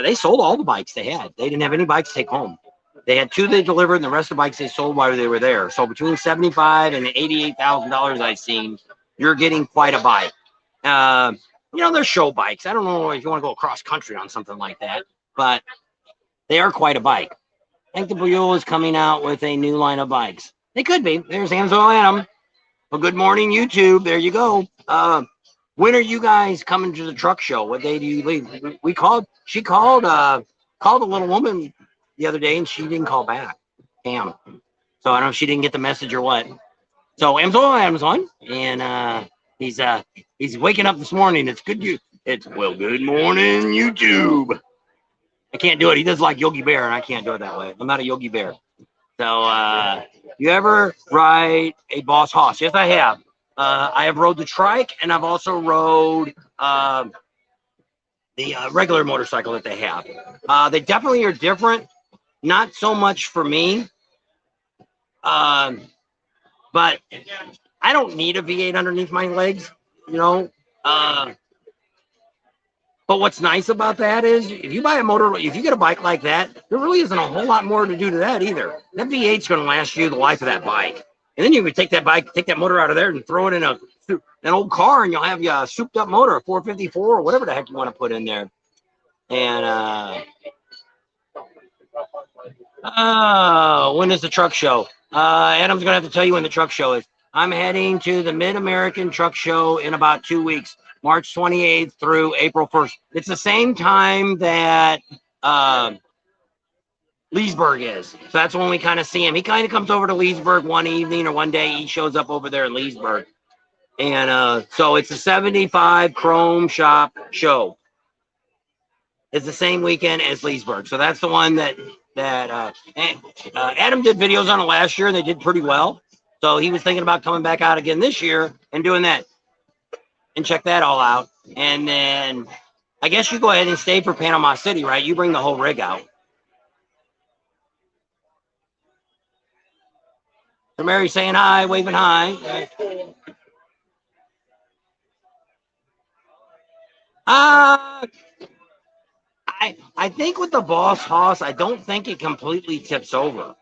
S1: They sold all the bikes they had. They didn't have any bikes to take home. They had 2 they delivered, and the rest of the bikes they sold while they were there. So between $75,000 and $88,000 I've seen, you're getting quite a bike. They're show bikes. I don't know if you want to go across country on something like that, but they are quite a bike. I think the Buell is coming out with a new line of bikes. They could be. There's Amsoil Adam. Well, good morning, YouTube. There you go. When are you guys coming to the truck show? What day do you leave? She called a little woman the other day, and she didn't call back. Damn. So I don't know if she didn't get the message or what. So Amsoil Adam's on, and he's waking up this morning. It's good. Good morning, YouTube. I can't do it. He does like Yogi Bear, and I can't do it that way. I'm not a Yogi Bear. So, you ever ride a Boss Hoss? Yes, I have. I have rode the trike, and I've also rode the regular motorcycle that they have. They definitely are different. Not so much for me. But I don't need a V8 underneath my legs, But what's nice about that is if you get a bike like that, there really isn't a whole lot more to do to that either. That V8's going to last you the life of that bike. And then you can take that motor out of there and throw it in an old car, and you'll have a souped up motor, a 454 or whatever the heck you want to put in there. And when is the truck show? Adam's going to have to tell you when the truck show is. I'm heading to the Mid-American Truck Show in about 2 weeks. March 28th through April 1st. It's the same time that Leesburg is. So that's when we kind of see him. He kind of comes over to Leesburg one evening or one day. He shows up over there in Leesburg. And so it's a 75 Chrome Shop show. It's the same weekend as Leesburg. So that's the one that that Adam did videos on it last year and they did pretty well. So he was thinking about coming back out again this year and doing that. And check that all out. And then I guess you go ahead and stay for Panama City, right? You bring the whole rig out. So Mary's saying hi, waving hi. I think with the Boss Hoss, I don't think it completely tips over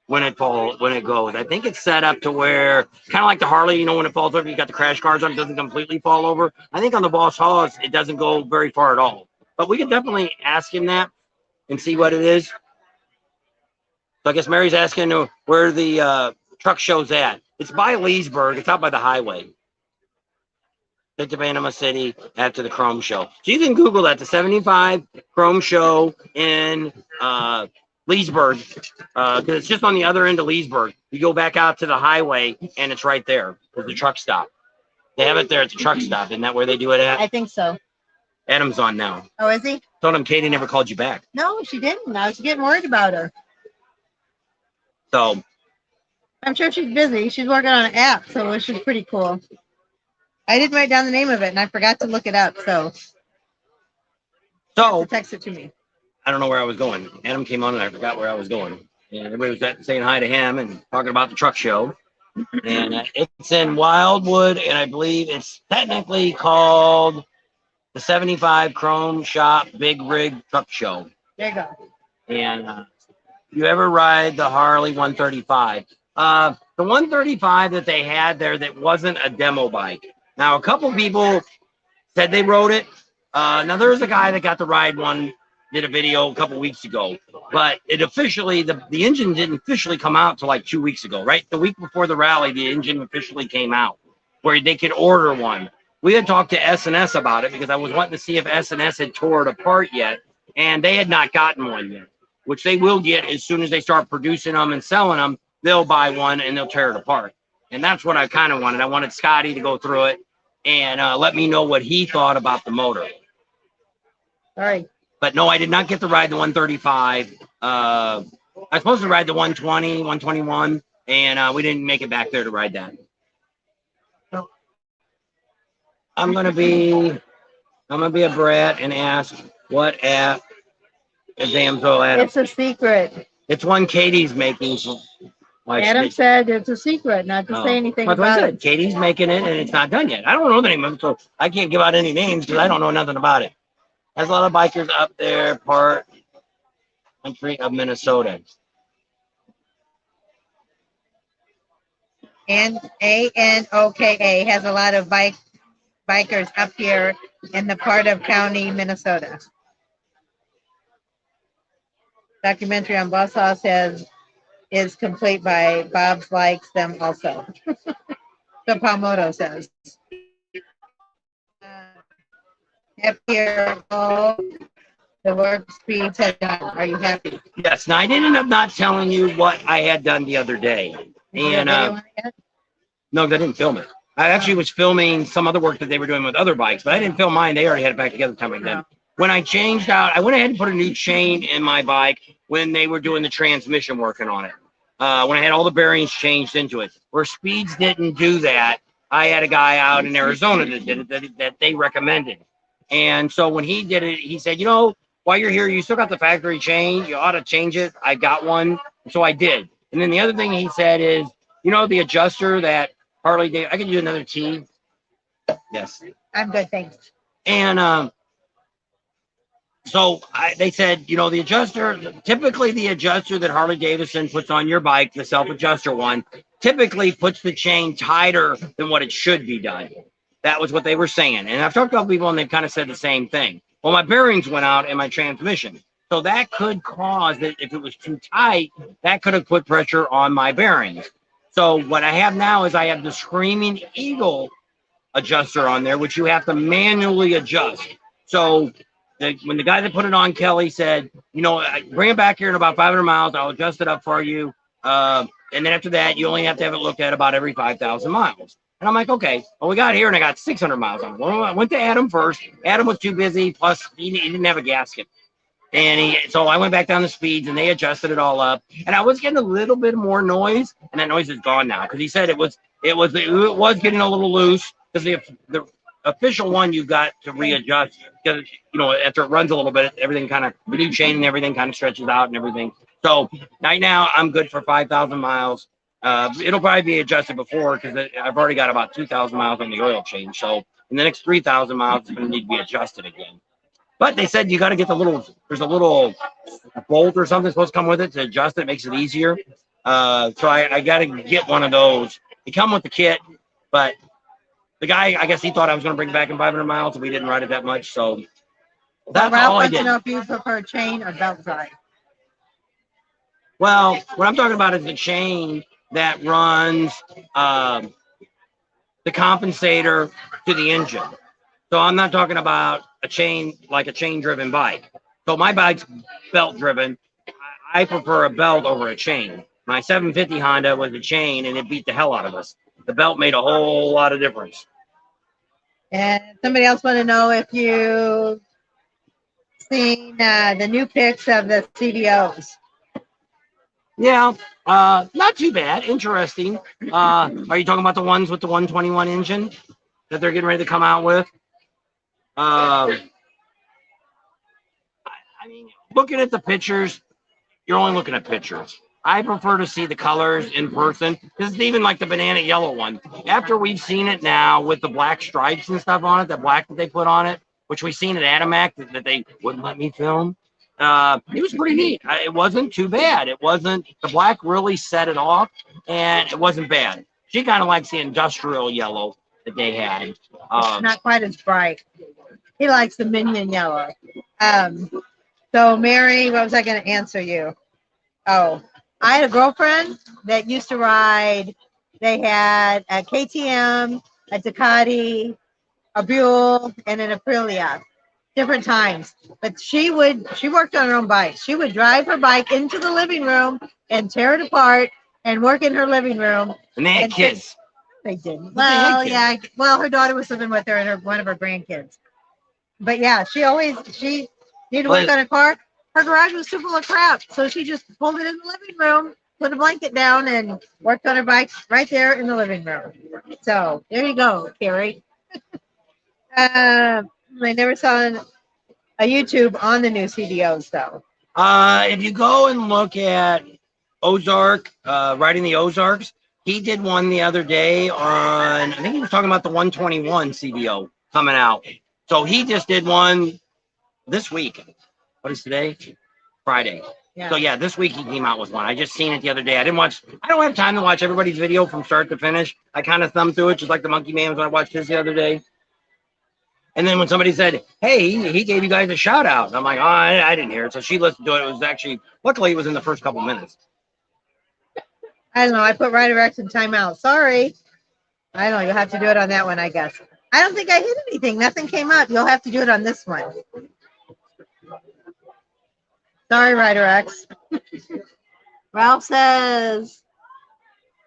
S1: when it goes. I think it's set up to where kind of like the Harley, you know, when it falls over, you got the crash guards on, it doesn't completely fall over. I think on the Boss Hoss, it doesn't go very far at all. But we could definitely ask him that and see what it is. So I guess Mary's asking where the truck show's at. It's by Leesburg. It's out by the highway. To Panama City after the Chrome Show. So you can Google that, the 75 Chrome Show in Leesburg, because it's just on the other end of Leesburg. You go back out to the highway, and it's right there with the truck stop. They have it there at the truck stop. Isn't that where they do it at?
S2: I think so.
S1: Adam's on now.
S2: Oh, is he?
S1: Told him Katie never called you back.
S2: No, she didn't. I was getting worried about her.
S1: So
S2: I'm sure she's busy. She's working on an app, so which is pretty cool. I didn't write down the name of it, and I forgot to look it up. So text it to me.
S1: I don't know where I was going. Adam came on, and I forgot where I was going. And everybody was saying hi to him and talking about the truck show. And it's in Wildwood, and I believe it's technically called the 75 Chrome Shop Big Rig Truck Show.
S2: There you go.
S1: And you ever ride the Harley 135? The 135 that they had there that wasn't a demo bike. Now, a couple people said they rode it. Now, there was a guy that got to ride one, did a video a couple weeks ago. But it officially, the engine didn't officially come out till like 2 weeks ago, right? The week before the rally, the engine officially came out where they could order one. We had talked to S&S about it because I was wanting to see if S&S had tore it apart yet. And they had not gotten one yet, which they will get as soon as they start producing them and selling them. They'll buy one and they'll tear it apart. And that's what I kind of wanted. I wanted Scotty to go through it and let me know what he thought about the motor.
S2: All right.
S1: But no, I did not get to ride the 135. I was supposed to ride the 120, 121, and we didn't make it back there to ride that. So I'm gonna be a brat and ask what app is Damsel at.
S2: It's a secret.
S1: It's one Katie's making.
S2: Adam said it's a secret, not to say anything about it.
S1: Katie's making it, and it's not done yet. I don't know the name of it, so I can't give out any names because I don't know nothing about it. There's a lot of bikers up there, part country of Minnesota.
S2: And ANOKA has a lot of bikers up here in the part of county, Minnesota. Documentary on Boss Hoss is complete by Bob's likes them also. So Palmoto says. Happier, the work speeds have done. Are you happy?
S1: Yes. Now I did end up not telling you what I had done the other day. And no, they didn't film it. I actually was filming some other work that they were doing with other bikes, but I didn't film mine. They already had it back together the time I did. When I changed out, I went ahead and put a new chain in my bike when they were doing the transmission working on it. When I had all the bearings changed into it. Where Speeds didn't do that, I had a guy out in Arizona that did it that they recommended. And so when he did it, he said, you know, while you're here, you still got the factory chain. You ought to change it. I got one. So I did. And then the other thing he said is, you know, the adjuster that Harley Davidson, I can do another T. Yes.
S2: I'm good, thanks.
S1: And so they said, you know, the adjuster, typically the adjuster that Harley Davidson puts on your bike, the self-adjuster one, typically puts the chain tighter than what it should be done. That was what they were saying. And I've talked to other people and they've kind of said the same thing. Well, my bearings went out in my transmission. So that could cause that if it was too tight, that could have put pressure on my bearings. So what I have now is I have the Screaming Eagle adjuster on there, which you have to manually adjust. So when the guy that put it on, Kelly, said, you know, bring it back here in about 500 miles. I'll adjust it up for you. And then after that, you only have to have it looked at about every 5,000 miles. And I'm like, okay, well, we got here and I got 600 miles on it. Well, I went to Adam first. Adam was too busy. Plus, he didn't have a gasket. And so I went back down the speeds and they adjusted it all up. And I was getting a little bit more noise, and that noise is gone now because he said it was getting a little loose because the official one you got to readjust because after it runs a little bit, everything kind of the new chain and everything kind of stretches out and everything. So right now I'm good for 5,000 miles. It'll probably be adjusted before because I've already got about 2,000 miles on the oil change. So in the next 3,000 miles, it's going to need to be adjusted again. But they said you got to get there's a little bolt or something supposed to come with it to adjust it. Makes it easier. So I got to get one of those. They come with the kit, but the guy, I guess he thought I was going to bring it back in 500 miles, and we didn't ride it that much. So that's all I did.
S2: To know if you prefer chain or belt drive.
S1: Well, what I'm talking about is the chain that runs the compensator to the engine. So I'm not talking about a chain driven bike. So my bike's belt driven. I prefer a belt over a chain. My 750 Honda was a chain and it beat the hell out of us. The belt made a whole lot of difference.
S2: And somebody else want to know if you've seen the new pics of the CVOs.
S1: Yeah, not too bad. Interesting. Are you talking about the ones with the 121 engine that they're getting ready to come out with? I mean, looking at the pictures, you're only looking at pictures. I prefer to see the colors in person. This is even like the banana yellow one. After we've seen it now with the black stripes and stuff on it, the black that they put on it, which we've seen at Atomac that they wouldn't let me film. It was pretty neat. It wasn't too bad. The black really set it off, and it wasn't bad. She kind of likes the industrial yellow that they had.
S2: Not quite as bright. He likes the minion yellow. So Mary, what was I going to answer you? Oh, I had a girlfriend that used to ride. They had a KTM, a Ducati, a Buell, and an Aprilia. Different times. But she worked on her own bike. She would drive her bike into the living room and tear it apart and work in her living room.
S1: And they had kids.
S2: They didn't. Well, yeah. Well, her daughter was living with her and one of her grandkids. But yeah, she needed to work on a car. Her garage was too full of crap. So she just pulled it in the living room, put a blanket down, and worked on her bike right there in the living room. So there you go, Carrie. I never saw a YouTube on the new CDOs though.
S1: If you go and look at Ozark, riding the Ozarks, he did one the other day on, I think he was talking about the 121 CDO coming out. So he just did one this week. What is today? Friday. Yeah. So yeah, this week he came out with one. I just seen it the other day. I don't have time to watch everybody's video from start to finish. I kind of thumbed through it just like the Monkey Man when I watched his the other day. And then when somebody said, hey, he gave you guys a shout out. I'm like, oh, I didn't hear it. So she listened to it. It was actually, luckily it was in the first couple minutes.
S2: I don't know. I put Rider X in timeout. Sorry. I don't know. You'll have to do it on that one, I guess. I don't think I hit anything. Nothing came up. You'll have to do it on this one. Sorry, Rider X. Ralph says,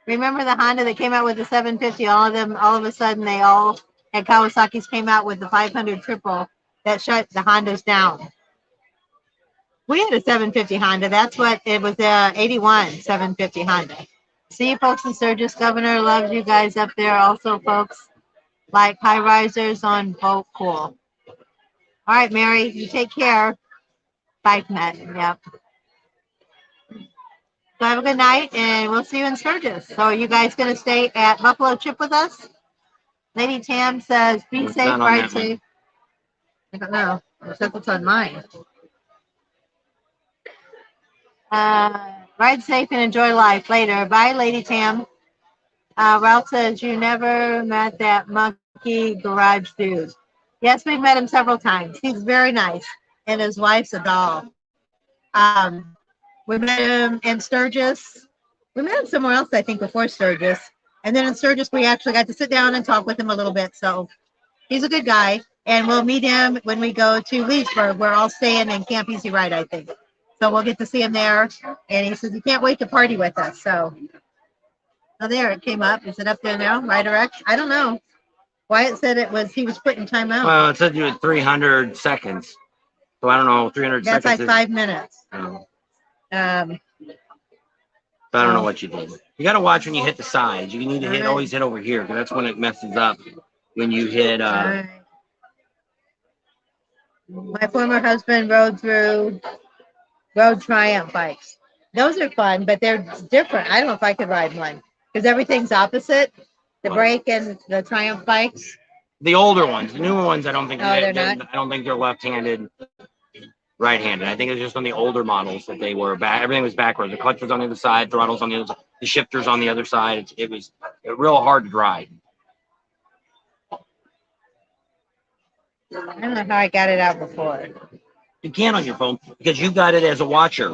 S2: remember the Honda that came out with the 750? All of a sudden, they all had Kawasaki's came out with the 500 triple that shut the Hondas down. We had a 750 Honda. That's what it was, 81 750 Honda. See you folks in Sturgis. Governor loves you guys up there. Also, folks, like high risers on boat. Cool. All right, Mary, you take care. Bike net. Yep. So have a good night, and we'll see you in Sturgis. So are you guys going to stay at Buffalo Chip with us? Lady Tam says, be safe, ride safe. I don't know. Except it's on mine. Ride safe and enjoy life later. Bye, Lady Tam. Ralph says, you never met that monkey garage dude. Yes, we've met him several times. He's very nice. And his wife's a doll. We met him in Sturgis. We met him somewhere else, I think, before Sturgis. And then in Sturgis, we actually got to sit down and talk with him a little bit. So he's a good guy. And we'll meet him when we go to Leesburg. We're all staying in Camp Easy Ride, I think. So we'll get to see him there. And he says he can't wait to party with us. So, oh, there, it came up. Is it up there now? Rider X? I don't know. Wyatt said he was putting time out.
S1: Well, it said you had 300 seconds. So I don't know, 300
S2: That's
S1: seconds.
S2: like 5 minutes.
S1: So
S2: I
S1: don't know what you did. You got to watch when you hit the sides. You need to hit, always hit over here, because that's when it messes up. When you hit.
S2: My former husband rode Triumph bikes. Those are fun, but they're different. I don't know if I could ride one because everything's opposite. The brake and the Triumph bikes.
S1: The older ones, the newer ones, I don't think.
S2: They're not.
S1: I don't think they're left-handed, right-handed. I think it's just on the older models that they were back. Everything was backwards. The clutch was on the other side, throttles on the other side, the shifters on the other side. It was real hard to ride.
S2: I don't know how I got it out before.
S1: You can on your phone because you got it as a watcher.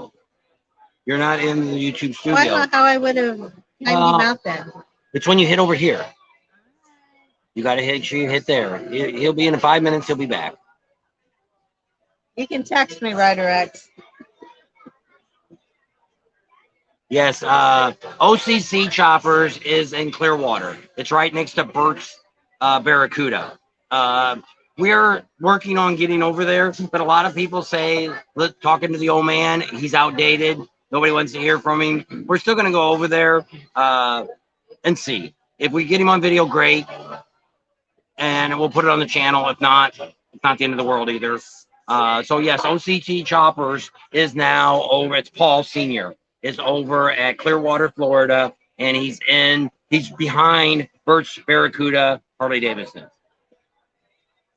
S1: You're not in the YouTube studio.
S2: Well, I don't know how I would have timed him out then.
S1: It's when you hit over here. You got to make sure you hit there. He'll be in 5 minutes. He'll be back.
S2: You can text me, Ryder X.
S1: Yes, OCC Choppers is in Clearwater. It's right next to Bert's Barracuda. We're working on getting over there, but a lot of people say, look, talking to the old man, he's outdated. Nobody wants to hear from him. We're still going to go over there and see. If we get him on video, great. And we'll put it on the channel. If not, it's not the end of the world either. So yes, OCT Choppers is now over. It's Paul Sr. is over at Clearwater, Florida, and he's behind Bert's Barracuda Harley Davidson.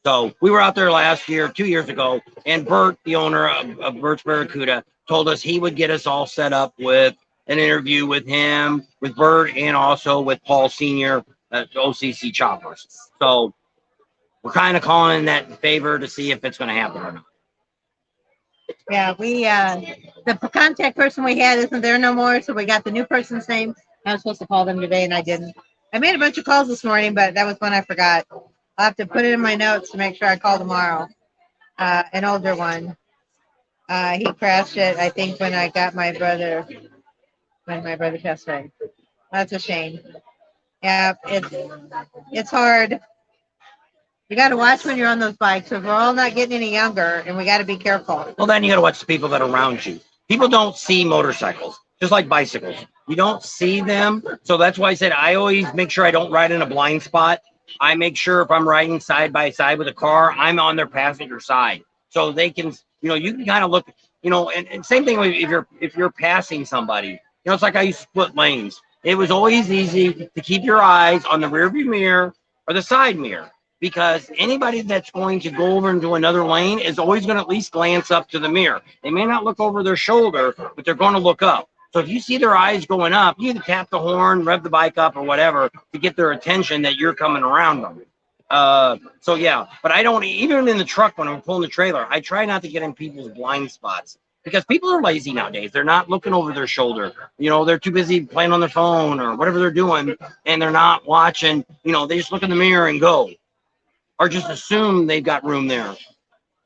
S1: So we were out there last year, 2 years ago, and Bert, the owner of Bert's Barracuda, told us he would get us all set up with an interview with him, with Bert, and also with Paul Sr. at OCC Choppers. So we're kind of calling in that favor to see if it's going to happen or not.
S2: Yeah, we the contact person we had isn't there no more, so we got the new person's name. I was supposed to call them today, and I didn't. I made a bunch of calls this morning, but that was one I forgot. I'll have to put it in my notes to make sure I call tomorrow. An older one. He crashed it, I think, when my brother passed away. That's a shame. Yeah, it's hard. You got to watch when you're on those bikes. If we're all not getting any younger, and we got to be careful.
S1: Well, then you got to watch the people that are around you. People don't see motorcycles, just like bicycles. You don't see them. So that's why I said I always make sure I don't ride in a blind spot. I make sure if I'm riding side by side with a car, I'm on their passenger side. So they can, you can kind of look, and same thing if you're passing somebody. It's like I used to split lanes. It was always easy to keep your eyes on the rearview mirror or the side mirror, because anybody that's going to go over into another lane is always going to at least glance up to the mirror. They may not look over their shoulder, but they're going to look up. So if you see their eyes going up, you either tap the horn, rev the bike up, or whatever to get their attention that you're coming around them. So yeah, but I don't, even in the truck when I'm pulling the trailer, I try not to get in people's blind spots, because people are lazy nowadays. They're not looking over their shoulder. They're too busy playing on their phone or whatever they're doing, and they're not watching. They just look in the mirror and go, or just assume they've got room there.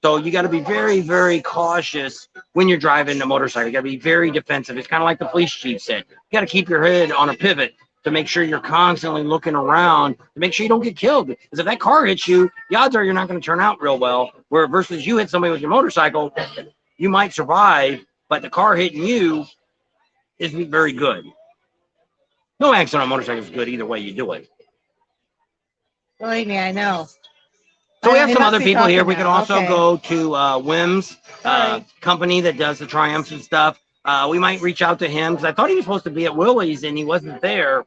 S1: So you got to be very, very cautious when you're driving a motorcycle. You got to be very defensive. It's kind of like the police chief said. You got to keep your head on a pivot to make sure you're constantly looking around to make sure you don't get killed. Because if that car hits you, the odds are you're not going to turn out real well. Where versus you hit somebody with your motorcycle, you might survive, but the car hitting you isn't very good. No accident on a motorcycle is good either way you do it.
S2: Believe me, I know.
S1: So we have some other people here. We can also go to Wim's company that does the Triumphs and stuff. We might reach out to him because I thought he was supposed to be at Willie's and he wasn't there.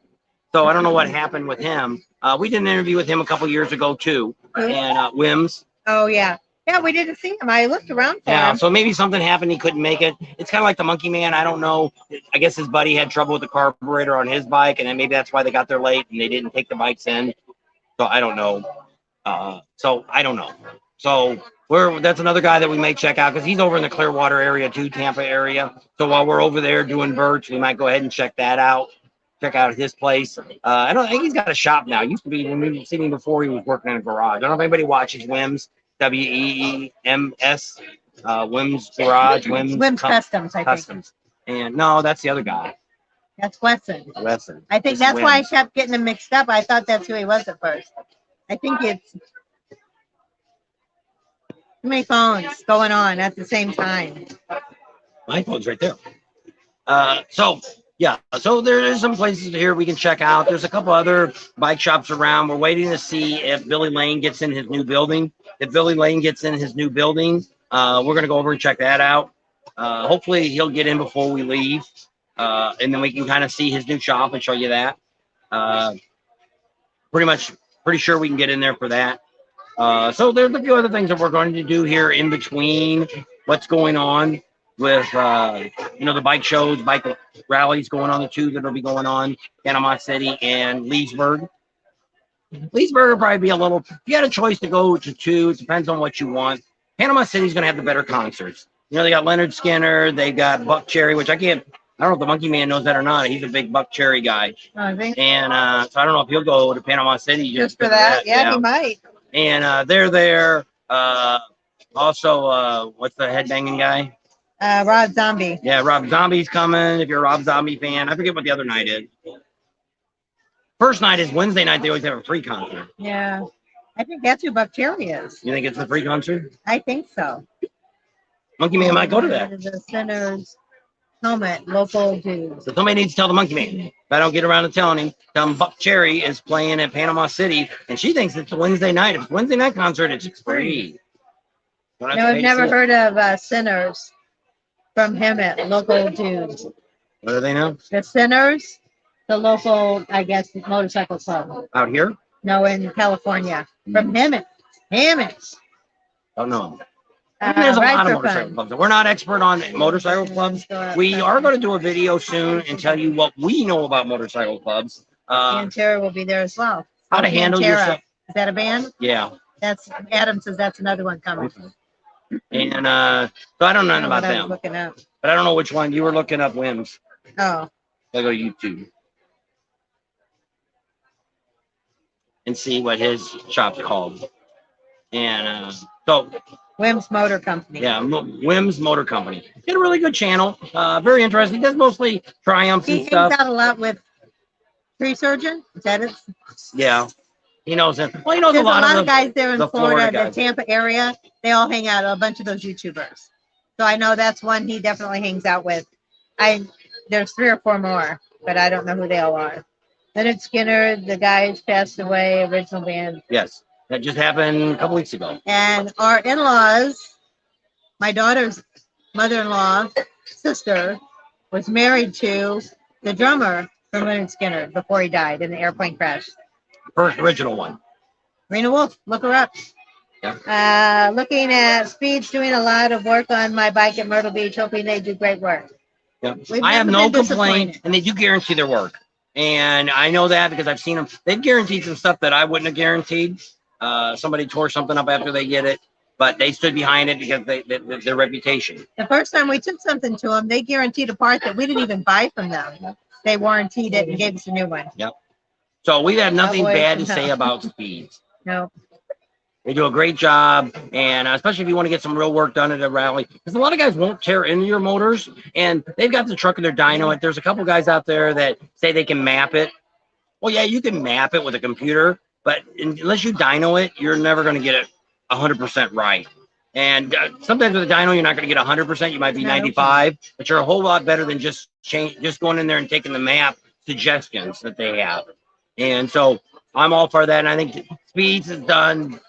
S1: So I don't know what happened with him. We did an interview with him a couple years ago too. And Wim's.
S2: Oh yeah. Yeah, we didn't see him. I looked around for him.
S1: So maybe something happened. He couldn't make it. It's kind of like the Monkey Man. I don't know. I guess his buddy had trouble with the carburetor on his bike, and then maybe that's why they got there late and they didn't take the bikes in. So I don't know. So that's another guy that we may check out because he's over in the Clearwater area too, Tampa area. So while we're over there doing Birch, we might go ahead and check that out. Check out his place. I think he's got a shop now. Used to be, when we've seen him before, he was working in a garage. I don't know if anybody watches Wim's, WEEMS, Wim's Garage,
S2: Wim's Customs, I think.
S1: Customs. And no, that's the other guy.
S2: That's Wesson.
S1: Wesson.
S2: I think that's why I kept getting them mixed up. I thought that's who he was at first. I think it's. Too many phones going on at the same time.
S1: My phone's right there. So yeah, so there is some places here we can check out. There's a couple other bike shops around. We're waiting to see if Billy Lane gets in his new building. If Billy Lane gets in his new building, we're gonna go over and check that out. Hopefully he'll get in before we leave, and then we can kind of see his new shop and show you that. Pretty sure we can get in there for that. So there's a few other things that we're going to do here in between what's going on with the bike shows, bike rallies going on, the two that'll be going on, Panama City and Leesburg. Leesburg will probably be a little, if you had a choice to go to two, it depends on what you want. Panama City's going to have the better concerts. They got Leonard Skinner, they got Buck Cherry, which I don't know if the Monkey Man knows that or not. He's a big Buck Cherry guy. And so I don't know if he'll go to Panama City
S2: just for that. Yeah, he might.
S1: And they're there. Also, what's the headbanging guy?
S2: Rob Zombie.
S1: Yeah, Rob Zombie's coming. If you're a Rob Zombie fan, I forget what the other night is. First night is Wednesday night. They always have a free concert.
S2: Yeah, I think that's who Buck Cherry is.
S1: You think it's a free concert?
S2: I think so.
S1: Monkey Man might go to that.
S2: The Center's helmet, local dudes.
S1: So somebody needs to tell the Monkey Man. If I don't get around to telling him, tell him Buck Cherry is playing at Panama City, and she thinks it's a Wednesday night. If it's a Wednesday night concert, it's free.
S2: No, I've never heard of Sinners from him at local dudes.
S1: What do they know?
S2: The Sinners, the local, I guess, motorcycle club.
S1: Out here?
S2: No, in California. From Hemet.
S1: Don't know. There's a lot of motorcycle clubs. We're not expert on motorcycle clubs. We are going to do a video soon and tell you what we know about motorcycle clubs.
S2: And Tara will be there as well.
S1: How to handle yourself.
S2: Is that a band?
S1: Yeah.
S2: That's Adam says that's another one coming.
S1: And so I don't know about them.
S2: Looking up.
S1: But I don't know which one. You were looking up Wims.
S2: Oh.
S1: I'll go YouTube and see what his shop's called. And so
S2: Wims Motor Company.
S1: Yeah, Wims Motor Company. He had a really good channel. Very interesting. He does mostly Triumphs and stuff.
S2: He hangs out a lot with Tree Surgeon. Is that it?
S1: Yeah. He knows him. Well, he knows a lot of
S2: guys there in Florida, the Tampa area. They all hang out, a bunch of those YouTubers. So I know that's one he definitely hangs out with. There's 3 or 4 more, but I don't know who they all are. Leonard Skinner, the guy who's passed away, original band.
S1: Yes, that just happened a couple weeks ago.
S2: And our in-laws, my daughter's mother-in-law, sister, was married to the drummer from Leonard Skinner before he died in the airplane crash.
S1: First original one.
S2: Rena Wolf, look her up. Yeah. Looking at Speed's doing a lot of work on my bike at Myrtle Beach, hoping they do great work.
S1: Yeah. I have no complaint, and they do guarantee their work. And I know that because I've seen them. They've guaranteed some stuff that I wouldn't have guaranteed. Somebody tore something up after they get it, but they stood behind it because their reputation.
S2: The first time we took something to them, they guaranteed a part that we didn't even buy from them. They warranted it and gave us a new one.
S1: Yep. So we have nothing bad to say about Speeds.
S2: No.
S1: They do a great job, and especially if you want to get some real work done at a rally, because a lot of guys won't tear into your motors, and they've got the truck and their dyno. There's a couple guys out there that say they can map it. Well, yeah, you can map it with a computer, but unless you dyno it, you're never going to get it 100% right. And sometimes with a dyno, you're not going to get 100%. You might be 95, but you're a whole lot better than just going in there and taking the map suggestions that they have. And so I'm all for that, and I think Speeds is done.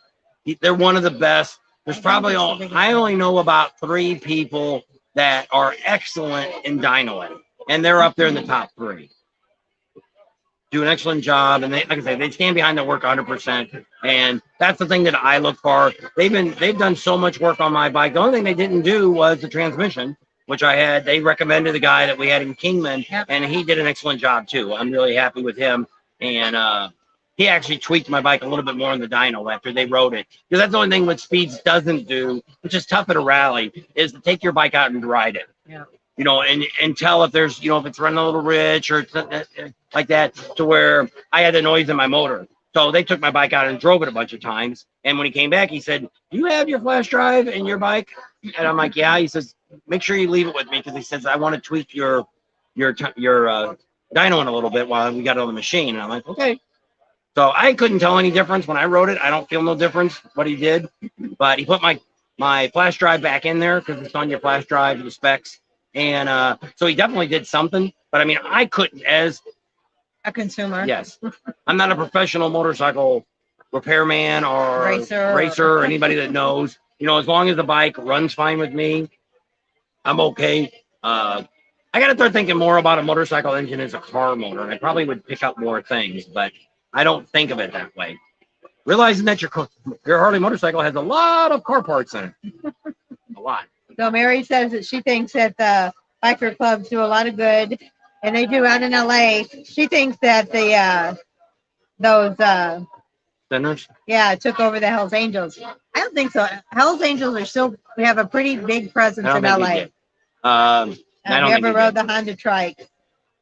S1: They're one of the best. There's probably I only know about 3 people that are excellent in dynoing, and they're up there in the top 3. Do an excellent job, and they, like I say, they stand behind their work 100%. And that's the thing that I look for. They've done so much work on my bike. The only thing they didn't do was the transmission, which I had. They recommended the guy that we had in Kingman, and he did an excellent job too. I'm really happy with him, and he actually tweaked my bike a little bit more in the dyno after they rode it. Because that's the only thing what Speeds doesn't do, which is tough at a rally, is to take your bike out and ride it.
S2: Yeah.
S1: You know, and tell if there's, if it's running a little rich or like that, to where I had the noise in my motor. So they took my bike out and drove it a bunch of times. And when he came back, he said, "Do you have your flash drive in your bike?" And I'm like, "Yeah." He says, "Make sure you leave it with me," because he says, "I want to tweak your dyno in a little bit while we got it on the machine." And I'm like, "Okay." So I couldn't tell any difference when I rode it. I don't feel no difference what he did, but he put my my flash drive back in there because it's on your flash drive, the specs. And so he definitely did something. But I mean, I couldn't, as
S2: a consumer.
S1: Yes. I'm not a professional motorcycle repairman or racer or anybody that knows. You know, as long as the bike runs fine with me, I'm okay. I got to start thinking more about a motorcycle engine as a car motor, and I probably would pick up more things, but I don't think of it that way. Realizing that your Harley motorcycle has a lot of car parts in it. A lot.
S2: So Mary says that she thinks that the biker clubs do a lot of good, and they do out in LA. She thinks that those
S1: Sinners?
S2: Yeah, took over the Hells Angels. I don't think so. Hells Angels are still have a pretty big presence in LA.
S1: Have you
S2: ever rode the Honda trike?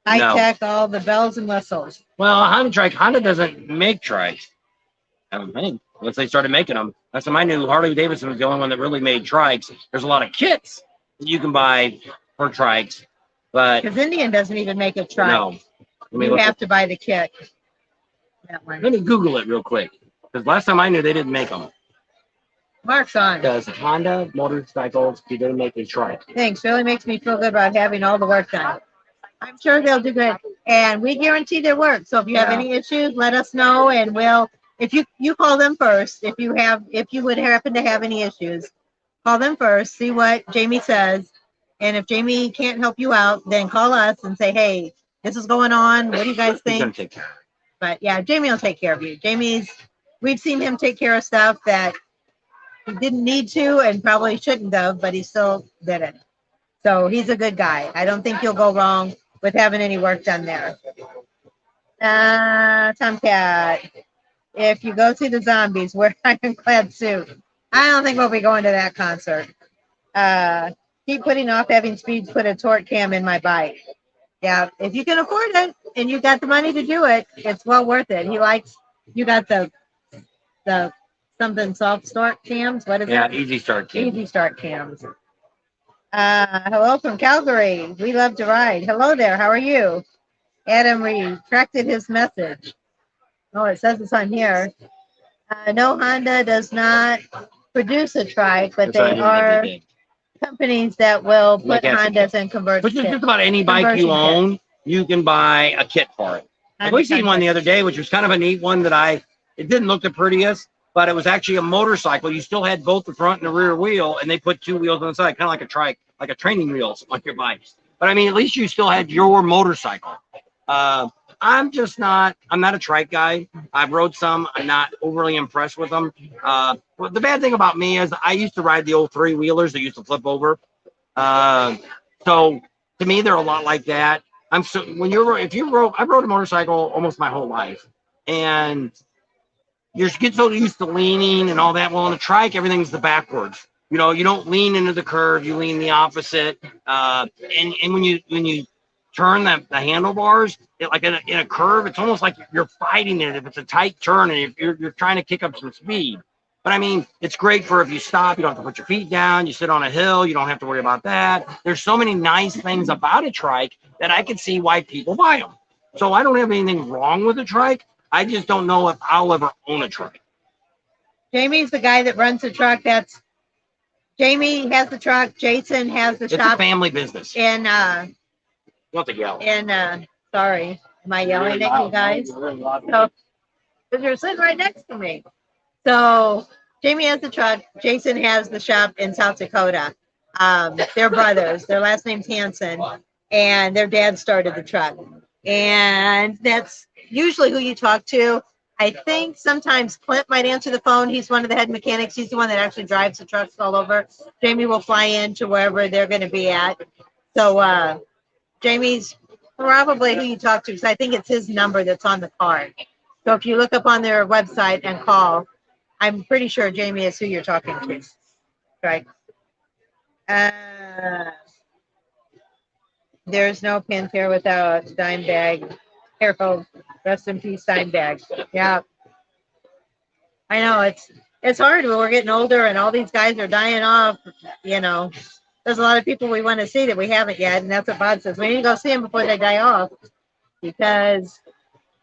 S2: High tech, all the bells and whistles.
S1: Well, a Honda trike. Honda doesn't make trikes. I don't think. Once they started making them, that's when I knew Harley Davidson was the only one that really made trikes. There's a lot of kits that you can buy for trikes, but
S2: because Indian doesn't even make a trike.
S1: No,
S2: you have to buy the kit.
S1: That one. Let me Google it real quick because last time I knew they didn't make them.
S2: Mark's on.
S1: Because Honda motorcycles didn't make a trike.
S2: Thanks. Really makes me feel good about having all the work done. I'm sure they'll do good, and we guarantee their work. So if you have any issues, let us know, and we'll. If you call them first, if you would happen to have any issues, call them first, see what Jamie says. And if Jamie can't help you out, then call us and say, hey, this is going on. What do you guys think?
S1: He's gonna take care of it.
S2: But yeah, Jamie will take care of you. We've seen him take care of stuff that he didn't need to and probably shouldn't have, but he still did it. So he's a good guy. I don't think you'll go wrong with having any work done there. Tomcat. If you go see the Zombies, wear ironclad suit. I don't think we'll be going to that concert. Keep putting off having Speeds put a torque cam in my bike. Yeah, if you can afford it and you got the money to do it, it's well worth it. You got the something soft start cams. What is that?
S1: Yeah, easy start cams.
S2: Easy start cams. Hello from Calgary. We love to ride. Hello there. How are you? Adam retracted his message. Oh, it says it's on here. No, Honda does not produce a trike, but they are companies that will put Hondas and convert.
S1: Which is just about any bike you own, you can buy a kit for it. We seen one the other day, which was kind of a neat one that it didn't look the prettiest, but it was actually a motorcycle. You still had both the front and the rear wheel, and they put two wheels on the side, kind of like a trike, like a training wheels on your bike. But I mean, at least you still had your motorcycle. I'm not a trike guy. I've rode some. I'm not overly impressed with them. But the bad thing about me is I used to ride the old three-wheelers that used to flip over. So to me, they're a lot like that. I've rode a motorcycle almost my whole life. And you get so used to leaning and all that. Well, on a trike, everything's the backwards. You know, you don't lean into the curve, you lean the opposite. And when you turn the handlebars, like in a curve, it's almost like you're fighting it if it's a tight turn and you're trying to kick up some speed. But I mean, it's great for if you stop, you don't have to put your feet down, you sit on a hill, you don't have to worry about that. There's so many nice things about a trike that I can see why people buy them. So I don't have anything wrong with a trike. I just don't know if I'll ever own a trike.
S2: Jamie's the guy that runs the truck. Jamie has the truck. Jason has the shop.
S1: It's a family business.
S2: And
S1: not to yell.
S2: And sorry, am I yelling at you guys? So, because you're sitting right next to me. So Jamie has the truck. Jason has the shop in South Dakota. They're brothers. Their last name's Hansen, and their dad started the truck. And that's usually who you talk to. I think sometimes Clint might answer the phone. He's one of the head mechanics. He's the one that actually drives the trucks all over. Jamie will fly in to wherever they're going to be at. So Jamie's probably who you talk to because I think it's his number that's on the card. So if you look up on their website and call, I'm pretty sure Jamie is who you're talking to. Right. There's no Panther without Dimebag. Careful. Rest in peace, Dimebag. Yeah. I know it's hard when we're getting older and all these guys are dying off. You know, there's a lot of people we want to see that we haven't yet, and that's what Bob says. We need to go see them before they die off, because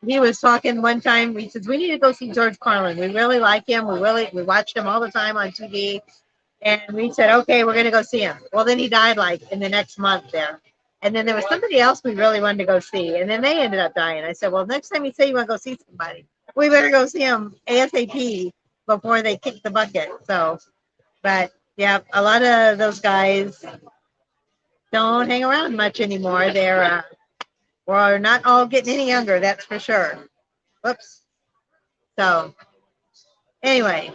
S2: he was talking one time. He says we need to go see George Carlin. We really like him. We watched him all the time on TV, And we said, okay, we're going to go see him. Well, then he died like in the next month there. And then there was somebody else we really wanted to go see. And then they ended up dying. I said, well, next time you say you want to go see somebody, we better go see him ASAP before they kick the bucket. So, but yeah, a lot of those guys don't hang around much anymore. We're not all getting any younger, that's for sure. Whoops. So, anyway,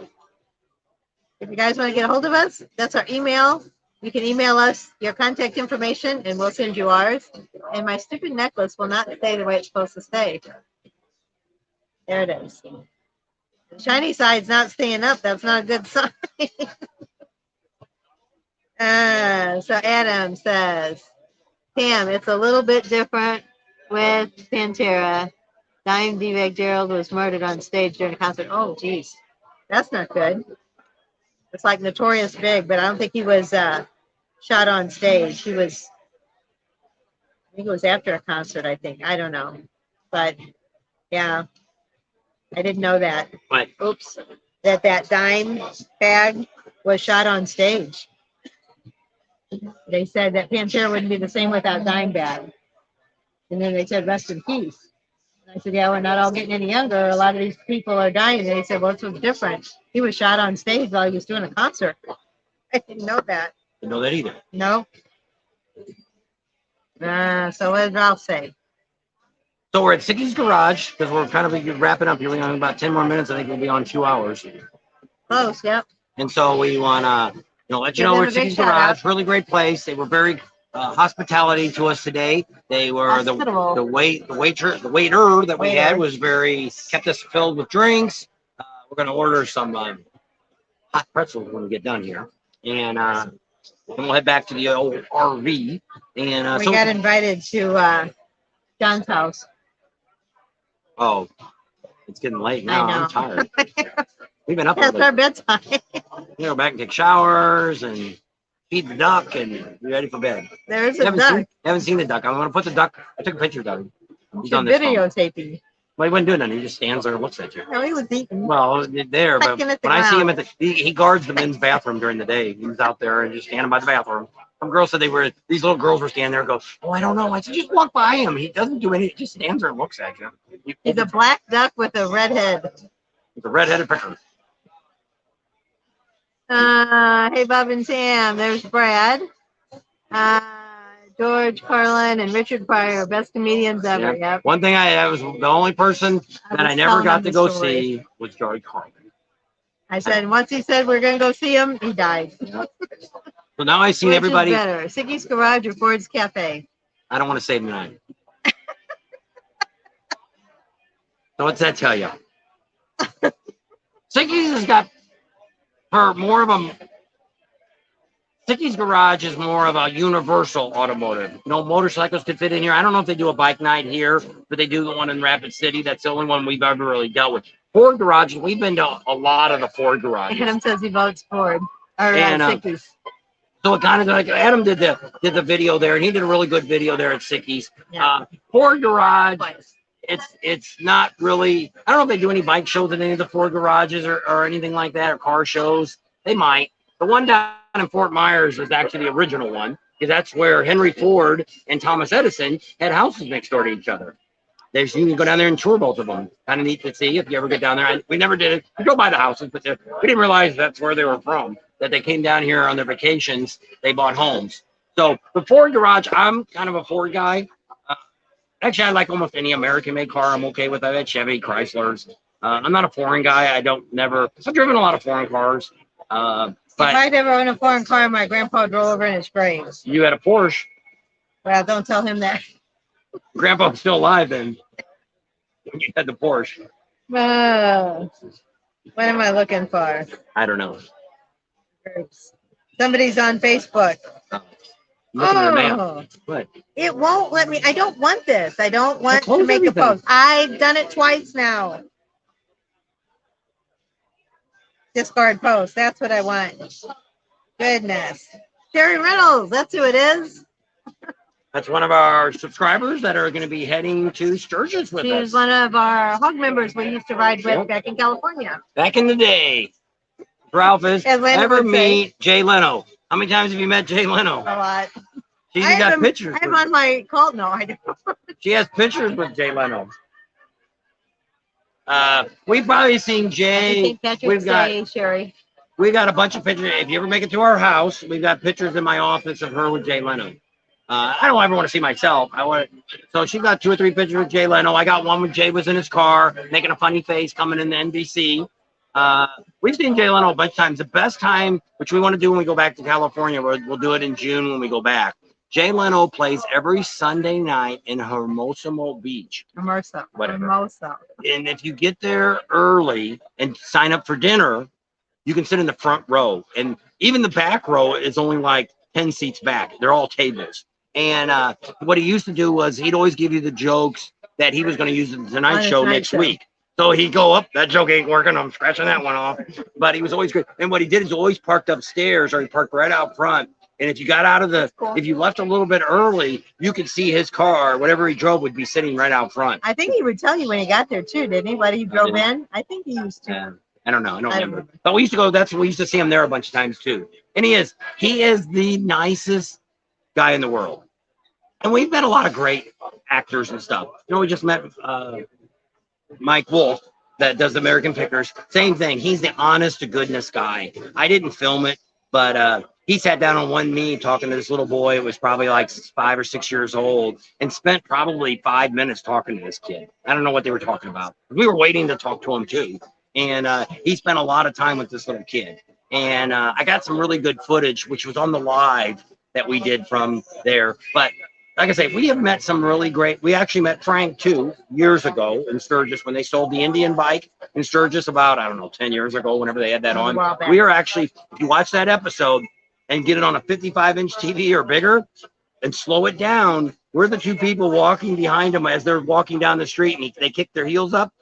S2: if you guys want to get a hold of us, that's our email. You can email us your contact information and we'll send you ours. And my stupid necklace will not stay the way it's supposed to stay. There it is. The shiny side's not staying up. That's not a good sign. So Adam says, Pam, it's a little bit different with Pantera. Dime D-Bag Gerald was murdered on stage during a concert. Oh, geez. That's not good. It's like Notorious Big, but I don't think he was shot on stage. I think it was after a concert, I think. I don't know. But, yeah, I didn't know that.
S1: What?
S2: Oops. That dime bag was shot on stage. They said that Pantera wouldn't be the same without dime bag. And then they said, rest in peace. I said, yeah, we're not all getting any younger. A lot of these people are dying. And they said, well, what's different? He was shot on stage while he was doing a concert. I didn't know that.
S1: Didn't know that either.
S2: No. So what did Ralph say?
S1: So we're at Sicky's Garage because we're kind of wrapping up here. We have about 10 more minutes. I think we'll be on 2 hours.
S2: Close, yep.
S1: And so we want to, let you know we're at Sicky's Garage. Really great place. They were very hospitality to us today. They were the waiter that we had was kept us filled with drinks. We're going to order some hot pretzels when we get done here, and then we'll head back to the old RV. And
S2: we got invited to John's house.
S1: Oh, it's getting late now. I'm tired. We've been up.
S2: That's our bedtime.
S1: Go back and take showers and feed the duck and be ready for bed.
S2: There's a duck.
S1: Haven't seen the duck. I'm gonna put the duck. I took a picture of him.
S2: He's on videotaping.
S1: Well, he wasn't doing nothing. He just stands there and looks at you.
S2: No, he was eating.
S1: Well, there, but when I see him he guards the men's bathroom during the day. He was out there and just standing by the bathroom. Some girls said these little girls were standing there and go, oh, I don't know. I said, just walk by him. He doesn't do anything. He just stands there and looks at you.
S2: He's a black duck with a red head.
S1: He's a red-headed picker.
S2: Hey, Bob and Sam. There's Brad. George Carlin and Richard Pryor, best comedians ever. Yep.
S1: One thing I was the only person that I never got to go see was George Carlin.
S2: I said once he said we're gonna go see him, he died.
S1: Yep. So now I see everybody.
S2: Better, Sicky's Garage or Ford's Cafe?
S1: I don't want to save mine. So what's that tell you? Sicky's has got more of a. Sicky's Garage is more of a universal automotive. Motorcycles could fit in here. I don't know if they do a bike night here, but they do the one in Rapid City. That's the only one we've ever really dealt with. Ford garages, we've been to a lot of the Ford garages.
S2: Adam says he votes Ford. Or Sicky's.
S1: So it kind of like Adam did the video there, and he did a really good video there at Sicky's. Yeah. Ford garage, it's not really. I don't know if they do any bike shows at any of the Ford garages or anything like that, or car shows. They might. The one down in Fort Myers was actually the original one, because that's where Henry Ford and Thomas Edison had houses next door to each other. You can go down there and tour both of them. Kind of neat to see if you ever get down there. We never did it. We go by the houses, but we didn't realize that's where they were from. That they came down here on their vacations. They bought homes. So the Ford garage, I'm kind of a Ford guy. Actually, I like almost any American-made car. I'm okay with that. I had Chevy, Chryslers. I'm not a foreign guy. I've driven a lot of foreign cars. But
S2: if I'd ever own a foreign car, my grandpa would roll over in his grave.
S1: You had a Porsche.
S2: Well, don't tell him that.
S1: Grandpa was still alive then. You had the Porsche.
S2: What am I looking for?
S1: I don't know.
S2: Groups. Somebody's on Facebook.
S1: What?
S2: It won't let me. I don't want this. I don't want to make a post. I've done it twice now. Discard post. That's what I want. Goodness. Sherry Reynolds. That's who it is.
S1: That's one of our subscribers that are going to be heading to Sturgis with us.
S2: She's one of our hog members we used to ride with back in California.
S1: Back in the day. Ralph is,
S2: Atlanta
S1: ever
S2: would say.
S1: meet Jay Leno? How many times have you met Jay Leno?
S2: A lot.
S1: She even got pictures.
S2: I'm on my call. No, I don't.
S1: She has pictures with Jay Leno. We've probably seen Jay. We've got
S2: Sherry.
S1: We got a bunch of pictures. If you ever make it to our house, we've got pictures in my office of her with Jay Leno. I don't ever want to see myself. So she got 2 or 3 pictures with Jay Leno. I got one when Jay was in his car making a funny face coming in the NBC. We've seen Jay Leno a bunch of times. The best time, which we want to do when we go back to California, we'll do it in June when we go back. Jay Leno plays every Sunday night in Hermosa Beach.
S2: Hermosa.
S1: Whatever.
S2: Hermosa.
S1: And if you get there early and sign up for dinner, you can sit in the front row. And even the back row is only like 10 seats back. They're all tables. And what he used to do was he'd always give you the jokes that he was going to use in the Tonight Show next week. So he'd go up, that joke ain't working, I'm scratching that one off. But he was always good. And what he did is always parked upstairs, or he parked right out front. And if you got out of if you left a little bit early, you could see his car, whatever he drove would be sitting right out front.
S2: I think he would tell you when he got there too, didn't he? What he drove in? I think he used to.
S1: I don't know. I don't remember. But we used to go, we used to see him there a bunch of times too. And he is the nicest guy in the world. And we've met a lot of great actors and stuff. You know, we just met Mike Wolf that does American Pickers. Same thing. He's the honest to goodness guy. I didn't film it, but he sat down on one knee talking to this little boy. It was probably like 5 or 6 years old, and spent probably 5 minutes talking to this kid. I don't know what they were talking about. We were waiting to talk to him too. And he spent a lot of time with this little kid. And I got some really good footage, which was on the live that we did from there. But like I say, we have met some really great. We actually met Frank too years ago in Sturgis when they sold the Indian bike in Sturgis about, I don't know, 10 years ago, whenever they had that on. We are actually, if you watch that episode and get it on a 55-inch TV or bigger and slow it down, we're the 2 people walking behind them as they're walking down the street, and they kick their heels up.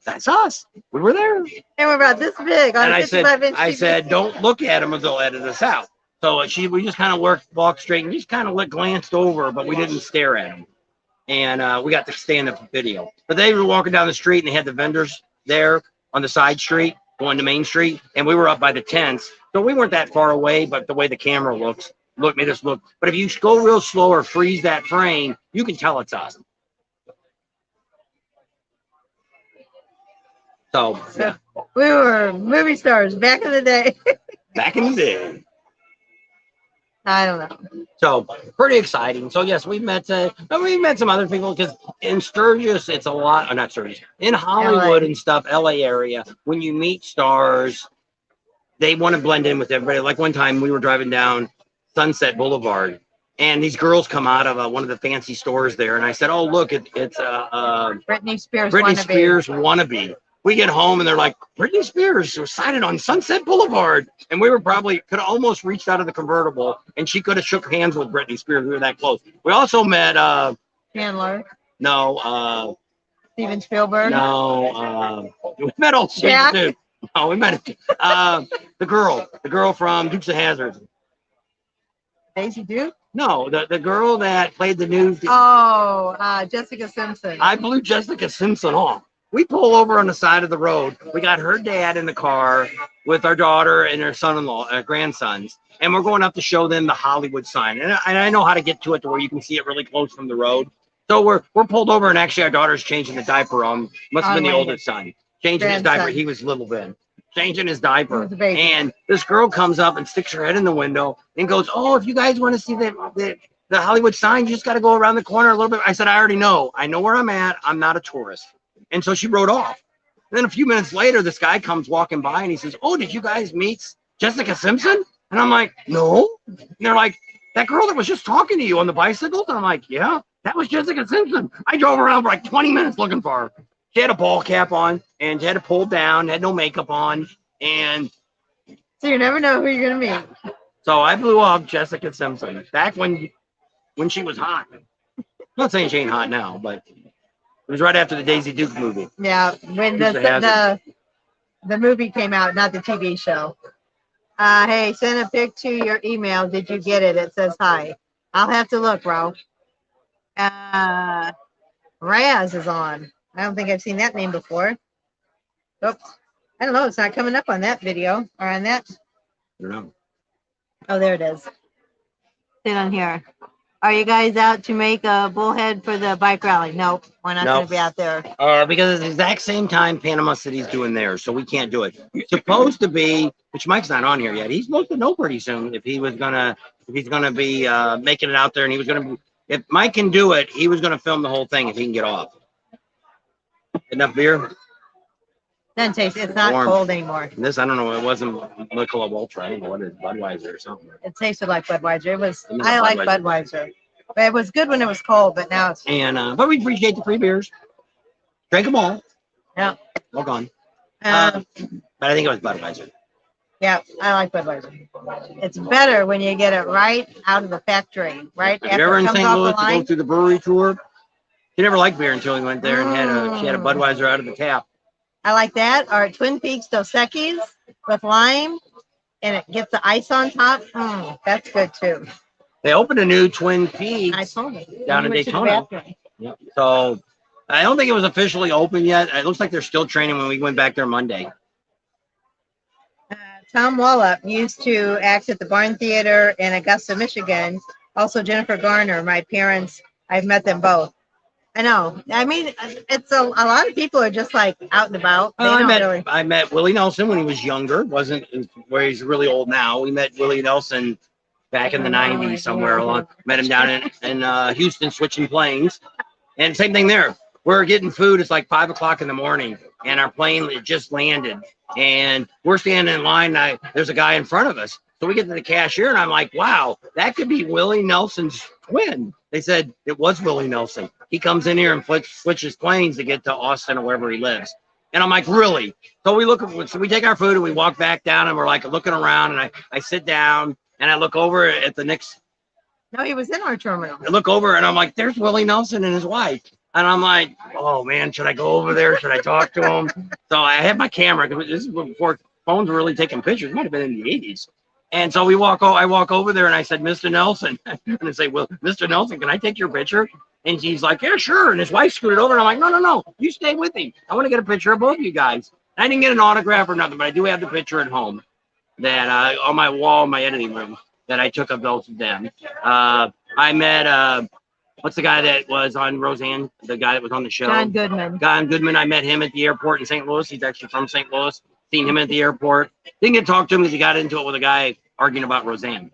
S1: That's us. We were there. And
S2: we're about this big on a 55-inch TV.
S1: I said, don't look at them, or they'll edit us out. So we just kind of walked straight and just kind of glanced over, but we didn't stare at them. And we got to stay in the video. But they were walking down the street, and they had the vendors there on the side street going to Main Street, and we were up by the tents. So we weren't that far away, but the way the camera made us look. But if you go real slow or freeze that frame, you can tell it's us. So yeah.
S2: We were movie stars back in the day.
S1: Back in the day.
S2: I don't know.
S1: So pretty exciting. So yes, we met some other people, because in Sturgis, it's a lot. Or not Sturgis, in Hollywood LA. And stuff, LA area. When you meet stars, they want to blend in with everybody. Like one time, we were driving down Sunset Boulevard, and these girls come out of one of the fancy stores there, and I said, "Oh, look, it's
S2: Britney Spears
S1: wannabe." We get home and they're like, Britney Spears was sighted on Sunset Boulevard. And we could have almost reached out of the convertible, and she could have shook hands with Britney Spears. We were that close. We also met
S2: Chandler.
S1: No.
S2: Steven Spielberg.
S1: No. We met old Jack. Too. No, we met the girl from Dukes of Hazzard.
S2: Daisy Duke?
S1: No, the girl that played the news.
S2: Jessica Simpson.
S1: I blew Jessica Simpson off. We pull over on the side of the road. We got her dad in the car with our daughter and her son-in-law, grandsons, and we're going up to show them the Hollywood sign. And I know how to get to it to where you can see it really close from the road. So we're pulled over, and actually our daughter's changing the diaper on. Must have been the oldest son. Changing his diaper. He was little then. Changing his diaper. And this girl comes up and sticks her head in the window and goes, "Oh, if you guys want to see the Hollywood sign, you just got to go around the corner a little bit." I said, "I already know. I know where I'm at. I'm not a tourist." And so she rode off. And then a few minutes later, this guy comes walking by and he says, "Oh, did you guys meet Jessica Simpson?" And I'm like, "No." And they're like, "That girl that was just talking to you on the bicycle?" And I'm like, "Yeah, that was Jessica Simpson." I drove around for like 20 minutes looking for her. She had a ball cap on, and she had it pulled down, had no makeup on. And
S2: so you never know who you're going to meet.
S1: So I blew off Jessica Simpson back when she was hot. I'm not saying she ain't hot now, but it was right after the Daisy Duke movie.
S2: Yeah, when the movie came out, not the TV show. Hey, send a pic to your email. Did you get it? It says hi. I'll have to look, bro. Raz is on. I don't think I've seen that name before. Oops. I don't know. It's not coming up on that video or on that.
S1: I don't know.
S2: Oh, there it is. Sit on here. Are you guys out to make a bullhead for the bike rally? Nope, we're not going to be out there.
S1: Because it's the exact same time Panama City's doing theirs, so we can't do it. It's supposed to be, which Mike's not on here yet. He's supposed to know pretty soon if he's gonna be making it out there, and he was gonna. If Mike can do it, he was gonna film the whole thing if he can get off. Enough beer.
S2: Doesn't taste. It's not
S1: Warm.
S2: cold anymore.
S1: This I don't know. It wasn't Michelob Ultra. I don't know what it is, Budweiser or something.
S2: It tasted like Budweiser. It was. I like Budweiser. But it was good when it was cold, but now it's.
S1: And but we appreciate the free beers. Drank them all.
S2: Yeah.
S1: All gone. But I think it was Budweiser.
S2: Yeah, I like Budweiser. It's better when you get it right out of the factory, right?
S1: Have you ever in St. Louis to go through the brewery tour? He never liked beer until he went there and she had a Budweiser out of the tap.
S2: I like that. Or Twin Peaks Dos Equis with lime, and it gets the ice on top. That's good too.
S1: They opened a new Twin Peaks down in Daytona. Yep. So I don't think it was officially open yet. It looks like they're still training when we went back there Monday.
S2: Tom Wallop used to act at the Barn Theater in Augusta, Michigan. Also Jennifer Garner, my parents, I've met them both. I know. I mean, it's a lot of people are just like out and about.
S1: I met Willie Nelson when he was younger. Wasn't where he's really old now. We met Willie Nelson back in the 90s somewhere along. Met him down in Houston switching planes. And same thing there. We're getting food. It's like 5 o'clock in the morning, and our plane just landed. And we're standing in line. There's a guy in front of us. So we get to the cashier, and I'm like, wow, that could be Willie Nelson's twin. They said it was Willie Nelson. He comes in here and switches planes to get to Austin or wherever he lives. And I'm like, really? So we take our food and we walk back down, and we're like looking around, and I sit down and I look over at the next.
S2: No, he was in our terminal.
S1: I look over and I'm like, there's Willie Nelson and his wife. And I'm like, oh man, should I go over there? Should I talk to him? So I had my camera, because this is before phones were really taking pictures. It might have been in the 80s. And so I walk over there and I said, Mr. Nelson. And I say, well, Mr. Nelson, can I take your picture? And he's like, yeah, sure. And his wife scooted over, and I'm like, no, you stay with him. I want to get a picture of both of you guys. I didn't get an autograph or nothing, but I do have the picture at home that on my wall in my editing room that I took of both of them. I met what's the guy that was on Roseanne? The guy that was on the show?
S2: John Goodman.
S1: John Goodman. I met him at the airport in St. Louis. He's actually from St. Louis. Seen him at the airport. Didn't get to talk to him because he got into it with a guy arguing about Roseanne.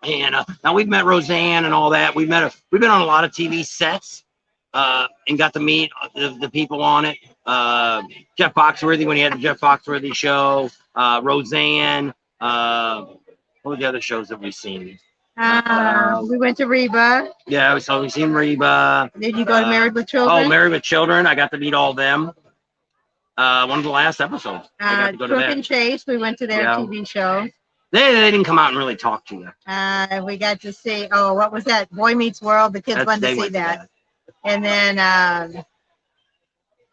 S1: And now we've met Roseanne and all that. We've been on a lot of TV sets and got to meet the people on it. Jeff Foxworthy, when he had the Jeff Foxworthy show. Roseanne. What were the other shows that we've seen?
S2: We went to Reba.
S1: Yeah, we've seen Reba.
S2: Did you go to Married with Children?
S1: Oh, Married with Children. I got to meet all of them. One of the last episodes. I got to go to
S2: Brooke
S1: that.
S2: and Chase, we went to their TV show.
S1: They didn't come out and really talk to you.
S2: We got to see, what was that? Boy Meets World. The kids wanted to see that. And then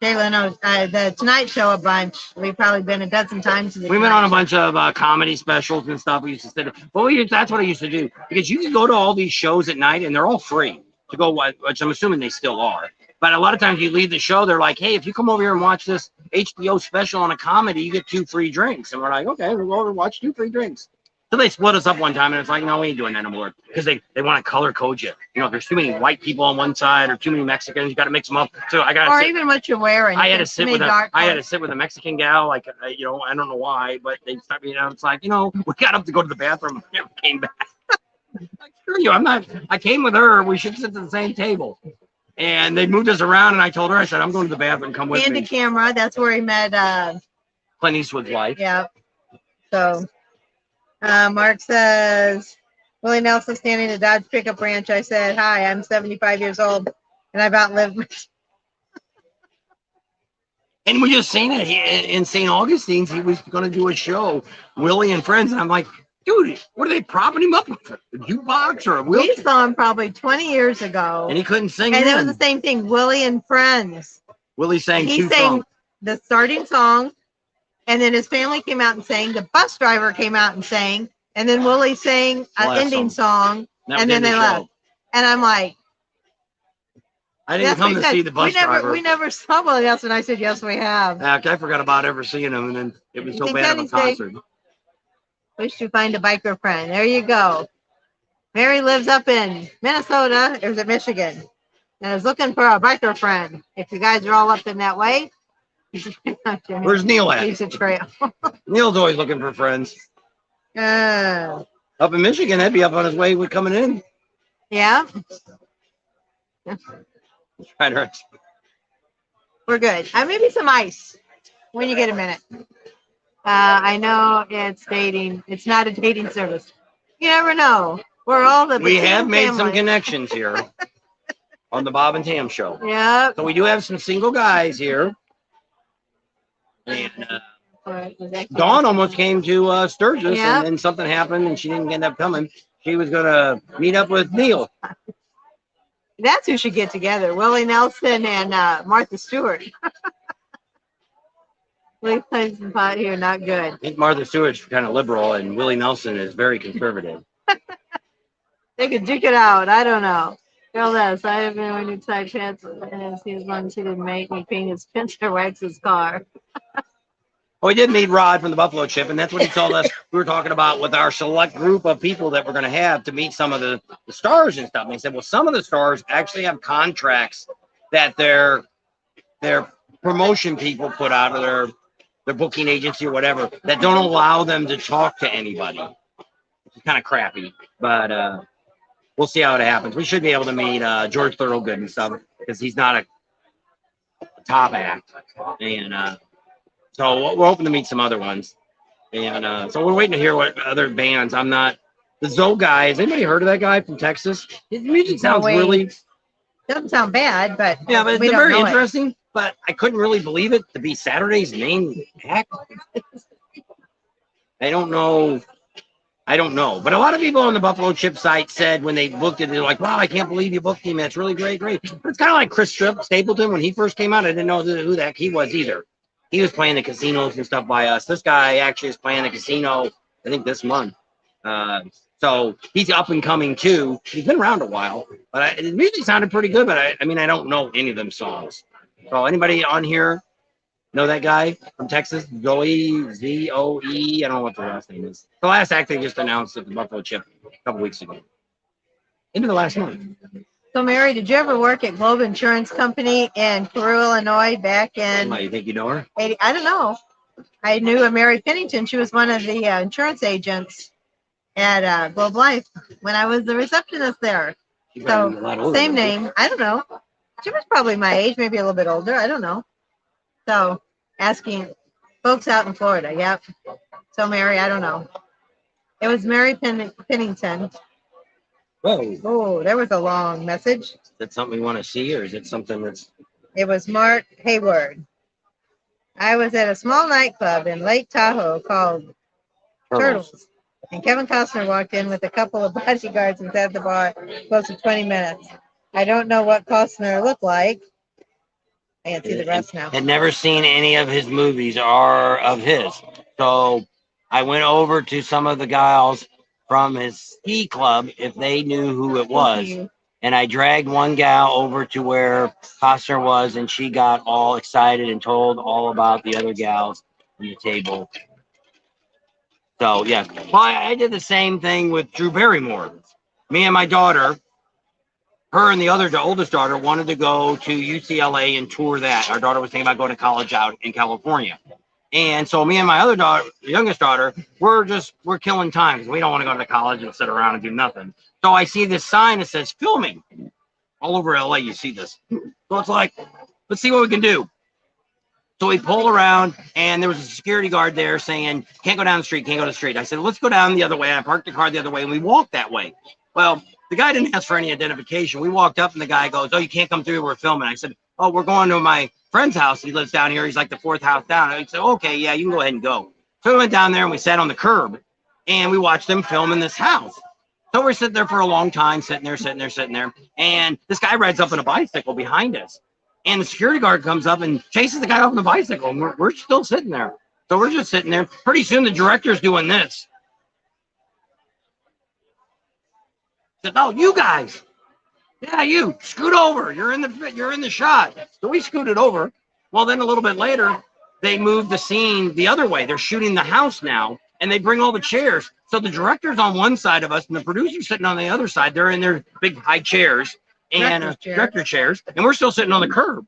S2: the Tonight Show a bunch. We've probably been a dozen times.
S1: We've been on a bunch of comedy specials and stuff. We used to sit. That's what I used to do, because you can go to all these shows at night and they're all free to go, which I'm assuming they still are. But a lot of times you leave the show, they're like, hey, if you come over here and watch this HBO special on a comedy, you get 2 free drinks. And we're like, okay, we'll go over and watch 2 free drinks. So they split us up one time, and it's like, no, we ain't doing that anymore, because they want to color code you. You know, if there's too many white people on one side or too many Mexicans, you got to mix them up. So I got.
S2: Or even what you're wearing.
S1: I had to sit with a Mexican gal, like I don't know why, but they stopped me. It's like, we got up to go to the bathroom and never came back. Like, screw you, I came with her. We should sit at the same table. And they moved us around, and I told her, I said, I'm going to the bathroom. Come with me.
S2: And the camera. That's where he met
S1: Clint Eastwood's wife.
S2: Yeah. So Mark says, Willie Nelson standing at Dodge pickup ranch. I said, hi, I'm 75 years old, and I've outlived my...
S1: And we just seen it in St. Augustine's. He was going to do a show, Willie and Friends. And I'm like, dude, what are they propping him up with? A jukebox or a wheelchair?
S2: We saw him probably 20 years ago.
S1: And he couldn't sing.
S2: And it was the same thing, Willie and Friends.
S1: Willie sang
S2: He sang the starting song, and then his family came out and sang. The bus driver came out and sang. And then Willie sang an ending song, and then they left. And I'm like,
S1: I didn't come to see the bus driver.
S2: We never saw Willie Nelson. I said, yes, we have.
S1: I forgot about ever seeing him, and then it was so bad of a concert.
S2: Wish to find a biker friend. There you go. Mary lives up in Minnesota, or is it Michigan? And is looking for a biker friend. If you guys are all up in that way.
S1: Where's Neil at?
S2: He's a trail.
S1: Neil's always looking for friends. Up in Michigan, that'd be up on his way with coming in.
S2: Yeah. We're good. Maybe some ice when you get a minute. I know it's dating. It's not a dating service. You never know. We're all the
S1: We have made some connections here on the Bob and Tam show.
S2: Yeah.
S1: So we do have some single guys here. And Dawn almost came to Sturgis, and then something happened, and she didn't end up coming. She was going to meet up with Neil.
S2: That's who should get together. Willie Nelson and Martha Stewart. Willie plays some pot here, not good.
S1: I think Martha Stewart's kind of liberal, and Willie Nelson is very conservative.
S2: They could duke it out. I don't know. Girl, this. I have been when you tight pants, and he's one she didn't make me paint his pincer wax his car.
S1: Well, we did meet Rod from the Buffalo Chip, and that's what he told us. We were talking about with our select group of people that we're going to have to meet some of the stars and stuff. And he said, well, some of the stars actually have contracts that their promotion people put out of their booking agency or whatever that don't allow them to talk to anybody. It's kind of crappy, but we'll see how it happens. We should be able to meet George Thorogood and stuff because he's not a top act. And so we're hoping to meet some other ones. And so we're waiting to hear what other bands. I'm not the Zoe guy. Has anybody heard of that guy from Texas? His music sounds really
S2: doesn't sound bad, but
S1: yeah, but it's very interesting. But I couldn't really believe it to be Saturday's main act. I don't know. But a lot of people on the Buffalo Chip site said when they booked it, they're like, wow, I can't believe you booked him. That's really great. But it's kind of like Chris Stapleton when he first came out. I didn't know who the heck he was either. He was playing the casinos and stuff by us. This guy actually is playing the casino, I think, this month. So he's up and coming too. He's been around a while, but his music sounded pretty good. But I mean, I don't know any of them songs. So anybody on here know that guy from Texas? Zoe, Z-O-E. I don't know what the last name is. The last act they just announced at the Buffalo Chip a couple weeks ago. Into the last month.
S2: So, Mary, did you ever work at Globe Insurance Company in Peru, Illinois back in...
S1: You think you know her?
S2: 80, I don't know. I knew a Mary Pennington. She was one of the insurance agents at Globe Life when I was the receptionist there. So, same name. I don't know. She was probably my age, maybe a little bit older. I don't know. So, asking folks out in Florida. Yep. So, Mary, I don't know. It was Mary Pennington.
S1: Whoa.
S2: Oh, there was a long message.
S1: Is that something we want to see, or is it something that's...
S2: It was Mark Hayward. I was at a small nightclub in Lake Tahoe called Turtles. And Kevin Costner walked in with a couple of bodyguards and sat at the bar close to 20 minutes. I don't know what Costner looked like. I can't see the rest now.
S1: Had never seen any of his movies or of his. So I went over to some of the gals from his ski club if they knew who it was. And I dragged one gal over to where Costner was, and she got all excited and told all about the other gals on the table. So, yeah. Well, I did the same thing with Drew Barrymore. Me and my daughter, her and the oldest daughter, wanted to go to UCLA and tour that. Our daughter was thinking about going to college out in California. And so me and my other daughter, the youngest daughter, we're killing time because we don't want to go to college and sit around and do nothing. So I see this sign that says filming. All over LA, you see this. So it's like, let's see what we can do. So we pull around, and there was a security guard there saying, can't go down the street, can't go to the street. I said, let's go down the other way. I parked the car the other way, and we walked that way. Well, the guy didn't ask for any identification. We walked up, and the guy goes, oh, you can't come through, we're filming. I said, oh, we're going to my friend's house. He lives down here. He's like the fourth house down. I said, okay, yeah, you can go ahead and go. So we went down there, and we sat on the curb, and we watched them film in this house. So we're sitting there for a long time, sitting there. And this guy rides up on a bicycle behind us. And the security guard comes up and chases the guy off on the bicycle. And we're still sitting there. So we're just sitting there. Pretty soon the director's doing this. He said, oh, you guys. Yeah, you scoot over. You're in the shot. So we scooted over. Well, then a little bit later, they moved the scene the other way. They're shooting the house now, and they bring all the chairs. So the director's on one side of us, and the producer's sitting on the other side. They're in their big high chairs and director chairs, and we're still sitting on the curb.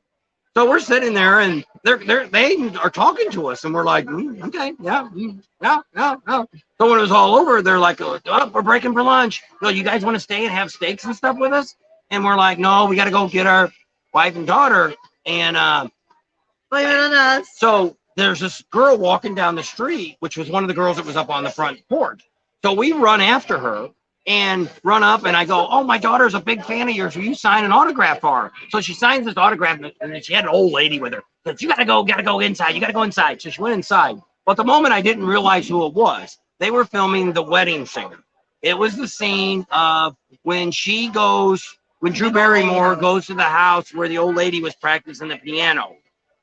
S1: So we're sitting there, and they are talking to us, and we're like, okay, yeah, yeah. So when it was all over, they're like, oh, we're breaking for lunch. So you guys want to stay and have steaks and stuff with us? And we're like, no, we got to go get our wife and daughter. And
S2: blame it on us.
S1: So there's this girl walking down the street, which was one of the girls that was up on the front porch. So we run after her and run up, and I go, oh, my daughter's a big fan of yours. Will you sign an autograph for her? So she signs this autograph, and she had an old lady with her. Said, you gotta go inside. You gotta go inside. So she went inside. But the moment I didn't realize who it was, they were filming The Wedding Singer. It was the scene of when Drew Barrymore goes to the house where the old lady was practicing the piano,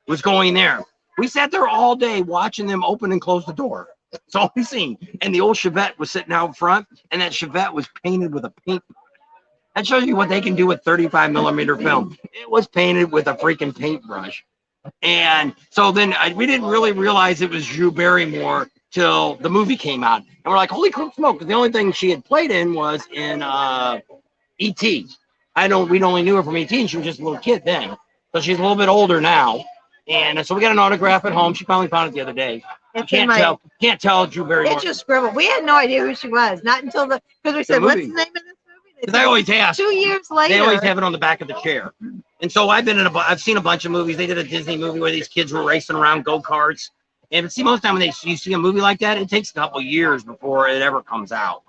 S1: was going there. We sat there all day watching them open and close the door. That's all we seen. And the old Chevette was sitting out front, and that Chevette was painted with a paint. That shows you what they can do with 35 millimeter film. It was painted with a freaking paintbrush. And so then we didn't really realize it was Drew Barrymore till the movie came out. And we're like, holy crap, smoke. The only thing she had played in was in E.T. We only knew her from E.T. and she was just a little kid then. So she's a little bit older now. And so we got an autograph at home. She finally found it the other day. Can't tell Drew Barrymore.
S2: It's just scribbled. We had no idea who she was. Not until because we said, what's the name of this movie?
S1: Because I always ask.
S2: 2 years later.
S1: They always have it on the back of the chair. And so I've seen a bunch of movies. They did a Disney movie where these kids were racing around go-karts. And see, most of the time when you see a movie like that, it takes a couple years before it ever comes out.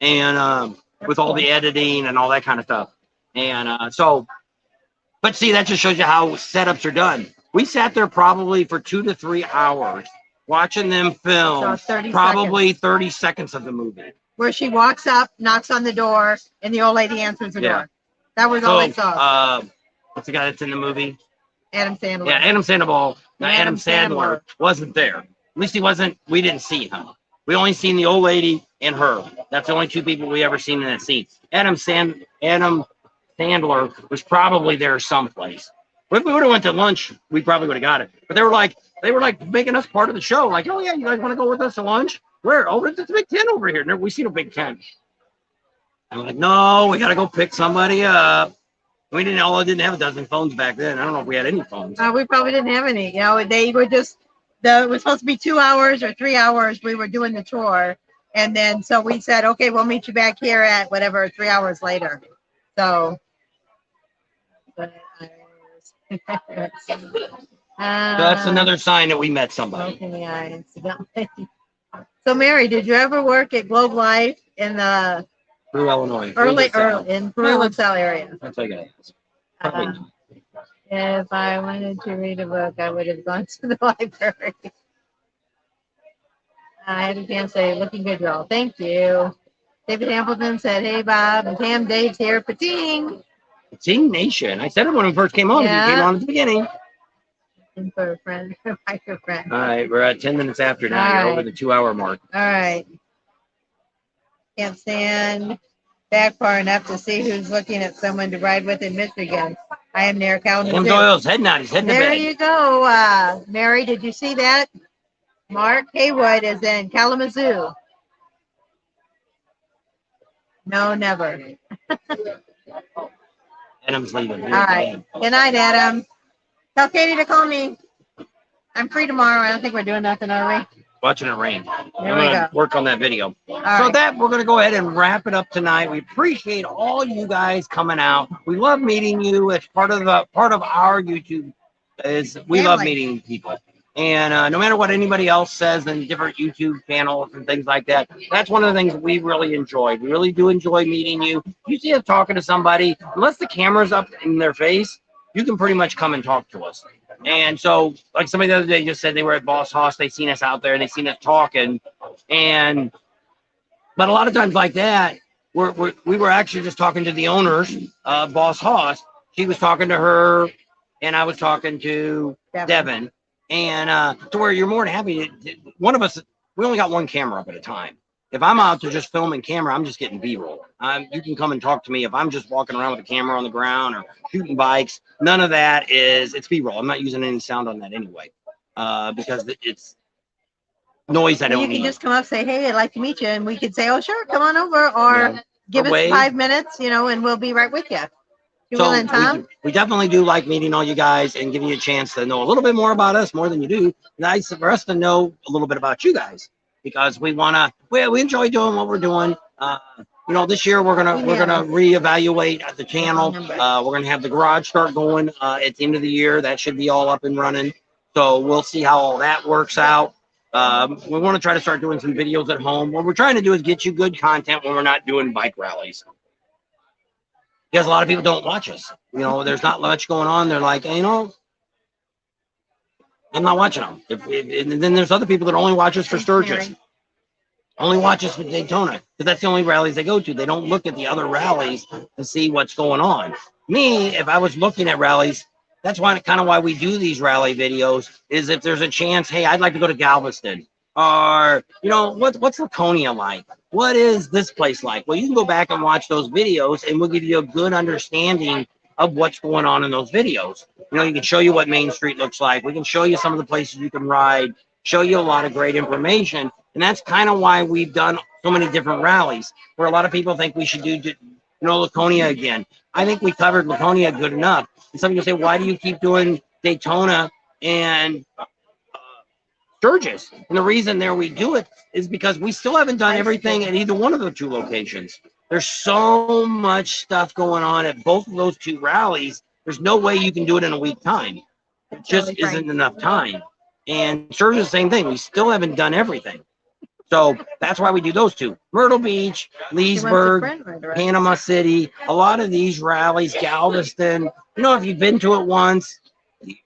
S1: And with all the editing and all that kind of stuff. And but see, that just shows you how setups are done. We sat there probably for 2 to 3 hours watching them film 30 seconds of the movie.
S2: Where she walks up, knocks on the door, and the old lady answers the door. That was all I saw.
S1: What's the guy that's in the movie?
S2: Adam Sandler.
S1: Yeah, Adam Sandler wasn't there. At least he wasn't. We didn't see him. We only seen the old lady and her. That's the only two people we ever seen in that scene. Adam Sandler was probably there someplace. If we would have went to lunch, we probably would have got it. But they were like making us part of the show. Like, oh yeah, you guys want to go with us to lunch? Where? Oh, it's a big tent over here. Never we seen a big tent. I'm like, no, we gotta go pick somebody up. We didn't have a dozen phones back then. I don't know if we had any phones.
S2: We probably didn't have any. You know, they were just it was supposed to be 2 hours or 3 hours. We were doing the tour, and then so we said, okay, we'll meet you back here at whatever 3 hours later. So.
S1: That's another sign that we met somebody.
S2: Okay, so Mary, did you ever work at Globe Life in the
S1: Peru, Illinois?
S2: Early in Peru LaSalle area?
S1: That's what I got.
S2: If I wanted to read a book, I would have gone to the library. I had a chance to say, looking good, girl. Thank you. David Hamilton said, hey, Bob. And Pam Dave's here. Pating.
S1: Pating Nation. I said it when we first came on. Yeah. We came on at the beginning.
S2: For a friend. All
S1: right. We're at 10 minutes after now. You're over the 2 hour mark.
S2: All right. Can't stand back far enough to see who's looking at someone to ride with in Michigan. I am near Kalamazoo.
S1: Tim Doyle's heading out. He's heading to bed.
S2: There you go. Mary, did you see that? Mark Haywood is in Kalamazoo. No, never.
S1: Adam's leaving.
S2: All right. Good night, Adam. Tell Katie to call me. I'm free tomorrow. I don't think we're doing nothing, are we?
S1: Watching it rain.
S2: There we go.
S1: Work on that video. We're going to go ahead and wrap it up tonight. We appreciate all you guys coming out. We love meeting you. It's part of our YouTube. We love meeting people. And no matter what anybody else says in different YouTube channels and things like that, that's one of the things we really enjoy. We really do enjoy meeting you. You see us talking to somebody, unless the camera's up in their face, you can pretty much come and talk to us. And so, like somebody the other day just said they were at Boss Hoss, they seen us out there, and they seen us talking. But a lot of times like that, we were actually just talking to the owners of Boss Hoss. She was talking to her, and I was talking to Devin. And to where you're more than happy. One of us, we only got one camera up at a time. if I'm out to just filming camera, I'm just getting B-roll. You can come and talk to me if I'm just walking around with a camera on the ground or shooting bikes. None of that it's B-roll. I'm not using any sound on that anyway, because it's noise I don't need.
S2: You can just come up, say, hey, I'd like to meet you, and we could say, oh, sure, come on over, or give us 5 minutes, and we'll be right with you.
S1: So we definitely do like meeting all you guys and giving you a chance to know a little bit more about us, more than you do. Nice for us to know a little bit about you guys, because we enjoy doing what we're doing. This year we're gonna reevaluate the channel. We're gonna have the garage start going at the end of the year. That should be all up and running. So we'll see how all that works out. We want to try to start doing some videos at home. What we're trying to do is get you good content when we're not doing bike rallies. Because a lot of people don't watch us. There's not much going on. They're like, I'm not watching them. And then there's other people that only watch us for Sturgis. Only watch us for Daytona. Because that's the only rallies they go to. They don't look at the other rallies to see what's going on. Me, if I was looking at rallies, that's why we do these rally videos, is if there's a chance, hey, I'd like to go to Galveston. Or, what's Laconia like? What is this place like? Well, you can go back and watch those videos, and we'll give you a good understanding of what's going on in those videos. You can show you what Main Street looks like. We can show you some of the places you can ride, show you a lot of great information. And that's kind of why we've done so many different rallies, where a lot of people think we should do, Laconia again. I think we covered Laconia good enough. And some people say, why do you keep doing Daytona and Sturgis? And the reason we do it is because we still haven't done everything at either one of the two locations. There's so much stuff going on at both of those two rallies. There's no way you can do it in a week time. It just isn't enough time. And Sturgis, the same thing. We still haven't done everything. So that's why we do those two. Myrtle Beach, Leesburg, Panama City, a lot of these rallies, Galveston. If you've been to it once,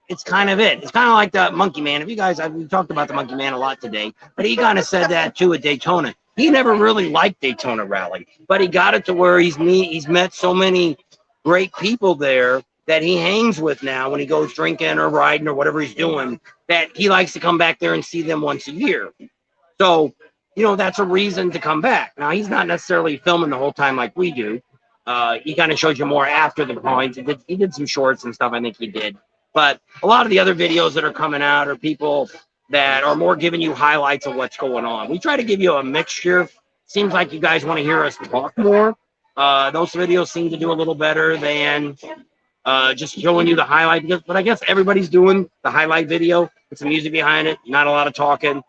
S1: it's kind of it. It's kind of like the Monkey Man. If you guys, we talked about the Monkey Man a lot today, but he kind of said that too at Daytona. He never really liked Daytona Rally, but he got it to where he's met so many great people there that he hangs with now when he goes drinking or riding or whatever he's doing, that he likes to come back there and see them once a year. So, that's a reason to come back. Now, he's not necessarily filming the whole time like we do. He kind of shows you more after the points. He did some shorts and stuff, I think he did. But a lot of the other videos that are coming out are people that are more giving you highlights of what's going on. We try to give you a mixture. Seems like you guys want to hear us talk more. Those videos seem to do a little better than just showing you the highlight. But I guess everybody's doing the highlight video with some music behind it, not a lot of talking,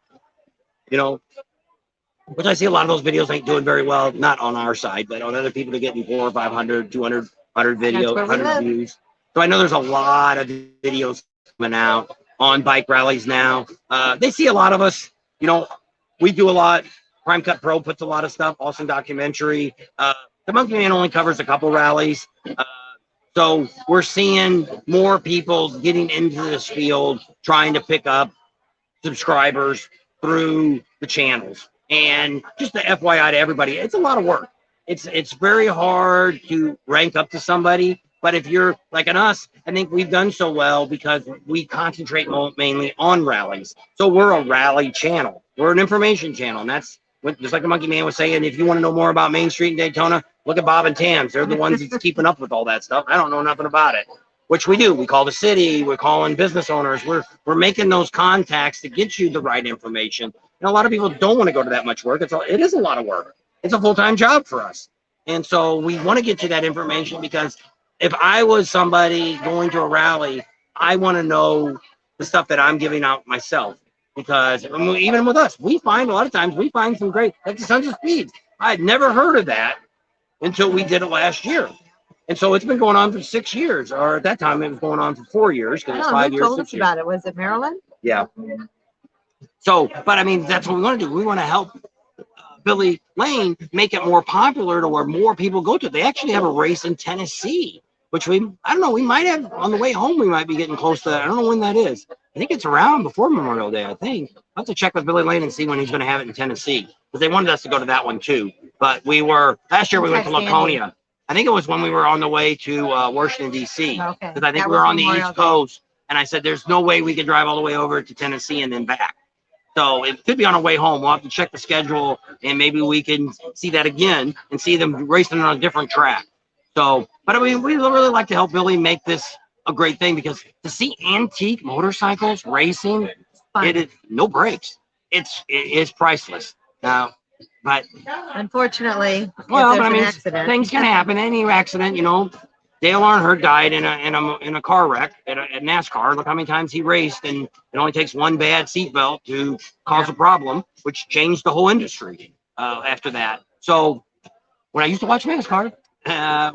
S1: which I see a lot of those videos ain't doing very well, not on our side, but on other people are getting 400, 500, 200, 100 videos, 100 views. So I know there's a lot of videos coming out on bike rallies now. They see a lot of us. We do a lot. Prime Cut Pro puts a lot of stuff. Awesome documentary. The Monkey Man only covers a couple rallies. So we're seeing more people getting into this field, trying to pick up subscribers through the channels. And just the FYI to everybody, it's a lot of work. It's very hard to rank up to somebody. But if you're like us, I think we've done so well because we concentrate mainly on rallies. So we're a rally channel. We're an information channel. And that's just like the Monkey Man was saying, if you want to know more about Main Street and Daytona, look at Bob and Tams. They're the ones that's keeping up with all that stuff. I don't know nothing about it, which we do. We call the city. We're calling business owners. We're making those contacts to get you the right information. And a lot of people don't want to go to that much work. It is a lot of work. It's a full-time job for us. And so we want to get you that information because if I was somebody going to a rally, I want to know the stuff that I'm giving out myself. Because even with us, we find a lot of times some great, like the Sons of Speed. I had never heard of that until we did it last year. And so it's been going on for 6 years, or at that time it was going on for 4 years because it's 5 years.
S2: Who told us about it? Was it Maryland?
S1: Yeah. So, but I mean, that's what we want to do. We want to help Billy Lane make it more popular to where more people go to. They actually have a race in Tennessee, which I don't know, we might have on the way home. We might be getting close to that. I don't know when that is. I think it's around before Memorial Day. I think I'll have to check with Billy Lane and see when he's going to have it in Tennessee, because they wanted us to go to that one too. But last year we went to Laconia. I think it was when we were on the way to Washington, D.C. Because I think we were on the East Coast. And I said, there's no way we could drive all the way over to Tennessee and then back. So it could be on our way home. We'll have to check the schedule, and maybe we can see that again and see them racing on a different track. So, but I mean, we really like to help Billy make this a great thing, because to see antique motorcycles racing, it is no brakes. It's priceless. Now, but
S2: unfortunately,
S1: well, but I mean,
S2: accident,
S1: things can happen. Any accident, you know. Dale Earnhardt died in a car wreck at NASCAR. Look how many times he raced, and it only takes one bad seatbelt to cause a problem, which changed the whole industry after that. So when I used to watch NASCAR,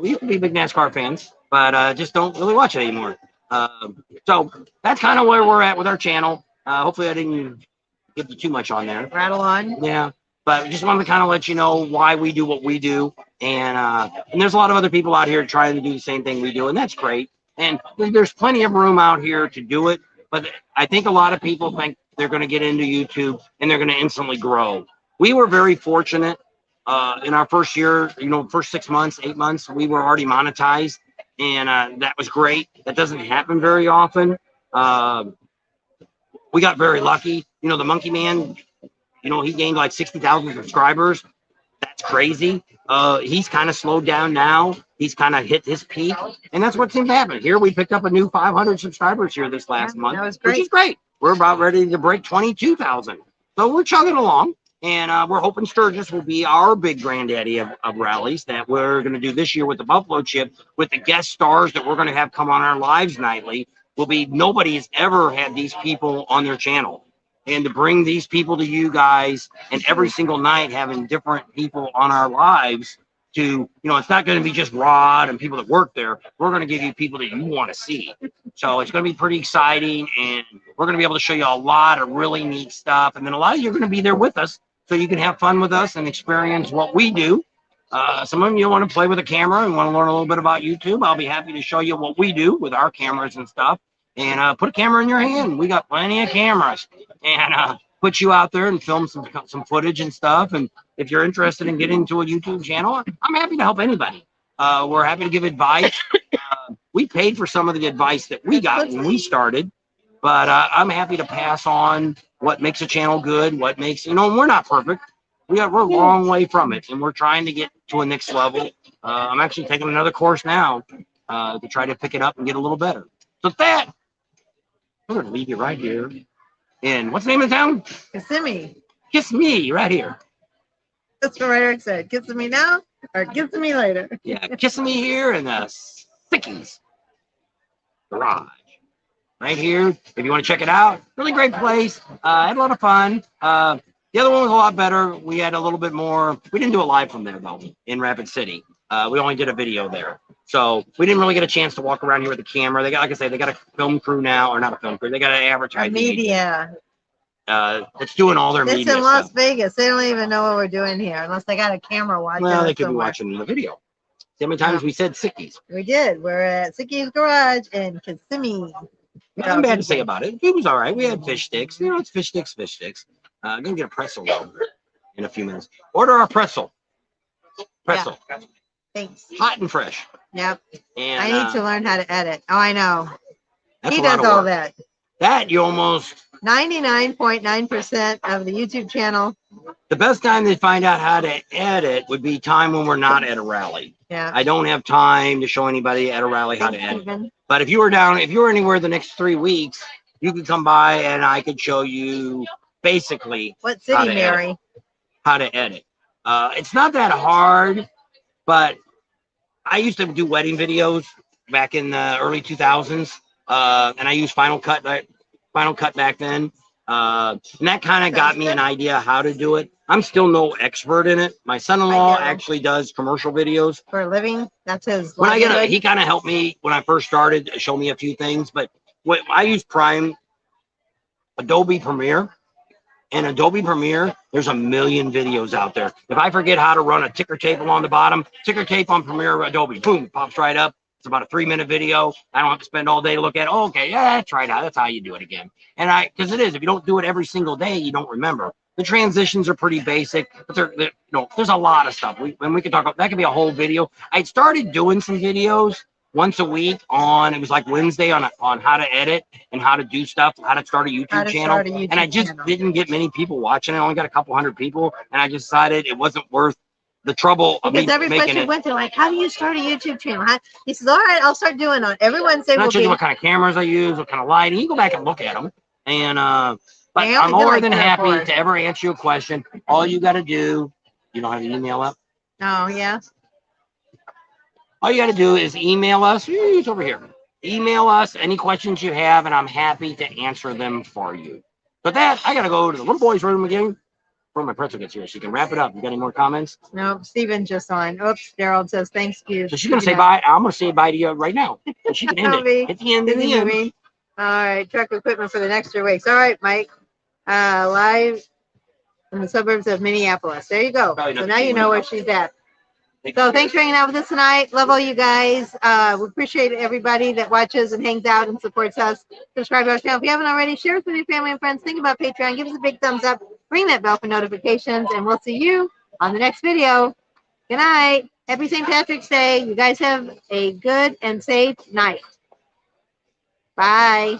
S1: we used to be big NASCAR fans, but just don't really watch it anymore. So that's kind of where we're at with our channel. Hopefully I didn't give you too much on there.
S2: Rattle on.
S1: Yeah. But just wanted to kind of let you know why we do what we do. And there's a lot of other people out here trying to do the same thing we do, and that's great. And there's plenty of room out here to do it. But I think a lot of people think they're going to get into YouTube and they're going to instantly grow. We were very fortunate in our first year, you know, first 6 months, 8 months, we were already monetized. And that was great. That doesn't happen very often. We got very lucky. You know, the Monkey Man, you know, he gained like 60,000 subscribers. That's crazy. He's kind of slowed down now. He's kind of hit his peak. And that's what seems to happen. Here we picked up a new 500 subscribers here this last month, which is great. We're about ready to break 22,000. So we're chugging along. And we're hoping Sturgis will be our big granddaddy of rallies that we're going to do this year with the Buffalo Chip, with the guest stars that we're going to have come on our lives nightly. Nobody has ever had these people on their channel. And to bring these people to you guys, and every single night having different people on our lives to, you know, it's not going to be just Rod and people that work there. We're going to give you people that you want to see. So it's going to be pretty exciting, and we're going to be able to show you a lot of really neat stuff. And then a lot of you are going to be there with us, so you can have fun with us and experience what we do. Some of you want to play with a camera and want to learn a little bit about YouTube. I'll be happy to show you what we do with our cameras and stuff. And put a camera in your hand. We got plenty of cameras. And put you out there and film some footage and stuff. And if you're interested in getting into a YouTube channel, I'm happy to help anybody. We're happy to give advice. We paid for some of the advice that we got when we started. But I'm happy to pass on what makes a channel good, what makes, you know, we're not perfect. We're a long way from it, and we're trying to get to a next level. I'm actually taking another course now to try to pick it up and get a little better. So with that, I'm going to leave you right here. And what's the name of the town?
S2: Kissimmee.
S1: Kissimmee, right here.
S2: That's what Eric said. Kissimmee now or Kissimmee later.
S1: Yeah, Kissimmee here in the Sickies Garage. Right here, if you want to check it out. Really great place. I had a lot of fun. The other one was a lot better. We had a little bit more. We didn't do it live from there, though, in Rapid City. We only did a video there. So we didn't really get a chance to walk around here with the camera. They got, like I say, they got a film crew now, or not a film crew. They got an advertising
S2: media.
S1: That's doing all their media.
S2: It's in Las Vegas. They don't even know what we're doing here unless they got a camera watching.
S1: Well, they could be watching the video. See how many times we said Sickies?
S2: We did. We're at Sickies Garage in Kissimmee.
S1: Nothing bad to say about it. It was all right. We had fish sticks. You know, it's fish sticks, fish sticks. I'm going to get a pretzel in a few minutes. Order our pretzel. Pretzel.
S2: Yeah. Thanks.
S1: Hot and fresh.
S2: Yep.
S1: And
S2: I need to learn how to edit. Oh, I know.
S1: He
S2: does all that.
S1: That you almost
S2: 99.9% of the YouTube channel.
S1: The best time to find out how to edit would be time when we're not at a rally.
S2: Yeah.
S1: I don't have time to show anybody at a rally how to edit. But if you were anywhere the next 3 weeks, you could come by and I could show you basically
S2: what city, Mary?
S1: How to edit. It's not that hard, but I used to do wedding videos back in the early 2000s, and I used Final Cut back then. And that kind of got me an idea how to do it. I'm still no expert in it. My son-in-law actually does commercial videos
S2: for a living. That's his.
S1: He kind of helped me when I first started, show me a few things. But what I use Adobe Premiere. And Adobe Premiere, there's a million videos out there. If I forget how to run a ticker tape along the bottom, ticker tape on Premiere Adobe, boom, pops right up. It's about a 3-minute video. I don't have to spend all day to look at it. Oh, okay, yeah, try it out. That's how you do it again. And because it is, if you don't do it every single day, you don't remember. The transitions are pretty basic, but there's a lot of stuff. We can talk about that. Could be a whole video. I started doing some videos once a week on, it was like Wednesday on how to edit and how to do stuff, how to start a YouTube channel. And I just didn't get many people watching. I only got a couple hundred people, and I just decided it wasn't worth the trouble of me making it.
S2: Went to like, how do you start a YouTube channel? He says, all right, I'll start doing it. Every Wednesday
S1: will be. What kind of cameras I use, what kind of lighting. You go back and look at them. And but I'm more than happy to ever answer your question. All you got to do, you don't have the email up?
S2: Oh, yeah.
S1: All you got to do is email us. It's over here. Email us any questions you have, and I'm happy to answer them for you. But that, I got to go to the little boy's room again before my pretzel gets here, so you can wrap it up. You got any more comments?
S2: No, Steven just on. Oops, Daryl says, thanks, you.
S1: So she's going to say bye. I'm going to say bye to you right now. So she can end it at the end of the end.
S2: All right, truck equipment for the next 3 weeks. All right, Mike. Live in the suburbs of Minneapolis. There you go. So now you know where she's at. So thanks for hanging out with us tonight. Love all you guys. We appreciate everybody that watches and hangs out and supports us. Subscribe to our channel if you haven't already. Share with your family and friends. Think about Patreon. Give us a big thumbs up. Ring that bell for notifications. And we'll see you on the next video. Good night. Happy St. Patrick's Day. You guys have a good and safe night. Bye.